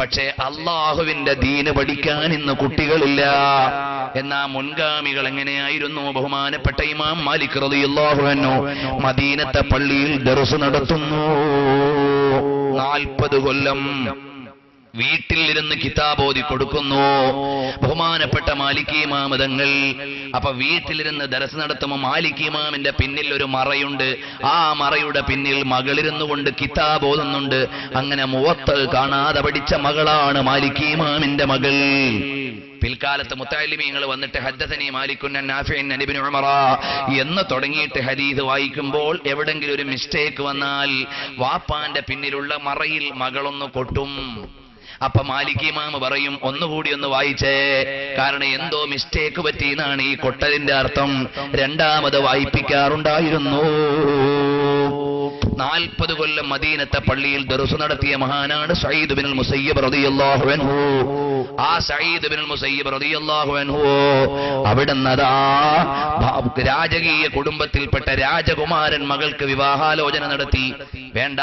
പക്ഷേ അള്ളാഹുവിന്റെ ദീന് പഠിക്കാൻ ഇന്ന് കുട്ടികളില്ല. എന്നാ മുൻഗാമികൾ എങ്ങനെയായിരുന്നു? ബഹുമാനപ്പെട്ട ഇമാം മാലിക് റളിയല്ലാഹു അൻഹു മദീനത്തെ പള്ളിയിൽ ദർസ് നടത്തുന്നു. 40 കൊല്ലം വീട്ടിൽ ഇരുന്ന് കിതാബ് ഓതി കൊടുക്കുന്നു ബഹുമാനപ്പെട്ട മാലിക് ഇമാം തങ്ങൾ. അപ്പൊ വീട്ടിലിരുന്ന് ദർസ് നടത്തുമ്പോൾ മാലിക് ഇമാമിന്റെ പിന്നിൽ ഒരു മറയുണ്ട്. ആ മറയുടെ പിന്നിൽ മകളിരുന്നു കൊണ്ട് കിതാബ് ഓതുന്നുണ്ട്. അങ്ങനെ മുവത്ത് കാണാതെ പഠിച്ച മകളാണ് മാലിക് ഇമാമിന്റെ മകൾ. പിൽക്കാലത്ത് മുത്തഅല്ലിമീങ്ങൾ വന്നിട്ട് ഹദ്ദസനി മാലികുൻ അൻ നാഫിഇൻ അൻ ഇബ്നു ഉമറ എന്ന് തുടങ്ങിയിട്ട് ഹദീസ് വായിക്കുമ്പോൾ എവിടെങ്കിലും ഒരു മിസ്റ്റേക്ക് വന്നാൽ വാപ്പാന്റെ പിന്നിലുള്ള മറയിൽ മകളൊന്ന് കൊട്ടും. അപ്പൊ മാലിക് ഇമാം പറയും, ഒന്നുകൂടി ഒന്ന് വായിച്ചേ, കാരണം എന്തോ മിസ്റ്റേക്ക് പറ്റിയെന്നാണ് ഈ കൊട്ടലിന്റെ അർത്ഥം. രണ്ടാമത് വായിപ്പിക്കാറുണ്ടായിരുന്നു. 40 കൊല്ലം മദീനത്തെ പള്ളിയിൽ ദർസ് നടത്തിയ മഹാനാണ് സഈദ് ബിൻ മുസയ്യിബ് റളിയല്ലാഹു അൻഹു. ആ സഈദ് ബിൻ മുസയ്യിബ് റളിയല്ലാഹു അൻഹു അവിടുന്നതാ രാജകീയ കുടുംബത്തിൽപ്പെട്ട രാജകുമാരൻ മകൾക്ക് വിവാഹാലോചന നടത്തി. വേണ്ട,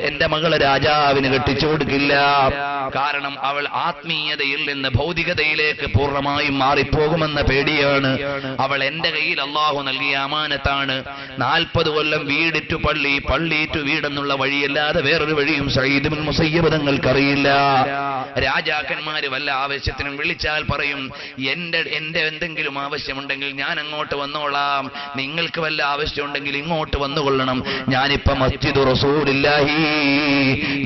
എന്റെ മകള് രാജാവിന് കെട്ടിച്ചു കൊടുക്കില്ല. കാരണം അവൾ ആത്മീയതയിൽ നിന്ന് ഭൗതികതയിലേക്ക് പൂർണ്ണമായും മാറിപ്പോകുമെന്ന പേടിയാണ്. അവൾ എന്റെ കയ്യിൽ അള്ളാഹു നൽകിയ അമാനത്താണ്. 40 കൊല്ലം വീടിറ്റു പള്ളി, പള്ളിറ്റു വീടെന്നുള്ള വഴിയല്ലാതെ വേറൊരു വഴിയും സഈദ് ബിൻ മുസയ്യിബ് തങ്ങൾക്കറിയില്ല. രാജാക്കന്മാര് വല്ല ആവശ്യത്തിനും വിളിച്ചാൽ പറയും, എന്റെ എന്തെങ്കിലും ആവശ്യമുണ്ടെങ്കിൽ ഞാൻ അങ്ങോട്ട് വന്നോളാം, നിങ്ങൾക്ക് വല്ല ആവശ്യമുണ്ടെങ്കിൽ ഇങ്ങോട്ട് വന്നുകൊള്ളണം. ഞാനിപ്പോ മസ്ജിദ് റസൂലുള്ളാഹി,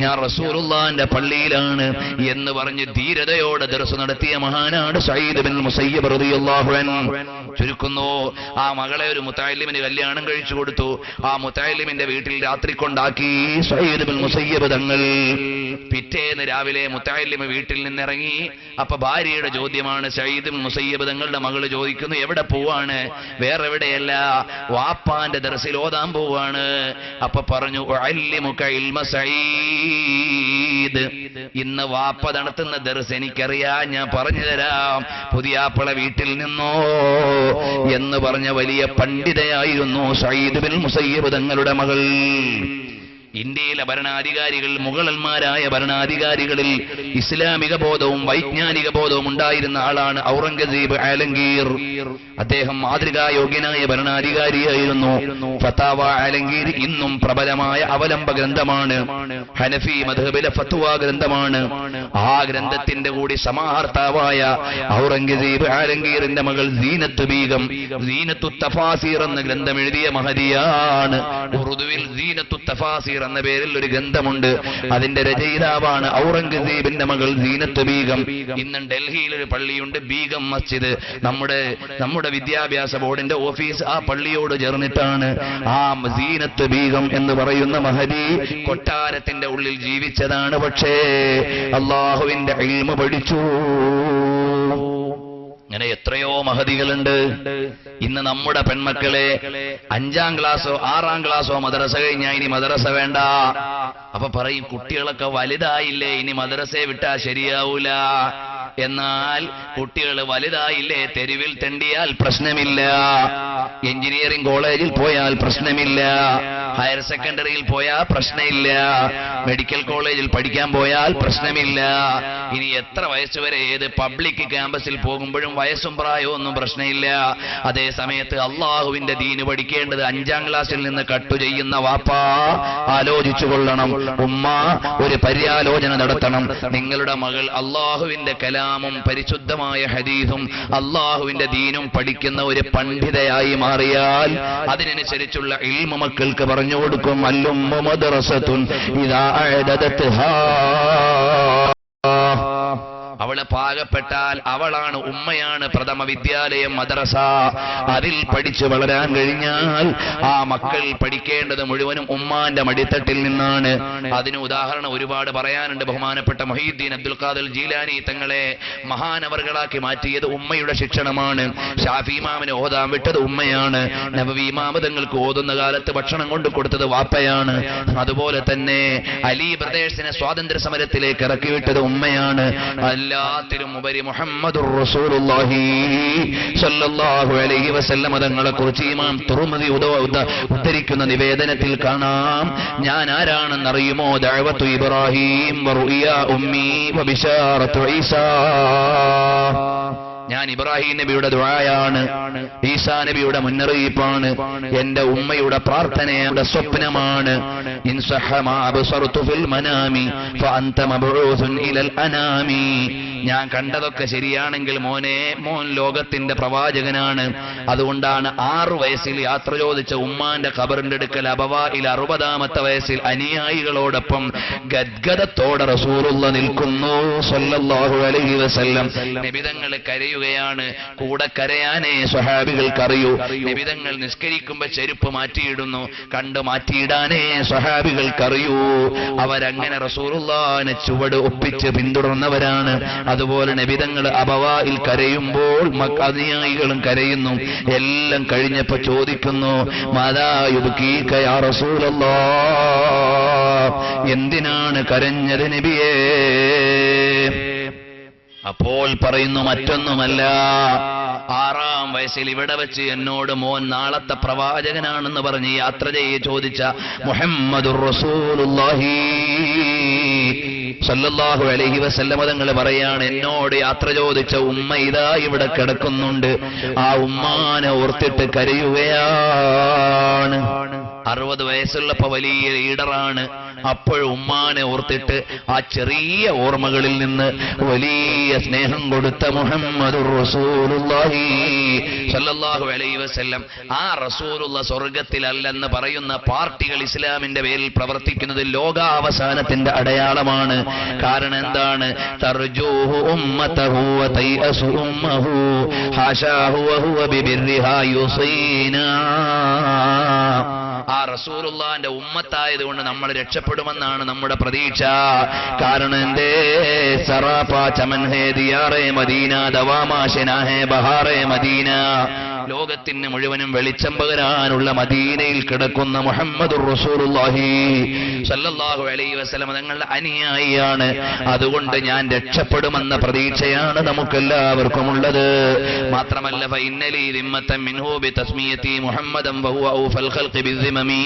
ഞാൻ റസൂലുള്ളാഹിന്റെ പള്ളിയിലാണ് എന്ന് പറഞ്ഞ് ധീരതയോടെ ദർസ് നടത്തിയ മഹാനാണ് സഈദ് ബിൻ മുസയ്യിബ് റളിയല്ലാഹു അൻഹു. ചുരുക്കുന്നു, ആ മകളെ ഒരു മുത്തഅല്ലിമിന് കല്യാണം കഴിച്ചു കൊടുത്തു. ആ മുത്തഅല്ലിമിന്റെ വീട്ടിൽ രാത്രി കൊണ്ടാക്കി സഈദ് ബിൻ മുസയ്യിബ് തങ്ങൾ. പിറ്റേന്ന് രാവിലെ മുത്തഅല്ലിം വീട്ടിൽ നിന്നിറങ്ങി. അപ്പൊ ഭാര്യയുടെ ചോദ്യമാണ്, സഈദ് ബിൻ മുസയ്യിബ് തങ്ങളുടെ മകള് ചോദിക്കുന്നു, എവിടെ പോവാണ്? വേറെ എവിടെയല്ല, വാപ്പാന്റെ ദർസിൽ ഓതാൻ പോവാണ്. അപ്പൊ പറഞ്ഞു, ഉഅല്ലിമുക ഇൽമ സഈദ്, ഇന്ന് വാപ്പ നടത്തുന്ന ദർസ് എനിക്കറിയാം, ഞാൻ പറഞ്ഞു തരാം. പുതിയാപ്പള വീട്ടിൽ നിന്നോ എന്ന് പറഞ്ഞ വലിയ പണ്ഡിതയായിരുന്നു സഈദ് ബിൻ മുസയ്യിബ് തങ്ങളുടെ മകൾ. ഇന്ത്യയിലെ ഭരണാധികാരികൾ, മുഗളന്മാരായ ഭരണാധികാരികളിൽ ഇസ്ലാമിക ബോധവും വൈജ്ഞാനിക ബോധവും ഉണ്ടായിരുന്ന ആളാണ് ഔറംഗസീബ് ആലംഗീർ. അദ്ദേഹം മാതൃകായോഗ്യനായ ഭരണാധികാരിയായിരുന്നു. ഫതാവ ആലംഗീർ ഇന്നും പ്രബലമായ അവലംബ ഗ്രന്ഥമാണ്. ഹനഫി മദ്ഹബിലെ ഫത്വ ഗ്രന്ഥമാണ്. ആ ഗ്രന്ഥത്തിന്റെ കൂടി സമാഹർത്താവായ ഔറംഗസീബ് ആലംഗീറിന്റെ മകൾ സീനത്ത് ബീഗം സീനത്തു തഫാസീർ എന്ന ഗ്രന്ഥം എഴുതിയ മഹദിയാണ്. ഉറുദുവിൽ സീനത്തു തഫാസീർ എന്ന പേരിൽ ഒരു ഗ്രന്ഥമുണ്ട്. അതിന്റെ രചയിതാവാണ് ഔറംഗസീബിന്റെ മകൾ സീനത്ത് ബീഗം. ഇന്ന് ഡൽഹിയിൽ ഒരു പള്ളിയുണ്ട്, ബീഗം മസ്ജിദ്. നമ്മുടെ വിദ്യാഭ്യാസ ബോർഡിന്റെ ഓഫീസ് ആ പള്ളിയോട് ചേർന്നിട്ടാണ്. ആ സീനത്ത് ബീഗം എന്ന് പറയുന്ന മഹദി കൊട്ടാരത്തിന്റെ ഉള്ളിൽ ജീവിച്ചതാണ്. പക്ഷേ അള്ളാഹുവിന്റെ ഇൽമ പഠിച്ചു. അങ്ങനെ എത്രയോ മഹദികളുണ്ട്. ഇന്ന് നമ്മുടെ പെൺമക്കളെ 5ാം ക്ലാസ്സോ 6ാം ക്ലാസ്സോ മദ്രസ കഴിഞ്ഞാൽ ഇനി മദ്രസ വേണ്ട. അപ്പൊ പറയും, കുട്ടികളൊക്കെ വലുതായില്ലേ, ഇനി മദ്രസയെ വിട്ടാ ശരിയാവൂല. എന്നാൽ കുട്ടികൾ വലുതായില്ലേ, തെരുവിൽ തെണ്ടിയാൽ പ്രശ്നമില്ല, എഞ്ചിനീയറിംഗ് കോളേജിൽ പോയാൽ പ്രശ്നമില്ല, ഹയർ സെക്കൻഡറിയിൽ പോയാൽ പ്രശ്നമില്ല, മെഡിക്കൽ കോളേജിൽ പഠിക്കാൻ പോയാൽ പ്രശ്നമില്ല. ഇനി എത്ര വയസ്സുവരെ ഏത് പബ്ലിക് ക്യാമ്പസിൽ പോകുമ്പോഴും വയസ്സും പ്രായവും ഒന്നും പ്രശ്നമില്ല. അതേ സമയത്ത് അള്ളാഹുവിന്റെ ദീന് പഠിക്കേണ്ടത് 5ാം ക്ലാസ്സിൽ നിന്ന് കട്ടു ചെയ്യുന്ന വാപ്പാ ആലോചിച്ചു കൊള്ളണം. ഉമ്മ ഒരു പര്യാലോചന നടത്തണം. നിങ്ങളുടെ മകൾ അള്ളാഹുവിന്റെ കലാമും പരിശുദ്ധമായ ഹദീസും അള്ളാഹുവിന്റെ ദീനും പഠിക്കുന്ന ഒരു പണ്ഡിതയായി മാറിയാൽ അതിനനുസരിച്ചുള്ള ഇൽമ മക്കൾക്ക് പറഞ്ഞു കൊടുക്കും. അല്ലുമ്മു മദ്റസത്തുൻ ഇദാ അഅദത്ഹാ, അവള് പാകപ്പെട്ടാൽ അവളാണ്, ഉമ്മയാണ് പ്രഥമ വിദ്യാലയം മദ്രസ. അതിൽ പഠിച്ചു വളരാൻ കഴിഞ്ഞാൽ ആ മക്കൾ പഠിക്കേണ്ടത് മുഴുവനും ഉമ്മാന്റെ മടിത്തട്ടിൽ നിന്നാണ്. അതിന് ഉദാഹരണം ഒരുപാട് പറയാനുണ്ട്. ബഹുമാനപ്പെട്ട മുഹീദ്ദീൻ അബ്ദുൽ ഖാദിർ ജീലാനി തങ്ങളെ മഹാനവറുകളാക്കി മാറ്റിയത് ഉമ്മയുടെ ശിക്ഷണമാണ്. ഷാഫി ഇമാമിന് ഓതാൻ വിട്ടത് ഉമ്മയാണ്. നബവി ഇമാം തങ്ങൾക്ക് ഓതുന്ന കാലത്ത് ഭക്ഷണം കൊണ്ട് കൊടുത്തത് വാപ്പയാണ്. അതുപോലെ തന്നെ അലി ബ്രദേഴ്സിനെ സ്വാതന്ത്ര്യ സമരത്തിലേക്ക് ഇറക്കിവിട്ടത് ഉമ്മയാണ്. എല്ലാത്തിലും ഉപരി മുഹമ്മദുർ റസൂലുള്ളാഹി സ്വല്ലല്ലാഹു അലൈഹി വസല്ലം തങ്ങളെ കുറിച്ച് ഇമാം തുർമുദി ഉദ്ധരിക്കുന്ന നിവേദനത്തിൽ കാണാം. ഞാൻ ആരാണെന്നറിയുമോ? ദഅവത്തു ഇബ്രാഹിം വറുഇയ ഉമ്മി വബിശാറത്തു ഈസാ. ഞാൻ ഇബ്രാഹിം നബിയുടെ ദുആയാണ്, ഈസാ നബിയുടെ മുന്നറിയിപ്പാണ്, എന്റെ ഉമ്മയുടെ പ്രാർത്ഥനയുടെ സ്വപ്നമാണ്. ഇൻ സഹ മാ അബ്സറതു ഫിൽ മനാമി ഫഅൻത മബ്ഊസുൻ ഇലൽ അനാമി. ഞാൻ കണ്ടതൊക്കെ ശരിയാണെങ്കിൽ മോൻ ലോകത്തിന്റെ പ്രവാചകനാണ്. അതുകൊണ്ടാണ് 6 വയസ്സിൽ യാത്ര ചോദിച്ച ഉമ്മാന്റെ ഖബറിന്റെ അടുക്കൽ അബവായിൽ 60ാമത്തെ വയസ്സിൽ അനുയായികളോടൊപ്പം ഗദ്ഗദത്തോടെ റസൂലുള്ള നിൽക്കുന്നു സല്ലല്ലാഹു അലൈഹി വസല്ലം. നബിതങ്ങൾ കരയുകയാണ്. കൂടെ കരയാനേ സ്വഹാബികൾക്കറിയൂ. നബിതങ്ങൾ നിസ്കരിക്കുമ്പോ ചെരുപ്പ് മാറ്റിയിടുന്നു, കണ്ടു മാറ്റിയിടാനേ സ്വഹാബികൾക്കറിയൂ. അവരങ്ങനെ റസൂലുള്ളാഹിനെ ചുവട് ഒപ്പിച്ച് പിന്തുടർന്നവരാണ്. അതുപോലെ നബിതങ്ങൾ അബവായിൽ കരയുമ്പോൾ അനുയായികളും കരയുന്നു. എല്ലാം കഴിഞ്ഞപ്പോ ചോദിക്കുന്നു, മാതാ യുബ്കീക യാ റസൂലല്ലാഹ്, എന്തിനാണ് കരഞ്ഞത് നബിയേ? അപ്പോൾ പറയുന്നു, മറ്റൊന്നുമല്ല, 6-ാം വയസ്സിൽ ഇവിടെ വെച്ച് എന്നോട് മോൻ നാളത്തെ പ്രവാചകനാണെന്ന് പറഞ്ഞ് യാത്ര ചെയ്യ ചോദിച്ച മുഹമ്മദുർ റസൂലുള്ളാഹി സല്ലല്ലാഹു അലൈഹി വസല്ലം തങ്ങൾ പറയാണ്, എന്നോട് യാത്ര ചോദിച്ച ഉമ്മ ഇതാ ഇവിടെ കിടക്കുന്നുണ്ട്. ആ ഉമ്മാനെ ഓർത്തിട്ട് കരയുകയാണ്. 60 വയസ്സുള്ളപ്പോ വലിയ ലീഡറാണ്. അപ്പോഴും ഉമ്മാനെ ഓർത്തിട്ട് ആ ചെറിയ ഓർമ്മകളിൽ നിന്ന് വലിയ സ്നേഹം കൊടുത്ത മുഹമ്മദുർ റസൂലുള്ളാഹി സല്ലല്ലാഹു അലൈഹി വസല്ലം. ആ റസൂലുള്ള സ്വർഗത്തിലല്ലെന്ന് പറയുന്ന പാർട്ടികൾ ഇസ്ലാമിന്റെ പേരിൽ പ്രവർത്തിക്കുന്നത് ലോകാവസാനത്തിന്റെ അടയാളമാണ്. കാരണം എന്താണ്? തർജൂഹു ഉമ്മതഹു വ തൈഅസു ഉമ്മഹു ഹാശാഹു വഹുവ ബിബിർരിഹാ യുസീനാ. ആ റസൂലുള്ളാഹിന്റെ ഉമ്മത്തായതുകൊണ്ട് നമ്മൾ രക്ഷപ്പെടുമെന്നാണ് നമ്മുടെ പ്രതീക്ഷ. കാരണം എന്തേ? സറാപാ ചമൻ ഹേ ദിയാറേ മദീന ദവാമാ ശനാഹേ ബഹാറേ മദീന. ലോകത്തിന് മുഴുവനും വെളിച്ചം പകരാനുള്ള മദീനയിൽ കിടക്കുന്ന മുഹമ്മദുർ റസൂലുള്ളാഹി സല്ലല്ലാഹു അലൈഹി വസല്ലം തങ്ങളുടെ അനുയായിയാണ്. അതുകൊണ്ട് ഞാൻ രക്ഷപ്പെടുമെന്ന പ്രതീക്ഷയാണ് നമുക്കെല്ലാവർക്കും ഉള്ളത്. മാത്രമല്ല, ഫഇന്നലി ദിമ്മതൻ മിൻഹു ബിതസ്മിയതി മുഹമ്മദൻ വഹുവ ഔഫൽ ഖൽഖി ബിസിമമി.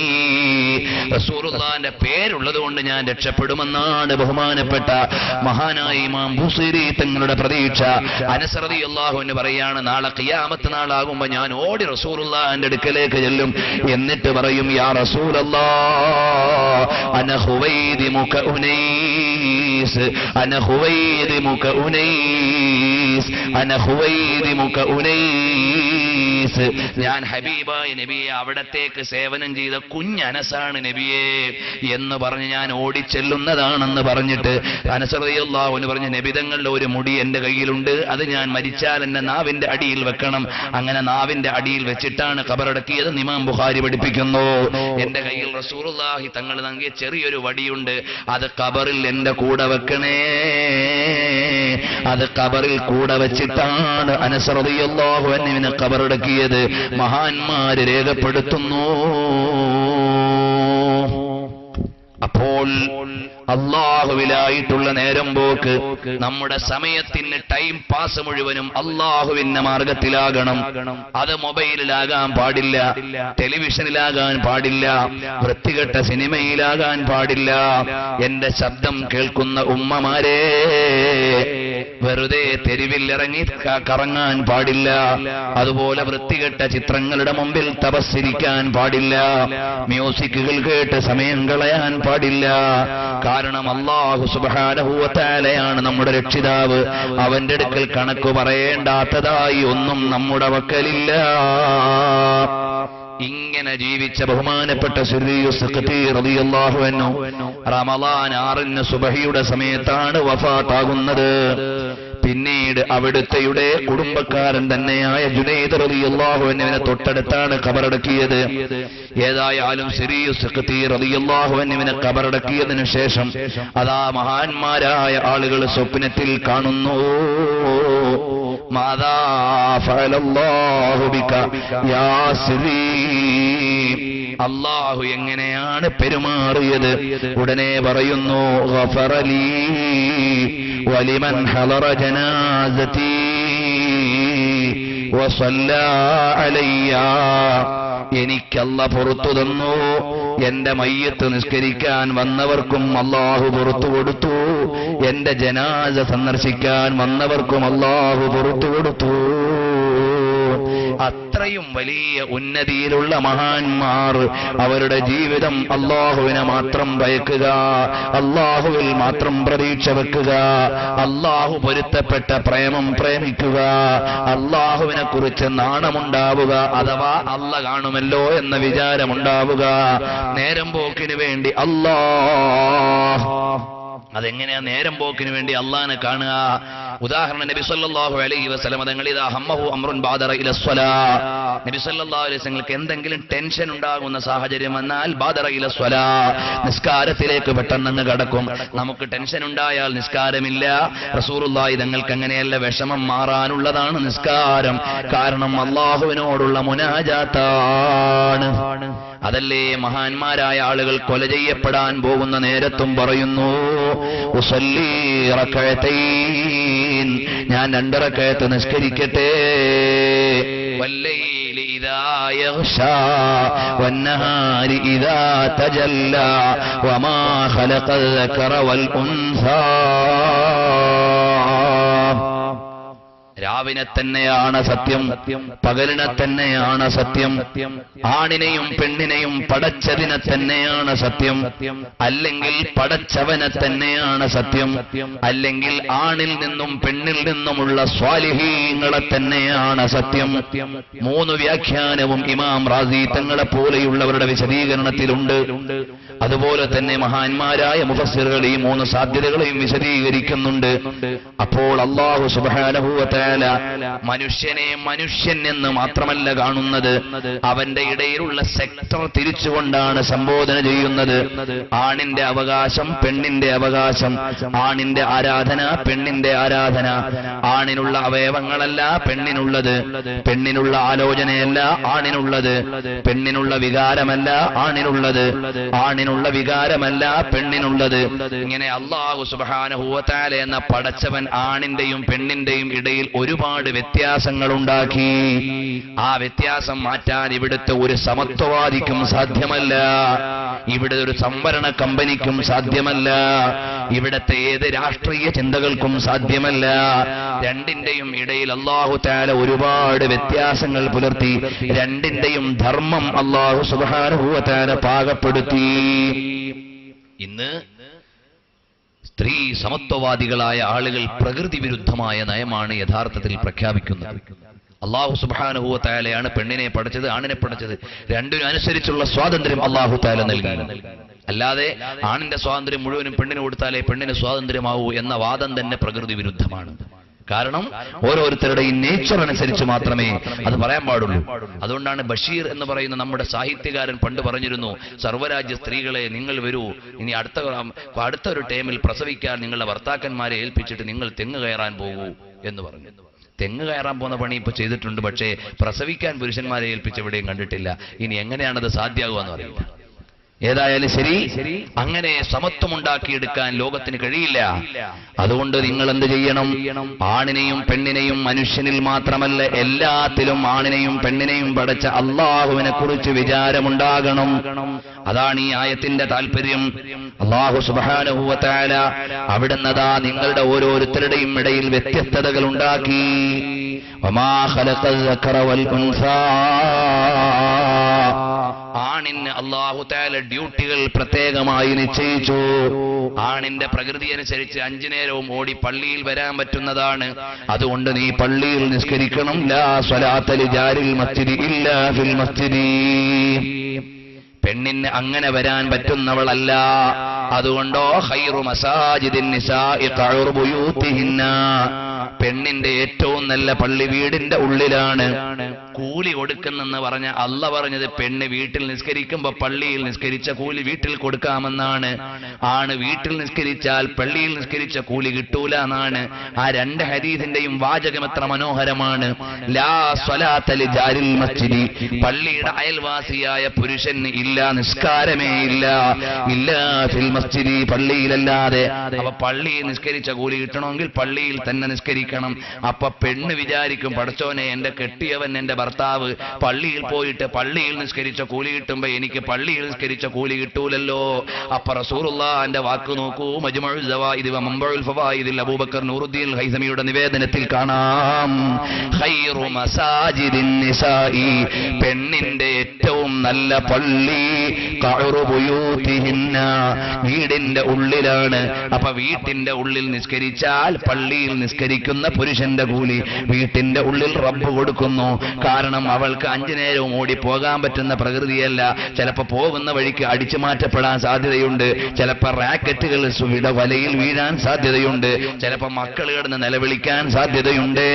റസൂലുള്ളാഹിന്റെ പേരുള്ളത് കൊണ്ട് ഞാൻ രക്ഷപ്പെടുമെന്നാണ് ബഹുമാനപ്പെട്ട മഹാനായ ഇമാം ബുസീരി തങ്ങളുടെ പ്രതീക്ഷ. അനസ് റളിയല്ലാഹു അൻഹു പറയാണ്, നാളെ ഖിയാമത്ത് നാളാകുമ്പോൾ ഞാൻ ഓടി റസൂലുള്ളാഹിന്റെ അടുക്കലേക്ക് ചെല്ലും. എന്നിട്ട് പറയും, യാ റസൂലല്ലാഹ് അന ഖുവൈദിമുക ഉനൈസ് അന ഖുവൈദിമുക ഉനൈസ് അന ഖുവൈദിമുക ഉനൈസ്. ഞാൻ ഹബീബായ നബിയെ അവിടത്തേക്ക് സേവനം ചെയ്ത കുഞ്ഞനസാണ് നബിയെ എന്ന് പറഞ്ഞ് ഞാൻ ഓടിച്ചെല്ലുന്നതാണെന്ന് പറഞ്ഞിട്ട് അനസ് റളിയല്ലാഹു അൻഹു പറഞ്ഞു, നബിതങ്ങളുടെ ഒരു മുടി എന്റെ കയ്യിലുണ്ട്, അത് ഞാൻ മരിച്ചാൽ എന്നെ നാവിന്റെ അടിയിൽ വെക്കണം. അങ്ങനെ നാവിന്റെ അടിയിൽ വെച്ചിട്ടാണ് ഖബറടക്കിയത്. ഇമാം ബുഖാരി പഠിപ്പിക്കുന്നു. എന്റെ കയ്യിൽ റസൂലുള്ളാഹി തങ്ങൾ നൽകിയ ചെറിയൊരു വടിയുണ്ട്, അത് ഖബറിൽ എന്റെ കൂടെ വെക്കണേ. അത് ഖബറിൽ കൂടെ വെച്ചിട്ടാണ് അനസ് റളിയല്ലാഹു അൻഹുവിനെ ഖബറടക്കിയത്. മഹാന്മാര് രേഖപ്പെടുത്തുന്നു. അപ്പോൾ അള്ളാഹുവിലായിട്ടുള്ള നേരം പോക്ക്, നമ്മുടെ സമയത്തിന് ടൈം പാസ് മുഴുവനും അള്ളാഹുവിന്റെ മാർഗത്തിലാകണം. അത് മൊബൈലിലാകാൻ പാടില്ല, ടെലിവിഷനിലാകാൻ പാടില്ല, വൃത്തികെട്ട സിനിമയിലാകാൻ പാടില്ല. എന്റെ ശബ്ദം കേൾക്കുന്ന ഉമ്മമാരെ, വെറുതെ തെരുവിലിറങ്ങി കറങ്ങാൻ പാടില്ല. അതുപോലെ വൃത്തികെട്ട ചിത്രങ്ങളുടെ മുമ്പിൽ തപസ്സിരിക്കാൻ പാടില്ല. മ്യൂസിക്കുകൾ കേട്ട് സമയം കളയാൻ പാടില്ല. കാരണം അല്ലാഹു സുബ്ഹാനഹു വ തആലയാണ് നമ്മുടെ രക്ഷിതാവ്. അവന്റെ അടുക്കൽ കണക്ക് പറയേണ്ടാത്തതായി ഒന്നും നമ്മുടെ വക്കലില്ല. ഇങ്ങനെ ജീവിച്ച ബഹുമാനപ്പെട്ട സുർരിയുസ് ഖതീർ റളിയല്ലാഹു അൻഹു റമളാൻ 6 സുബഹിയുടെ സമയത്താണ് വഫാത്താകുന്നത്. പിന്നീട് അവിടുത്തെയുടെ കുടുംബക്കാരൻ തന്നെയായ ജുനൈദ് റളിയല്ലാഹു അൻഹുവിനെ തൊട്ടടുത്താണ് ഖബറടക്കിയത്. ഏതായാലും സുർരിയുസ് ഖതീർ റളിയല്ലാഹു അൻഹുവിനെ ഖബറടക്കിയതിനു ശേഷം അതാ മഹാന്മാരായ ആളുകൾ സ്വപ്നത്തിൽ കാണുന്നു, മാദാ ഫഅലല്ലാഹു ബിക യാ സിറി. അല്ലാഹു എങ്ങനെയാണ് പെരുമാറിയത്? ഉടനെ പറയുന്നു, ഗഫറലി വലിമൻ ഹളറ ജനാസതി വസല്ലാ അലയ്യ. എനിക്കല്ല പുറത്തു തന്നു, എന്റെ മയ്യത്ത് നിസ്കരിക്കാൻ വന്നവർക്കും അല്ലാഹു പുറത്തു കൊടുത്തു, എന്റെ ജനാസ സന്ദർശിക്കാൻ വന്നവർക്കും അല്ലാഹു പുറത്തു കൊടുത്തു. അത്രയും വലിയ ഉന്നതിയിലുള്ള മഹാന്മാർ അവരുടെ ജീവിതം അല്ലാഹുവിനെ മാത്രം ഭയക്കുക, അല്ലാഹുവിൽ മാത്രം പ്രതീക്ഷ വെക്കുക, അല്ലാഹു പൊരുത്തപ്പെട്ട പ്രേമം പ്രേമിക്കുക, അല്ലാഹുവിനെ കുറിച്ച് നാണമുണ്ടാവുക, അഥവാ അല്ല കാണുമല്ലോ എന്ന വിചാരമുണ്ടാവുക. നേരം പോക്കിന് വേണ്ടി അല്ലാഹ്, അതെങ്ങനെയാ നേരം പോക്കിന് വേണ്ടി അള്ളാനെ കാണുക? ഉദാഹരണം നബി സല്ലല്ലാഹു അലൈഹി വസല്ലം തങ്ങൾ ഇദാ ഹമ്മഹു അംറുൻ ബാദറ ഇല സ്വലാ, നബി സല്ലല്ലാഹു അലൈഹി വസല്ലം എന്തെങ്കിലും ടെൻഷൻ ഉണ്ടാകുന്ന സാഹചര്യം വന്നാൽ ബാദറ ഇല സ്വലാ, നിസ്കാരത്തിലേക്ക് പെട്ടെന്ന് കടക്കും. നമുക്ക് ടെൻഷൻ ഉണ്ടായാൽ നിസ്കാരമില്ല. റസൂലുള്ളാഹി തങ്ങൾക്ക് അങ്ങനെയല്ല, വിഷമം മാറാനുള്ളതാണ് നിസ്കാരം. കാരണം അല്ലാഹുവിനോടുള്ള മുനാജാത്താണ്. അതല്ലേ മഹാന്മാരായ ആളുകൾ കൊല ചെയ്യപ്പെടാൻ പോകുന്ന നേരത്തും പറയുന്നു, ഉസല്ലി റകഅതൈൻ, ഞാൻ 2 റകഅത്ത് നിസ്കരിക്കട്ടെ. വല്ലൈലി ഇദാ യഗ്ശാ വന്നഹാരി ഇദാ തജല്ലാ വമാ ഖലഖൽ ദക്കറ വൽ ഉൻസാ. രാവിനെ തന്നെയാണ് സത്യം, പകലിനെ തന്നെയാണ് സത്യം, ആണിനെയും പെണ്ണിനെയും പടച്ചതിനെ തന്നെയാണ് സത്യം, അല്ലെങ്കിൽ പടച്ചവനെ തന്നെയാണ് സത്യം, അല്ലെങ്കിൽ ആണിൽ നിന്നും പെണ്ണിൽ നിന്നുമുള്ള സ്വാലിഹീങ്ങളെ തന്നെയാണ് സത്യം. 3 വ്യാഖ്യാനവും ഇമാം റാസി തങ്ങളെ പോലെയുള്ളവരുടെ വിശദീകരണത്തിലുണ്ട്. അതുപോലെ തന്നെ മഹാന്മാരായ മുഫസ്സിറുകൾ ഈ 3 സാധ്യതകളെയും വിശദീകരിക്കുന്നുണ്ട്. അപ്പോൾ അല്ലാഹു സുബ്ഹാനഹു വ തആല മനുഷ്യനെ മനുഷ്യൻ എന്ന് മാത്രമല്ല കാണുന്നത്, അവന്റെ ഇടയിലുള്ള സെക്ടർ തിരിച്ചുകൊണ്ടാണ് സംബോധന ചെയ്യുന്നത്. ആണിന്റെ അവകാശം, പെണ്ണിന്റെ അവകാശം, ആണിന്റെ ആരാധന, പെണ്ണിന്റെ ആരാധന, ആണിനുള്ള അവയവങ്ങളല്ല പെണ്ണിനുള്ളത്, പെണ്ണിനുള്ള ആലോചനയല്ല ആണിനുള്ളത്, പെണ്ണിനുള്ള വികാരമല്ല ആണിനുള്ളത്, ആണിനുള്ള വികാരമല്ല പെണ്ണിനുള്ളത്. ഇങ്ങനെ അല്ലാഹു സുബ്ഹാനഹു വ തആല എന്ന പടച്ചവൻ ആണിന്റെയും പെണ്ണിന്റെയും ഇടയിൽ ഒരുപാട് വ്യത്യാസങ്ങൾ ഉണ്ടാക്കി. ആ വ്യത്യാസം മാറ്റാൻ ഇവിടുത്തെ ഒരു സമത്വവാദിക്കും സാധ്യമല്ല, ഇവിടെ ഒരു സംവരണ കമ്പനിക്കും സാധ്യമല്ല, ഇവിടത്തെ ഏത് രാഷ്ട്രീയ ചിന്തകൾക്കും സാധ്യമല്ല. രണ്ടിന്റെയും ഇടയിൽ അല്ലാഹു തആല ഒരുപാട് വ്യത്യാസങ്ങൾ പുലർത്തി. രണ്ടിന്റെയും ധർമ്മം അല്ലാഹു സുബ്ഹാനഹു വ തആല പാകപ്പെടുത്തി. ഇന്ന് സ്ത്രീ സമത്വവാദികളായ ആളുകൾ പ്രകൃതി വിരുദ്ധമായ നയമാണ് യഥാർത്ഥത്തിൽ പ്രഖ്യാപിക്കുന്നത്. അല്ലാഹു സുബ്ഹാനഹു വ തആലയാണ് പെണ്ണിനെ പഠിച്ചത്, ആണിനെ പഠിച്ചത്, രണ്ടിനും അനുസരിച്ചുള്ള സ്വാതന്ത്ര്യം അല്ലാഹു തആല നൽകി. അല്ലാതെ ആണിന്റെ സ്വാതന്ത്ര്യം മുഴുവനും പെണ്ണിന് കൊടുത്താലേ പെണ്ണിന് സ്വാതന്ത്ര്യമാവൂ എന്ന വാദം തന്നെ പ്രകൃതി വിരുദ്ധമാണ്. കാരണം ഓരോരുത്തരുടെയും നേച്ചർ അനുസരിച്ച് മാത്രമേ അത് പറയാൻ പാടുള്ളൂ. അതുകൊണ്ടാണ് ബഷീർ എന്ന് പറയുന്ന നമ്മുടെ സാഹിത്യകാരൻ പണ്ട് പറഞ്ഞിരുന്നു, സർവ്വരാജ്യ സ്ത്രീകളെ നിങ്ങൾ വരൂ, ഇനി അടുത്തൊരു ടൈമിൽ പ്രസവിക്കാൻ നിങ്ങളുടെ ഭർത്താക്കന്മാരെ ഏൽപ്പിച്ചിട്ട് നിങ്ങൾ തെങ്ങ് കയറാൻ പോകൂ എന്ന് പറഞ്ഞു. തെങ്ങ് കയറാൻ പോകുന്ന പണി ഇപ്പൊ ചെയ്തിട്ടുണ്ട്, പക്ഷേ പ്രസവിക്കാൻ പുരുഷന്മാരെ ഏൽപ്പിച്ച് എവിടെയും കണ്ടിട്ടില്ല. ഇനി എങ്ങനെയാണത് സാധ്യമാകുക എന്ന് അറിയില്ല. ഏതായാലും ശരി, അങ്ങനെ സമത്വം ഉണ്ടാക്കിയെടുക്കാൻ ലോകത്തിന് കഴിയില്ല. അതുകൊണ്ട് നിങ്ങൾ എന്ത് ചെയ്യണം? ആണിനെയും പെണ്ണിനെയും മനുഷ്യനിൽ മാത്രമല്ല എല്ലാത്തിലും ആണിനെയും പെണ്ണിനെയും പടച്ച അല്ലാഹുവിനെ കുറിച്ച് വിചാരമുണ്ടാകണം. അതാണ് ഈ ആയത്തിന്റെ താല്പര്യം. അല്ലാഹു സുബ്ഹാനഹു വ തആല അവിടുന്നതാ നിങ്ങളുടെ ഓരോരുത്തരുടെയും ഇടയിൽ വ്യത്യസ്തതകൾ ഉണ്ടാക്കി. വമാ ഖലഖൽ ദക്കറ വൽ ഉൻസാ, ആണിന് അല്ലാഹു തആല ഡ്യൂട്ടികൾ പ്രത്യേകമായി നിശ്ചയിച്ചു. ആണിന്റെ പ്രകൃതി അനുസരിച്ച് 5 നേരവും ഓടി പള്ളിയിൽ വരാൻ പറ്റുന്നതാണ്. അതുകൊണ്ട് നീ പള്ളിയിൽ നിസ്കരിക്കണം. ലാ സ്വലാത്ത ലിജാരിൽ മസ്ജിദി ഇല്ലാ ഫിൽ മസ്ജിദി. പെണ്ണിന് അങ്ങനെ വരാൻ പറ്റുന്നവളല്ല. അതുകൊണ്ടോ ഖൈറു മസാജിദിൻ നിസാഇ ഖഉറു ബുയൂതിഹിന്ന, പെണ്ണിന്റെ ഏറ്റവും നല്ല പള്ളി വീടിന്റെ ഉള്ളിലാണ്. കൂലി കൊടുക്കുന്നെന്ന് പറഞ്ഞ അല്ല പറഞ്ഞത് പെണ്ണ് വീട്ടിൽ നിസ്കരിക്കുമ്പോ പള്ളിയിൽ നിസ്കരിച്ച കൂലി വീട്ടിൽ കൊടുക്കാമെന്നാണ്. ആണ് വീട്ടിൽ നിസ്കരിച്ചാൽ പള്ളിയിൽ നിസ്കരിച്ച കൂലി കിട്ടൂല എന്നാണ്. ആ 2 ഹദീസിന്റെയും വാചകം എത്ര മനോഹരമാണ്. ലാ സ്വലാത്ത ലിജാരിൽ മസ്ജിദി, പള്ളിയുടെ അയൽവാസിയായ പുരുഷന് ഇല്ല, നിസ്കാരമേ ഇല്ല. ഇല്ലാ ഫിൽ മസ്ജിദി, പള്ളിയിലല്ലാതെ. അപ്പൊ പള്ളിയിൽ നിസ്കരിച്ച കൂലി കിട്ടണമെങ്കിൽ പള്ളിയിൽ തന്നെ നിസ്കരിക്കണം. അപ്പൊ പെണ്ണ് വിചാരിക്കും, പടച്ചോനെ എന്റെ കെട്ടിയവൻ എന്റെ ഭർത്താവ് പള്ളിയിൽ പോയിട്ട് പള്ളിയിൽ നിസ്കരിച്ച കൂലി കിട്ടുമ്പോ എനിക്ക് പള്ളിയിൽ നിസ്കരിച്ച കൂലി കിട്ടൂലല്ലോ. അപ്പൊ റസൂലുള്ളാഹിന്റെ വാക്ക് നോക്കൂ, മജ്മുഉൽ സവായിദ് വ മൻബഉൽ ഫവായിദിൽ അബൂബക്കർ നൂറുദ്ദീൻ ഹൈസമിയുടെ നിവേദനത്തിൽ കാണാം, ഖൈറു മസാജിദിൻ നിസാഇ, പെണ്ണിന്റെ ഏറ്റവും നല്ല പള്ളി ഖഉറു ബുയൂതിഹിന്ന, വീടിന്റെ ഉള്ളിലാണ്. അപ്പൊ വീട്ടിന്റെ ഉള്ളിൽ നിസ്കരിച്ചാൽ പള്ളിയിൽ നിസ്കരിക്കും. നിസ്കരിക്കുന്ന പുരുഷന്റെ കൂലി വീട്ടിന്റെ ഉള്ളിൽ റബ്ബ് കൊടുക്കുന്നു. കാരണം അവൾക്ക് 5 നേരവും ഓടിപ്പോകാൻ പറ്റുന്ന പ്രകൃതിയല്ല. ചിലപ്പോൾ പോകുന്ന വഴിക്ക് അടിച്ചു മാറ്റപ്പെടാൻ സാധ്യതയുണ്ട്, ചിലപ്പോൾ റാക്കറ്റുകൾ വലയിൽ വീഴാൻ സാധ്യതയുണ്ട്, ചിലപ്പോൾ മക്കൾ കിടന്ന് നിലവിളിക്കാൻ സാധ്യതയുണ്ട്.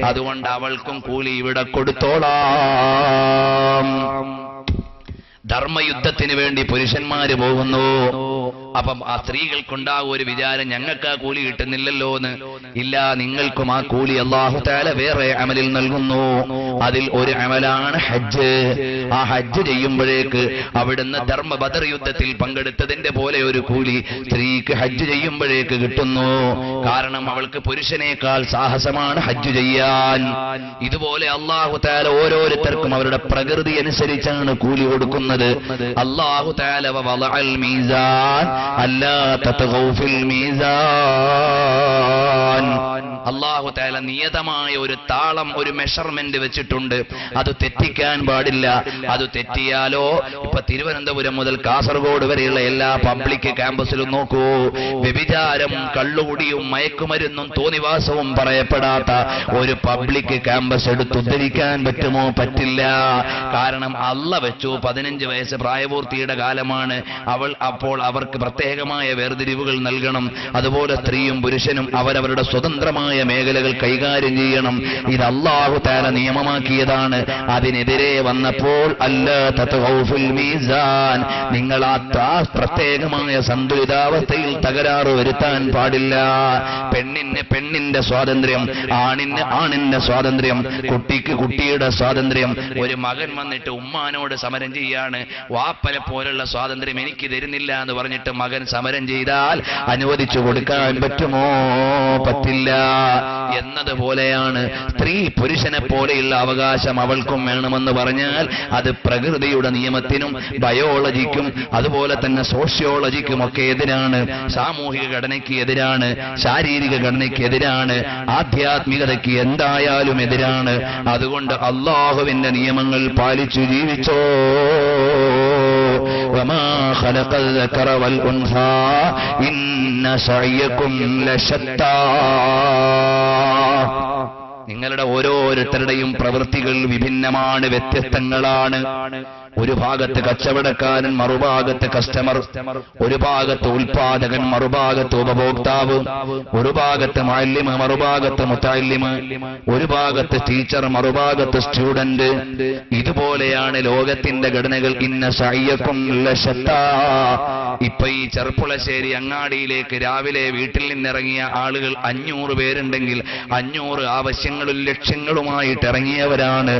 അതുകൊണ്ട് അവൾക്കും കൂലി ഇവിടെ കൊടുത്തോളാം. ധർമ്മയുദ്ധത്തിന് വേണ്ടി പുരുഷന്മാര് പോകുന്നു. അപ്പം ആ സ്ത്രീകൾക്കുണ്ടാകും ഒരു വിചാരം, ഞങ്ങൾക്ക് ആ കൂലി കിട്ടുന്നില്ലല്ലോ എന്ന്. ഇല്ല, നിങ്ങൾക്കും ആ കൂലി അല്ലാഹു തആല വേറെ അമലിൽ നൽകുന്നു. അതിൽ ഒരു അമലാണ് ഹജ്ജ്. ആ ഹജ്ജ് ചെയ്യുമ്പോഴേക്ക് അവിടുന്ന് ബദർ യുദ്ധത്തിൽ പങ്കെടുത്തതിന്റെ പോലെ ഒരു കൂലി സ്ത്രീക്ക് ഹജ്ജ് ചെയ്യുമ്പോഴേക്ക് കിട്ടുന്നു. കാരണം അവൾക്ക് പുരുഷനേക്കാൾ സാഹസമാണ് ഹജ്ജ് ചെയ്യാൻ. ഇതുപോലെ അല്ലാഹു തആല ഓരോരുത്തർക്കും അവരുടെ പ്രകൃതി അനുസരിച്ചാണ് കൂലി കൊടുക്കുന്നത്. അല്ലാഹു തആല വളഅൽ മീസാൻ അല്ലാ തത്ഗൗ ഫിൽ മീസാൻ. അല്ലാഹു തആല നിയതമായ ഒരു താളം, ഒരു മെഷർമെന്റ് വെച്ചിട്ടുണ്ട്. അത് തെറ്റിക്കാൻ പാടില്ല. അത് തെറ്റിയാലോ, ഇപ്പൊ തിരുവനന്തപുരം മുതൽ കാസർഗോഡ് വരെയുള്ള എല്ലാ പബ്ലിക് ക്യാമ്പസിലും നോക്കൂ, വ്യഭിചാരം, കള്ളുകുടിയും മയക്കുമരുന്നും തോന്നിവാസവും പറയപ്പെടാത്ത ഒരു പബ്ലിക് ക്യാമ്പസ് എടുത്തുദ്ധരിക്കാൻ പറ്റുമോ? പറ്റില്ല. കാരണം അള്ള വെച്ചു 15 വയസ്സ് പ്രായപൂർത്തിയുടെ കാലമാണ്. അപ്പോൾ അവർക്ക് പ്രത്യേകമായ വേർതിരിവുകൾ നൽകണം. അതുപോലെ സ്ത്രീയും പുരുഷനും അവരവരുടെ സ്വതന്ത്രമായ മേഖലകൾ കൈകാര്യം ചെയ്യണം. ഇത് അല്ലാഹു തആല നിയമമാക്കിയതാണ്. അതിനെതിരെ വന്നപ്പോൾ അല്ലാ തത്ഗൗ ഫിൽ മീസാൻ, നിങ്ങൾ ആ പ്രത്യേകമായ സന്തുലിതാവസ്ഥയിൽ തകരാറ് വരുത്താൻ പാടില്ല. പെണ്ണിന് പെണ്ണിന്റെ സ്വാതന്ത്ര്യം, ആണിന് ആണിന്റെ സ്വാതന്ത്ര്യം, കുട്ടിക്ക് കുട്ടിയുടെ സ്വാതന്ത്ര്യം. ഒരു മകൻ വന്നിട്ട് ഉമ്മാനോട് സമരം ചെയ്യാണ്, വാപ്പനെ പോലുള്ള സ്വാതന്ത്ര്യം എനിക്ക് തരുന്നില്ല എന്ന് പറഞ്ഞിട്ട് മകൻ സമരം ചെയ്താൽ അനുവദിച്ചു കൊടുക്കാൻ പറ്റുമോ? പറ്റില്ല. എന്നതുപോലെയാണ് സ്ത്രീ പുരുഷനെ പോലെയുള്ള അവകാശം അവൾക്കും വേണമെന്ന് പറഞ്ഞാൽ അത് പ്രകൃതിയുടെ നിയമത്തിനും ബയോളജിക്കും അതുപോലെ തന്നെ സോഷ്യോളജിക്കും ഒക്കെ എതിരാണ്. സാമൂഹിക ഘടനയ്ക്ക് എതിരാണ്, ശാരീരിക ഘടനയ്ക്ക് എതിരാണ്, ആധ്യാത്മികതയ്ക്ക് എന്തായാലും എതിരാണ്. അതുകൊണ്ട് അല്ലാഹുവിന്റെ നിയമങ്ങൾ പാലിച്ചു ജീവിച്ചോ. വമാ ഖലഖൽ ദക്കറ വൽ ഉൻസാ ഇന്ന സഅയകും ലശത്താ. നിങ്ങളുടെ ഓരോരുത്തരുടെയും പ്രവൃത്തികൾ വിഭിന്നമാണ്, വ്യത്യസ്തങ്ങളാണ്. ഒരു ഭാഗത്ത് കച്ചവടക്കാരൻ, മറുഭാഗത്ത് കസ്റ്റമർ, ഒരു ഭാഗത്ത് ഉൽപാദകൻ, മറുഭാഗത്ത് ഉപഭോക്താവ്, ഒരു ഭാഗത്ത് മുഅല്ലിം, മറുഭാഗത്ത് മുതഅല്ലിം, ഒരു ഭാഗത്ത് ടീച്ചർ, മറുഭാഗത്ത് സ്റ്റുഡന്റ്. ഇതുപോലെയാണ് ലോകത്തിന്റെ ഘടനകൾ. ഇന്ന സഅയകും ലശത്താ. ഇപ്പൊ ഈ ചെർപ്പുളശ്ശേരി അങ്ങാടിയിലേക്ക് രാവിലെ വീട്ടിൽ നിന്നിറങ്ങിയ ആളുകൾ 500 പേരുണ്ടെങ്കിൽ 500 ആവശ്യങ്ങളും ലക്ഷ്യങ്ങളുമായിട്ട് ഇറങ്ങിയവരാണ്.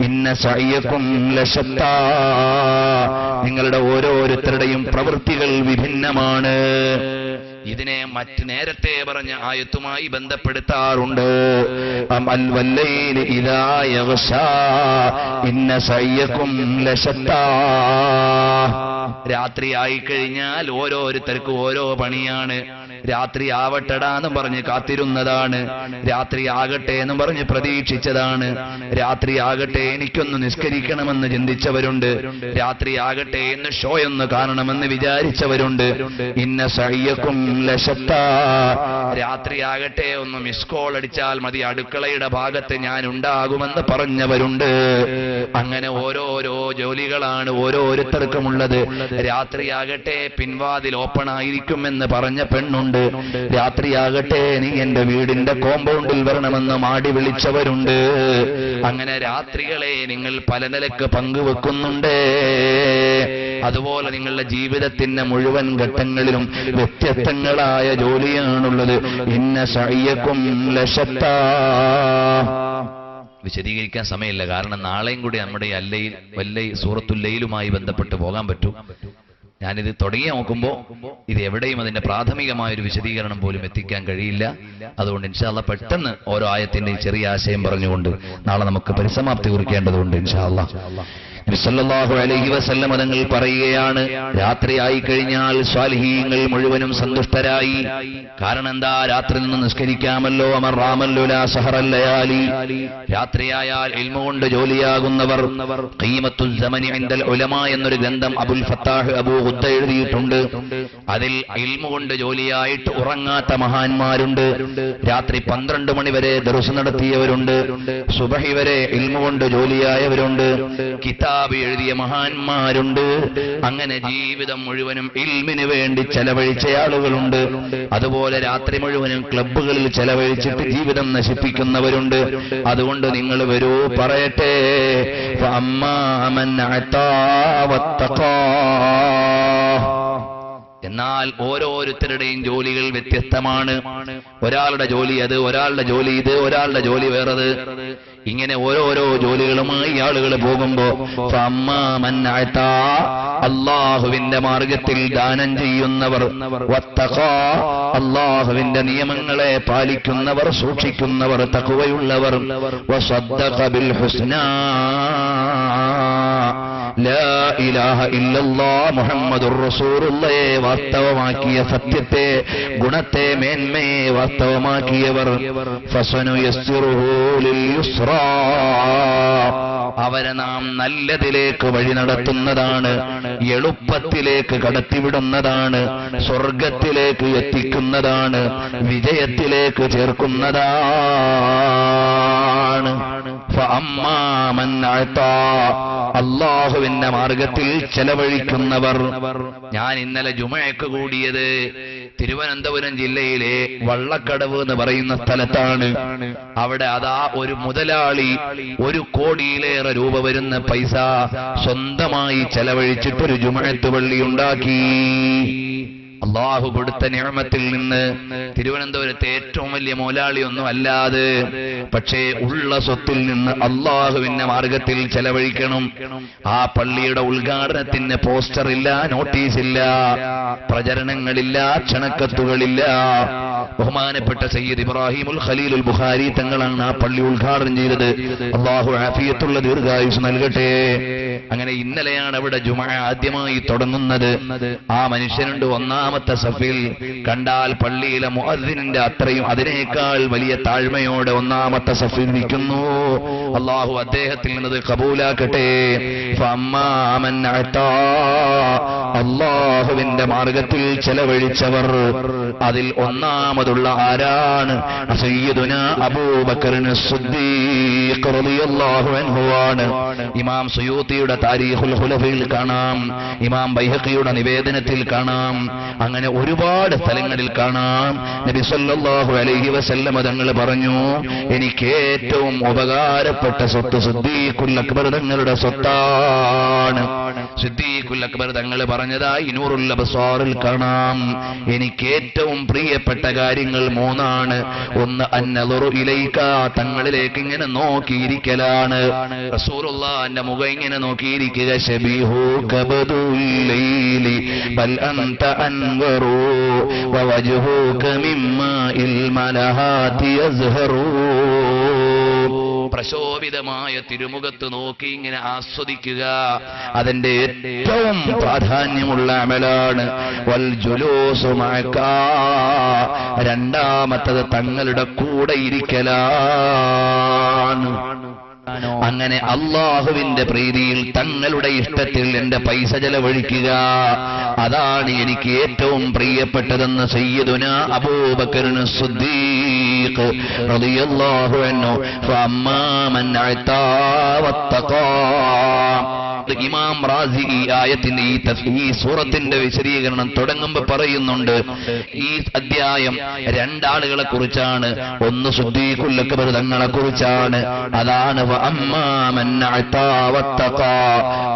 ഇന്ന സഅയകും ലശത്താ. നിങ്ങളുടെ ഓരോരുത്തരുടെയും പ്രവൃത്തികൾ വിഭിന്നമാണ്. ഇതിനെ മറ്റ് നേരത്തെ പറഞ്ഞ ആയത്തുമായി ബന്ധപ്പെടുത്താറുണ്ട്. അമൽ വല്ലൈലി ഇദാ യഗ്ശാ ഇന്ന സഅയകും ലശത്താ. രാത്രി ആയിക്കഴിഞ്ഞാൽ ഓരോരുത്തർക്കും ഓരോ പണിയാണ്. രാത്രി ആവട്ടടാന്ന് പറഞ്ഞ് കാത്തിരുന്നതാണ്, രാത്രി ആകട്ടെ എന്ന് പറഞ്ഞ് പ്രതീക്ഷിച്ചതാണ്, രാത്രി ആകട്ടെ എനിക്കൊന്ന് നിസ്കരിക്കണമെന്ന് ചിന്തിച്ചവരുണ്ട്, രാത്രി ആകട്ടെ എന്ന് ഷോ ഒന്ന് കാണണമെന്ന് വിചാരിച്ചവരുണ്ട്. ഇന്ന സഅയകും ലശത്താ. രാത്രി ആകട്ടെ ഒന്ന് മിസ് കോൾ അടിച്ചാൽ മതി, അടുക്കളയുടെ ഭാഗത്ത് ഞാൻ ഉണ്ടാകുമെന്ന് പറഞ്ഞവരുണ്ട്. അങ്ങനെ ഓരോരോ ജോലികളാണ് ഓരോരുത്തർക്കുമുള്ളത്. രാത്രിയാകട്ടെ പിൻവാതിൽ ഓപ്പൺ ആയിരിക്കുമെന്ന് പറഞ്ഞ പെണ്ണുണ്ട്. രാത്രിയാകട്ടെ നീ എന്റെ വീടിന്റെ കോമ്പൗണ്ടിൽ വരണമെന്ന് മാടി വിളിച്ചവരുണ്ട്. അങ്ങനെ രാത്രികളെ നിങ്ങൾ പല നിലക്ക് പങ്കുവെക്കുന്നുണ്ട്. അതുപോലെ നിങ്ങളുടെ ജീവിതത്തിന്റെ മുഴുവൻ ഘട്ടങ്ങളിലും വ്യത്യസ്തങ്ങളായ ജോലിയാണുള്ളത്. ഇന്ന സഅയകും ലശത്താ. വിശദീകരിക്കാൻ സമയമില്ല, കാരണം നാളെയും കൂടി നമ്മുടെ സൂറത്തുൽ ലൈലുമായി ബന്ധപ്പെട്ട് പോകാൻ പറ്റും. ഞാനിത് തുടങ്ങി നോക്കുമ്പോൾ ഇത് എവിടെയും അതിന്റെ പ്രാഥമികമായ ഒരു വിശദീകരണം പോലും എത്തിക്കാൻ കഴിയില്ല. അതുകൊണ്ട് ഇൻഷാ അല്ലാഹ് പെട്ടെന്ന് ഓരോ ആയത്തിന്റെ ചെറിയ ആശയം പറഞ്ഞുകൊണ്ട് നാളെ നമുക്ക് പരിസമാപ്തി കുറിക്കേണ്ടതുണ്ട് ഇൻഷാ അല്ലാഹ്. നബി സല്ലല്ലാഹു അലൈഹി വസല്ലം തങ്ങൾ പറയുകയാണ്, രാത്രിയായി കഴിഞ്ഞാൽ സ്വാലിഹീങ്ങൾ മുഴുവനും സന്തുഷ്ടരായി. കാരണം എന്താ? രാത്രി നിന്ന് നിസ്കരിക്കാമല്ലോ. അമറാമല്ലോ ലാ സഹറൽ ലയാലി. രാത്രിയായാൽ ഇൽമു കൊണ്ട് ജോലിയാകുന്നവർ. ഖീമത്തുൽ സമനി ഇൻദൽ ഉലമാ എന്നൊരു ഗ്രന്ഥം അബുൽ ഫത്താഹ് അബൂ ഖുദ്ദ എഴുതിയിട്ടുണ്ട്. അതിൽ ഇൽമു കൊണ്ട് ജോലിയായിട്ട് ഉറങ്ങാത്ത മഹാന്മാരുണ്ട്. രാത്രി 12 മണി വരെ ദർസ് നടത്തിയവരുണ്ട്. സുബഹി വരെ ഇൽമു കൊണ്ട് ജോലിയായവരുണ്ട്. കിതാബ് എഴുതിയ മഹാന്മാരുണ്ട്. അങ്ങനെ ജീവിതം മുഴുവനും ഇൽമിന് വേണ്ടി ചെലവഴിച്ച ആളുകളുണ്ട്. അതുപോലെ രാത്രി മുഴുവനും ക്ലബ്ബുകളിൽ ചെലവഴിച്ചിട്ട് ജീവിതം നശിപ്പിക്കുന്നവരുണ്ട്. അതുകൊണ്ട് നിങ്ങൾ വരൂ, പറയട്ടെ. എന്നാൽ ഓരോരുത്തരുടെയും ജോലികൾ വ്യത്യസ്തമാണ്. ഒരാളുടെ ജോലി അത്, ഒരാളുടെ ജോലി ഇത്, ഒരാളുടെ ജോലി വേറത്. ഇങ്ങനെ ഓരോരോ ജോലികളുമായി ആളുകൾ പോകുമ്പോ അല്ലാഹുവിന്റെ മാർഗത്തിൽ ദാനം ചെയ്യുന്നവർ, അല്ലാഹുവിന്റെ നിയമങ്ങളെ പാലിക്കുന്നവർ, സൂക്ഷിക്കുന്നവർ, തഖ്വയുള്ളവർ, വസദ്ദഖ ബിൽ ഹുസ്നാ ലാ ഇലാഹ ഇല്ലല്ലാഹ് മുഹമ്മദുർ റസൂലുള്ളാഹി വാസ്തവമാക്കിയ സത്യത്തെ, ഗുണത്തെ, മേന്മയെ വാസ്തവമാക്കിയവർ, ഫസനുയസ്സിറുഹു ലിൽ യുസ്റാ, അവരെ നാം നല്ലതിലേക്ക് വഴി നടത്തുന്നതാണ്, എളുപ്പത്തിലേക്ക് കടത്തിവിടുന്നതാണ്, സ്വർഗത്തിലേക്ക് എത്തിക്കുന്നതാണ്, വിജയത്തിലേക്ക് ചേർക്കുന്നതാണ്. അല്ലാഹുവിന്റെ മാർഗത്തിൽ ചെലവഴിക്കുന്നവർ. ഞാൻ ഇന്നലെ ജുമഅക്ക് കൂടിയത് തിരുവനന്തപുരം ജില്ലയിലെ വള്ളക്കടവ് എന്ന് പറയുന്ന സ്ഥലത്താണ്. അവിടെ അതാ ഒരു മുതലാളി 1 കോടിയിലേറെ രൂപ വരുന്ന പൈസ സ്വന്തമായി ചെലവഴിച്ചിട്ടൊരു ജുമഅത്ത് പള്ളി ഉണ്ടാക്കി. അള്ളാഹു കൊടുത്ത നിഅമത്തിൽ നിന്ന് തിരുവനന്തപുരത്തെ ഏറ്റവും വലിയ മുതലാളിയൊന്നും അല്ലാതെ, പക്ഷേ ഉള്ള സ്വത്തിൽ നിന്ന് അള്ളാഹുവിന്റെ മാർഗത്തിൽ ചെലവഴിക്കണം. ആ പള്ളിയുടെ ഉദ്ഘാടനത്തിന് പോസ്റ്റർ ഇല്ല, നോട്ടീസില്ല, പ്രചരണങ്ങളില്ല, ക്ഷണക്കത്തുകളില്ല. ബഹുമാനപ്പെട്ട സയ്യിദ് ഇബ്രാഹിമുൽ ഖലീലുൽ ബുഖാരി തങ്ങളാണ് ആ പള്ളി ഉദ്ഘാടനം ചെയ്തത്. അള്ളാഹു ആഫിയത്തുള്ള ദീർഘായുസ് നൽകട്ടെ. അങ്ങനെ ഇന്നലെയാണ് അവിടെ ജുമഅ ആദ്യമായി തുടങ്ങുന്നത്. ആ മനുഷ്യനുണ്ട് ഒന്നാമത്തെ സഫിൽ. കണ്ടാൽ പള്ളിയിലെ മുഅദ്ദിനിന്റെ അത്രയും അതിനേക്കാൾ വലിയ താഴ്മയോടെ ഒന്നാമത്തെ സഫിൽ നിൽക്കുന്നു. അള്ളാഹു അദ്ദേഹത്തിൽ നിന്നത് കബൂലാക്കട്ടെ. അള്ളാഹുവിന്റെ മാർഗത്തിൽ ചെലവഴിച്ചവർ, അതിൽ ഒന്നാമതുള്ള ആരാണ്? സയ്യിദുനാ അബൂബക്കർ സിദ്ദീഖ് റളിയല്ലാഹു അൻഹു ആണ്. ഇമാം സുയൂത്തിയുടെ താരീഖുൽ ഖുലഫയിൽ കാണാം, ഇമാം ബൈഹഖിയുടെ നിവേദനത്തിൽ കാണാം, അങ്ങനെ ഒരുപാട് സ്ഥലങ്ങളിൽ കാണാം. നബി സല്ലല്ലാഹു അലൈഹി വസല്ലം തങ്ങൾ പറഞ്ഞു, എനിക്ക് ഏറ്റവും ഉപകാരപ്പെട്ട സ്വത്ത് സിദ്ദീഖുൽ അക്ബർ തങ്ങളുടെ സ്വത്താണ്. സിദ്ദീഖുൽ അക്ബർ തങ്ങൾ പറഞ്ഞതായി നൂറുൽ അബ്സാറിൽ കാണാം, എനിക്ക് ഏറ്റവും പ്രിയപ്പെട്ട കാര്യങ്ങൾ 3 ഒന്ന് അന്നളുറു ഇലൈക, തങ്ങളിലേക്ക് ഇങ്ങനെ നോക്കിയിരിക്കലാണ്. റസൂലുള്ളാഹിന്റെ മുഖം ഇങ്ങനെ നോക്കിയിരിക്കുക. ശബീഹു കബദുൽ ലൈലി ബൽ അൻത അൻവറു വവജ്ഹുക മിമ്മാ ഇൽ മലഹാതി യസ്ഹറു. പ്രശോഭിതമായ തിരുമുഖത്ത് നോക്കി ഇങ്ങനെ ആസ്വദിക്കുക, അതിന്റെ ഏറ്റവും പ്രാധാന്യമുള്ള അമലാണ്. വൽ ജുലൂസു മഅക, രണ്ടാമത്തത് തങ്ങളുടെ കൂടെ ഇരിക്കലാണ്. അങ്ങനെ അള്ളാഹുവിന്റെ പ്രീതിയിൽ തങ്ങളുടെ ഇഷ്ടത്തിൽ എന്റെ പൈസ ചെലവഴിക്കുക, അതാണ് എനിക്ക് ഏറ്റവും പ്രിയപ്പെട്ടതെന്ന് സയ്യിദുനാ അബൂബക്കർ സിദ്ദീഖ് റളിയല്ലാഹു അൻഹു. ഫഅമ്മാ മൻ അതാ വത്തഖാ. ഇമാം റാസി ഈ ആയത്തിന്റെ ഈ സൂറത്തിന്റെ വിശദീകരണം തുടങ്ങുമ്പോൾ പറയുന്നുണ്ട്, ഈ അധ്യായം 2 ആളുകളെ കുറിച്ചാണ്. ഒന്ന് സിദ്ദീഖുൽ അക്ബർ തങ്ങളെ കുറിച്ചാണ്. അതാണ്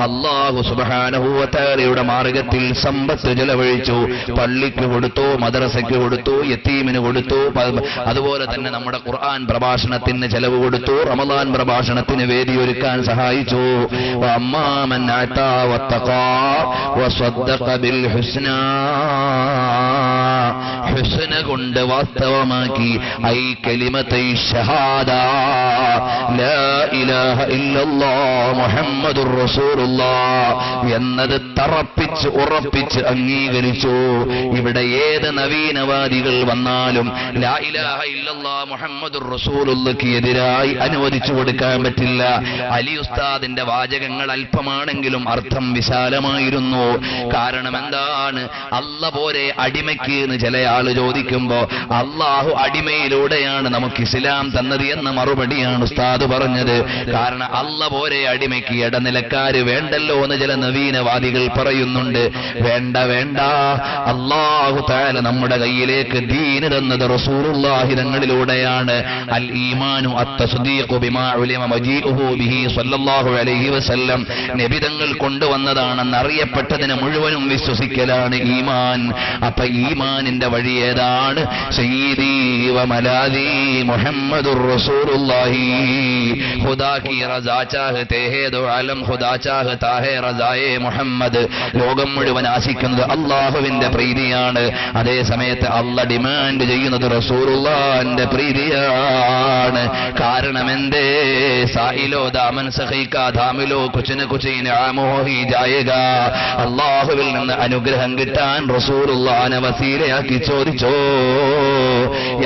അല്ലാഹു സുബ്ഹാനഹു വ തആലയുടെ മാർഗത്തിൽ സമ്പത്ത് ചെലവഴിച്ചു. പള്ളിക്ക് കൊടുത്തു, മദ്രസയ്ക്ക് കൊടുത്തു, യതീമിന് കൊടുത്തു, അതുപോലെ തന്നെ നമ്മുടെ ഖുർആൻ പ്രഭാഷണത്തിന് ചെലവ് കൊടുത്തു, റമദാൻ പ്രഭാഷണത്തിന് വേദിയൊരുക്കാൻ സഹായിച്ചു. من أتى واتقى وصدق بالحسنى. ഹുസ്ന കൊണ്ട് വാസ്തവമാക്കി. ഐ കലിമത്തൈ ഷഹാദ ലാ ഇലാഹ ഇല്ലല്ലാഹ് മുഹമ്മദുർ റസൂലുള്ളാഹ് എന്നത് തറപ്പിച്ച് ഉറപ്പിച്ച് അംഗീകരിച്ചു. ഇവിടെ ഏത് നവീനവാദികൾ വന്നാലും ലാ ഇലാഹ ഇല്ലല്ലാഹ് മുഹമ്മദുർ റസൂലുള്ളാഹിക്ക് എതിരായി അനുവദിച്ചു കൊടുക്കാൻ പറ്റില്ല. അലി ഉസ്താദിന്റെ വാചകങ്ങൾ അല്പമാണെങ്കിലും അർത്ഥം വിശാലമായിരുന്നു. കാരണം എന്താണ്? അല്ല പോലെ അടിമയ്ക്ക് എന്ന് ചില ആള് ചോദിക്കുമ്പോ അള്ളാഹു അടിമയിലൂടെയാണ് നമുക്ക് ഇസ്ലാം തന്നത് എന്ന മറുപടിയാണ് ഉസ്താദ് പറഞ്ഞത്. കാരണം അല്ല പോലെ അടിമയ്ക്ക് ഇടനിലക്കാര് വേണ്ടല്ലോ എന്ന് ചില നവീനവാദികൾ പറയുന്നുണ്ട്. വേണ്ട വേണ്ട, അല്ലാഹു തആല നമ്മുടെ കയ്യിലേക്ക് ദീന് തന്നത് റസൂലുള്ളാഹി തങ്ങളിലൂടെയാണ്. അൽ ഈമാനു അത്തസ്ദീഖു ബിമാ ഉലിമ മജീഉഹു ബിഹി സ്വല്ലല്ലാഹു അലൈഹി വസല്ലം. നബി തങ്ങൾ കൊണ്ടുവന്നതാണെന്ന് അറിയപ്പെട്ടതിനെ മുഴുവനും വിശ്വസിക്കലാണ് ഈമാൻ. അപ്പൊ ഈമാനിന്റെ വഴി ഏതാണ്? സയ്യിദി വ മലാദി മുഹമ്മദുർ റസൂലുള്ളാഹി. ഖുദാ की रजा चाहते हैं दो आलम खुदा चाहता है रजाए മുഹമ്മദ്. ലോകം മുഴുവൻ ആശിക്കുന്നത് അല്ലാഹുവിന്റെ പ്രീതിയാണ്. അതേ സമയത്ത് അല്ല ഡിമാൻഡ് ചെയ്യുന്നത് റസൂലുള്ളാഹിന്റെ പ്രീതിയാണ്. കാരണം എന്തേ? സായിലോ ദാമൻ സഖീക ധാമിലോ കുച്ന കുച്ച് ഇനാമോ ഹി ജായേഗാ. അല്ലാഹുവിൽ നിന്ന് അനുഗ്രഹം കിട്ടാൻ റസൂലുള്ളാഹിനെ വസീലയാക്കി ചോദിച്ചോ.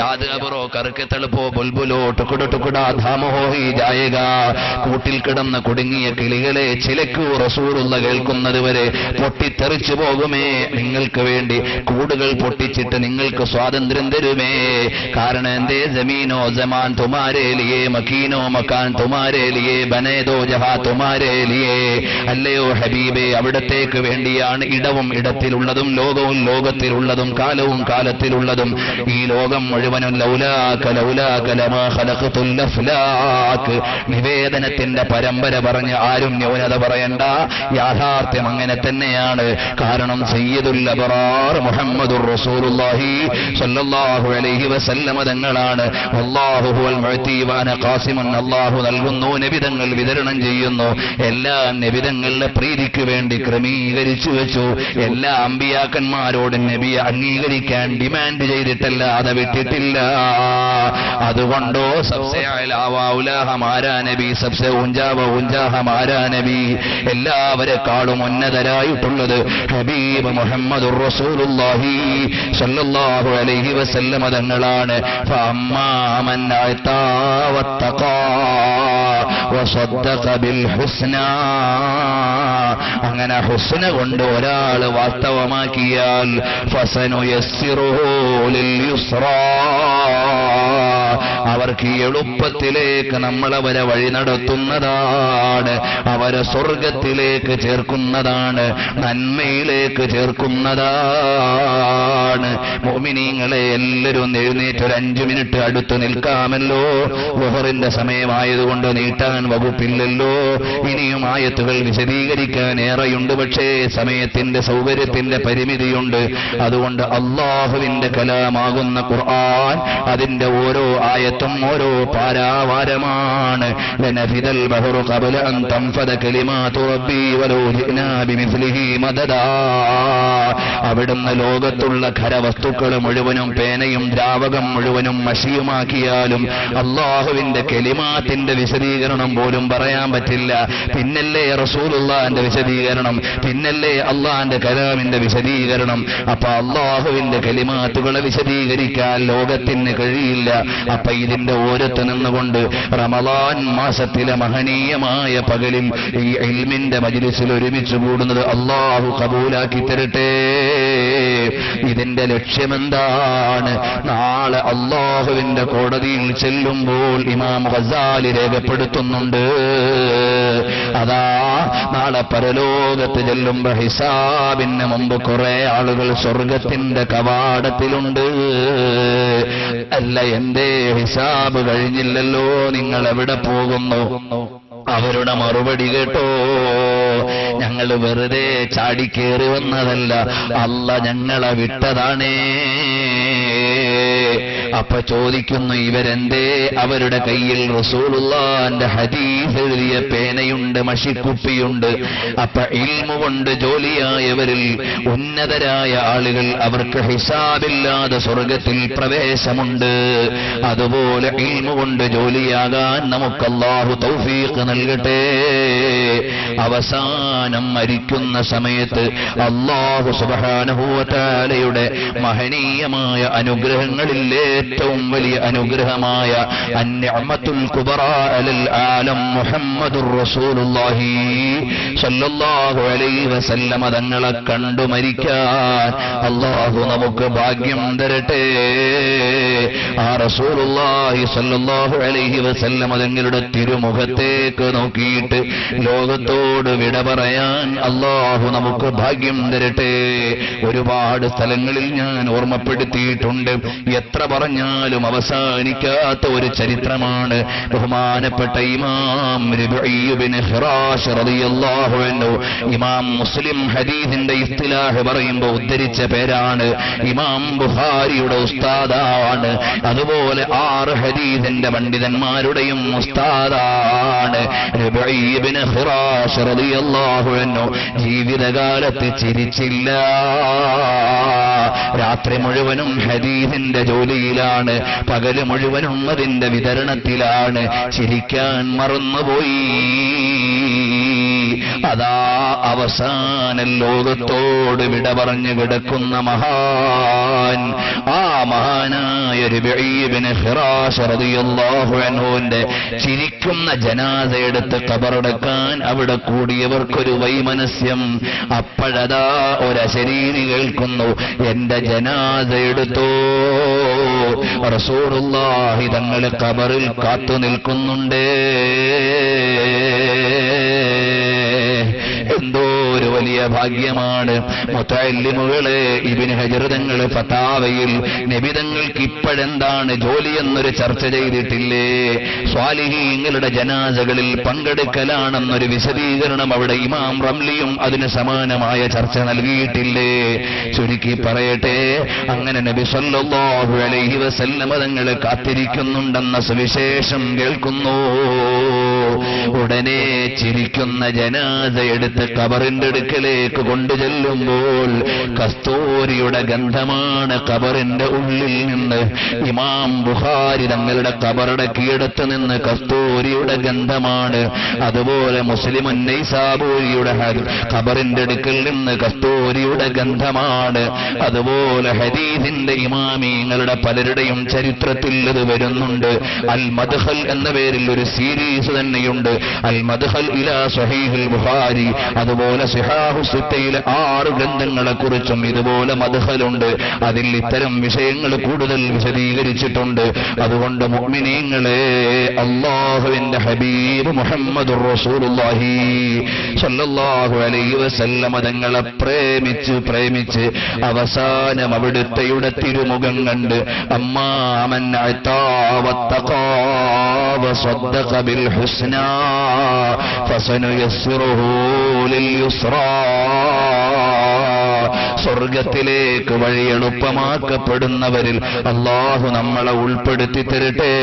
യാദ് അബറോ കർക്കെ തളുപ്പോ ബുൽബുലോ ടുക്കുട ടുക്കുട ധാമോ ഹി ജായേഗാ. കൂട്ടിൽ കിടന്ന കുടുങ്ങിയ കിളികളെ ചിലക്കൂ റസൂലുള്ള കേൾക്കുന്നത് വരെ പൊട്ടിത്തെറിച്ചു പോകുമേ. നിങ്ങൾക്ക് വേണ്ടി കൂടുകൾ പൊട്ടിച്ചിട്ട് നിങ്ങൾക്ക് സ്വാതന്ത്ര്യം തരുമേ. കാരണം എന്തേ? ജമീനോ ജമാൻ തുമാരേ ലിയേ മക്കീനോ മക്കാൻ തുമാരേ ലിയേ ബനേദോ ജഹാ തുമാരേ ലിയേ. അല്ലയോ ഹബീബേ, അവിടത്തേക്ക് വേണ്ടിയാണ് ഇടവും ഇടത്തിലുള്ളതും ലോകവും ലോകത്തിലുള്ളതും കാലവും കാലത്തിലുള്ളതും. ഈ ലോകം മുഴുവനും ലൗലാക ലൗലാക ലമാ ഖലഖതുൽ അഫ്ലാക്. നിവേദനത്തിന്റെ പരമ്പര പറഞ്ഞ് ആരും ന്യൂനത പറയണ്ട. യാഥാർത്ഥ്യം അങ്ങനെ തന്നെയാണ്. കാരണം സയ്യിദുൽ അബ്റാർ മുഹമ്മദുർ റസൂലുള്ളാഹി സ്വല്ലല്ലാഹു അലൈഹി വസല്ലമ തങ്ങളാണ്. അല്ലാഹു ഹുവൽ മുഅതി വ അന ഖാസിമുൻ. അല്ലാഹു നൽകുന്നു, നബിതങ്ങൾ വിതരണം ചെയ്യുന്നു. എല്ലാ നബിതങ്ങളുടെ പ്രീതിക്ക് വേണ്ടി ക്രമീകരിച്ചു വെച്ചു. എല്ലാ അമ്പിയാക്കന്മാരോടും നബിയെ അംഗീകരിക്കാൻ ഡിമാൻഡ് ചെയ്തിട്ടല്ല, അത് വിട്ടിട്ടില്ല. അതുകൊണ്ടോ സബ്സെ അലാ വ ഔലാ ഹമാരാ നബി, സബ്സെ ഉഞ്ചാ വ ഉഞ്ചാ ഹമാരാ നബി. എല്ലാവരെക്കാളും ഉന്നതരായിട്ടുള്ളത് ഹബീബ് മുഹമ്മദുർ റസൂലുള്ളാഹി സ്വല്ലല്ലാഹു അലൈഹി വസല്ലമ തങ്ങളാണ്. ഫഅമ്മാ മൻ അതാ വത്തഖാ വസദ്ദഖ ബിൽ ഹുസ്നാ. അങ്ങനെ ഹുസ്ന കൊണ്ട് ഒരാൾ വാസ്തവമാക്കിയാൽ ഫസനുയസ്സിറുഹു ലിൽ യുസ്റാ. അവർക്ക് എളുപ്പത്തിലേക്ക് നമ്മളവരെ വഴി നടത്തുന്നതാണ്, അവരെ സ്വർഗത്തിലേക്ക് ചേർക്കുന്നതാണ്, നന്മയിലേക്ക് ചേർക്കുന്നതാണ്. മുഅ്മിനീങ്ങളെ, എല്ലാവരും എഴുന്നേറ്റ് ഒരു 5 മിനിറ്റ് അടുത്ത് നിൽക്കാമല്ലോ. ളുഹറിന്റെ സമയമായതുകൊണ്ട് നീട്ടാൻ വകുപ്പില്ലല്ലോ. ഇനിയും ആയത്തുകൾ വിശദീകരിക്കാൻ ഏറെയുണ്ട്. പക്ഷേ സമയത്തിന്റെ സൗകര്യത്തിന്റെ പരിമിതിയുണ്ട്. അതുകൊണ്ട് അല്ലാഹുവിന്റെ കലാമാകുന്ന ഖുർആൻ, അതിന്റെ ഓരോ ആയത്തും ഓരോ പാരാവാരമാണ്. ലനഫിദൽ ബഹറു ഖബല അൻ തൻഫദ കലിമാതു റബ്ബി വലൗ ജിനാ ബിമിസ്ലിഹി മദദാ. അവിടുന്ന് ലോകത്തുള്ള ഖരവസ്തുക്കൾ മുഴുവനും പേനയും ദ്രാവകം മുഴുവനും മഷിയുമാക്കിയാലും അല്ലാഹുവിന്റെ കലിമാത്തിന്റെ വിശദീകരണം പോലും പറയാൻ പറ്റില്ല. പിന്നല്ലേ റസൂലുള്ളാഹിന്റെ വിശദീകരണം, പിന്നല്ലേ അള്ളാഹിന്റെ കലാമിന്റെ വിശദീകരണം. അപ്പൊ അല്ലാഹുവിന്റെ കലിമാത്തുകളെ വിശദീകരിക്കാൻ ലോകത്തിന് കഴിയില്ല. അപ്പൊ ഇതിന്റെ ഓരത്ത് നിന്നുകൊണ്ട് റമളാൻ മാസത്തിലെ മഹനീയമായ പകലിൽ ഈ ഇൽമിന്റെ മജ്ലിസിൽ ഒരുമിച്ച് കൂടുന്നത് അല്ലാഹു കബൂലാക്കി തരട്ടെ. ഇതിന്റെ ലക്ഷ്യമെന്താണ്? നാളെ അല്ലാഹുവിന്റെ കോടതിയിൽ ചെല്ലുമ്പോൾ ഇമാം ഗസാലി രേഖപ്പെടുത്തുന്നുണ്ട്, അതാ നാളെ പരലോകത്ത് ചെല്ലുമ്പോ ഹിസാബിന് മുമ്പ് കുറെ ആളുകൾ സ്വർഗത്തിന്റെ കവാടത്തിലുണ്ട്. അല്ല, എന്തേ ഹിസാബ് കഴിഞ്ഞില്ലല്ലോ, നിങ്ങൾ എവിടെ പോകുന്നു? അവരുടെ മറുപടി കേട്ടോ, ഞങ്ങൾ വെറുതെ ചാടിക്കേറി വന്നതല്ല, അല്ല ഞങ്ങളെ വിട്ടതാണേ. അപ്പൊ ചോദിക്കുന്നു, ഇവരെന്തേ അവരുടെ കയ്യിൽ റസൂലുള്ളാഹിന്റെ ഹദീസ് എഴുതിയ പേനയുണ്ട്, മഷിക്കുപ്പിയുണ്ട്? അപ്പൊ ഇൽമു കൊണ്ട് ജോലിയായവരിൽ ഉന്നതരായ ആളുകൾ, അവർക്ക് ഹിസാബില്ലാതെ സ്വർഗത്തിൽ പ്രവേശമുണ്ട്. അതുപോലെ ഇൽമു കൊണ്ട് ജോലിയാകാൻ നമുക്ക് അല്ലാഹു തൗഫീഖ് നൽകട്ടെ. അവസാനം മരിക്കുന്ന സമയത്ത് അല്ലാഹു സുബ്ഹാനഹു വ തആലയുടെ മഹനീയമായ അനുഗ്രഹങ്ങളിൽ ഏറ്റവും വലിയ അനുഗ്രഹമായ അന്നിഅമത്തുൽ കുബ്റാ അലൽ ആലം മുഹമ്മദുർ റസൂലുള്ളാഹി സ്വല്ലല്ലാഹു അലൈഹി വസല്ലമ തങ്ങളെ കണ്ടു മരിക്കാൻ അല്ലാഹു നമുക്ക് ഭാഗ്യം തരട്ടെ. ആ റസൂലുള്ളാഹി സ്വല്ലല്ലാഹു അലൈഹി വസല്ലമ തങ്ങളുടെ തിരുമുഖത്തേക്ക് നോക്കിയിട്ട് ലോകത്തോട് വിട പറയാൻ അല്ലാഹു നമുക്ക് ഭാഗ്യം തരട്ടെ. ഒരുപാട് സ്ഥലങ്ങളിൽ ഞാൻ ഓർമ്മപ്പെടുത്തിയിട്ടുണ്ട്. എത്ര പറഞ്ഞാലും അവസാനിക്കാത്ത ഒരു ചരിത്രമാണ്. ബഹുമാനപ്പെട്ട ഇമാം റബീഉ ഇബ്നു ഖിറാശ് റളിയല്ലാഹു അൻഹു, ഇമാം മുസ്ലിം ഹദീസിന്റെ ഇസ്തിലാഹ് പറയുമ്പോൾ ഉദ്ധരിച്ച പേരാണ്. ഇമാം ബുഖാരിയുടെ ഉസ്താദാണ്. അതുപോലെ 6 ഹദീസിന്റെ പണ്ഡിതന്മാരുടെയും ഉസ്താദാണ്. റബീഉ ഇബ്നു ഖിറാശ് റളിയല്ലാഹു അൻഹു ജീവിതകാലത്ത് ചിരിച്ചില്ല. രാത്രി മുഴുവനും ഹദീസിന്റെ ജോലിയിലാണ്, പകല് മുഴുവനും അതിന്റെ വിതരണത്തിലാണ്. ചിരിക്കാൻ മറന്നുപോയി. അതാ അവസാന ലോകത്തോട് വിട പറഞ്ഞു കിടക്കുന്ന മഹാൻ, ആ മഹാനായ റബീഉ ഇബ്നു ഖിറാശ് റളിയല്ലാഹു അൻഹുവിന്റെ ചിരിക്കുന്ന ജനാസ എടുത്ത് ഖബറടക്കാൻ അവിടെ കൂടിയവർക്കൊരു വൈമനസ്യം. അപ്പോഴതാ ഒരശരീരി കേൾക്കുന്നു, എന്റെ ജനാസ എടുത്തോ, റസൂലുള്ളാഹി തങ്ങളെ ഖബറിൽ കാത്തു നിൽക്കുന്നുണ്ട്. എന്തോ ഒരു വലിയ ഭാഗ്യമാണ്. മുതഅല്ലിമുകളെ, ഇബ്നു ഹജർ തങ്ങൾ ഫതാവയിൽ നബി തങ്ങൾക്ക് ഇപ്പോഴെന്താണ് ജോലി എന്നൊരു ചർച്ച ചെയ്തിട്ടില്ലേ? സ്വാലിഹീങ്ങളുടെ ജനാസകളിൽ പങ്കെടുക്കലാണെന്നൊരു വിശദീകരണം അവിടെ ഇമാം റംലിയും അതിന് സമാനമായ ചർച്ച നൽകിയിട്ടില്ലേ? ചുരുക്കി പറയട്ടെ, അങ്ങനെ നബി സല്ലല്ലാഹു അലൈഹി വസല്ലമ തങ്ങളെ കാത്തിരിക്കുന്നുണ്ടെന്ന സുവിശേഷം കേൾക്കുന്നു. ഉടനെ ചിരിക്കുന്ന ജനാസ എടുത്ത് ഖബറിന്റെ അടുക്കലേക്ക് കൊണ്ടുചെല്ലുമ്പോൾ കസ്തൂരിയുടെ ഗന്ധമാണ് ഖബറിന്റെ ഉള്ളിൽ നിന്ന്. ഇമാം ബുഖാരി തങ്ങളുടെ ഖബറടക്കിയിടത്ത് നിന്ന് കസ്തൂരിയുടെ ഗന്ധമാണ്. അതുപോലെ മുസ്ലിം നൈസാബൂരിയുടെ ഖബറിന്റെ അടുക്കൽ നിന്ന് കസ്തൂരിയുടെ ഗന്ധമാണ്. അതുപോലെ ഹദീസിന്റെ ഇമാമിങ്ങളുടെ പലരുടെയും ചരിത്രത്തിൽ ഇത് വരുന്നുണ്ട്. അൽ മദ്ഖൽ എന്ന പേരിൽ ഒരു സീരീസ് തന്നെയുണ്ട്, അൽ മദ്ഖൽ ഇലാ സ്വഹീഹുൽ ബുഖാരി. അതുപോലെ സിഹാഹു സിത്തയിലെ 6 ഗ്രന്ഥങ്ങളെ കുറിച്ചും ഇതുപോലെ മദ്ഖലുണ്ട്. അതിൽ ഇത്തരം വിഷയങ്ങൾ കൂടുതൽ വിശദീകരിച്ചിട്ടുണ്ട്. അതുകൊണ്ട് മുഅ്മിനീങ്ങളെ, അല്ലാഹുവിന്റെ ഹബീബ് മുഹമ്മദുർ റസൂലുള്ളാഹി സ്വല്ലല്ലാഹു അലൈഹി വസല്ലമ തങ്ങളെ പ്രേമിച്ച് അവസാനം അവിടുത്തെയുടെ തിരുമുഖം കണ്ട് അമ്മാമൻ അതാ വത്തഖാ വസദ്ദഖ ബിൽ ഹുസ്നാ ഫസനുയസ്സിറുഹു ലിൽ യുസ്റാ. സ്വർഗത്തിലേക്ക് വഴി എളുപ്പമാക്കപ്പെടുന്നവരിൽ അല്ലാഹു നമ്മളെ ഉൾപ്പെടുത്തി തരട്ടെ.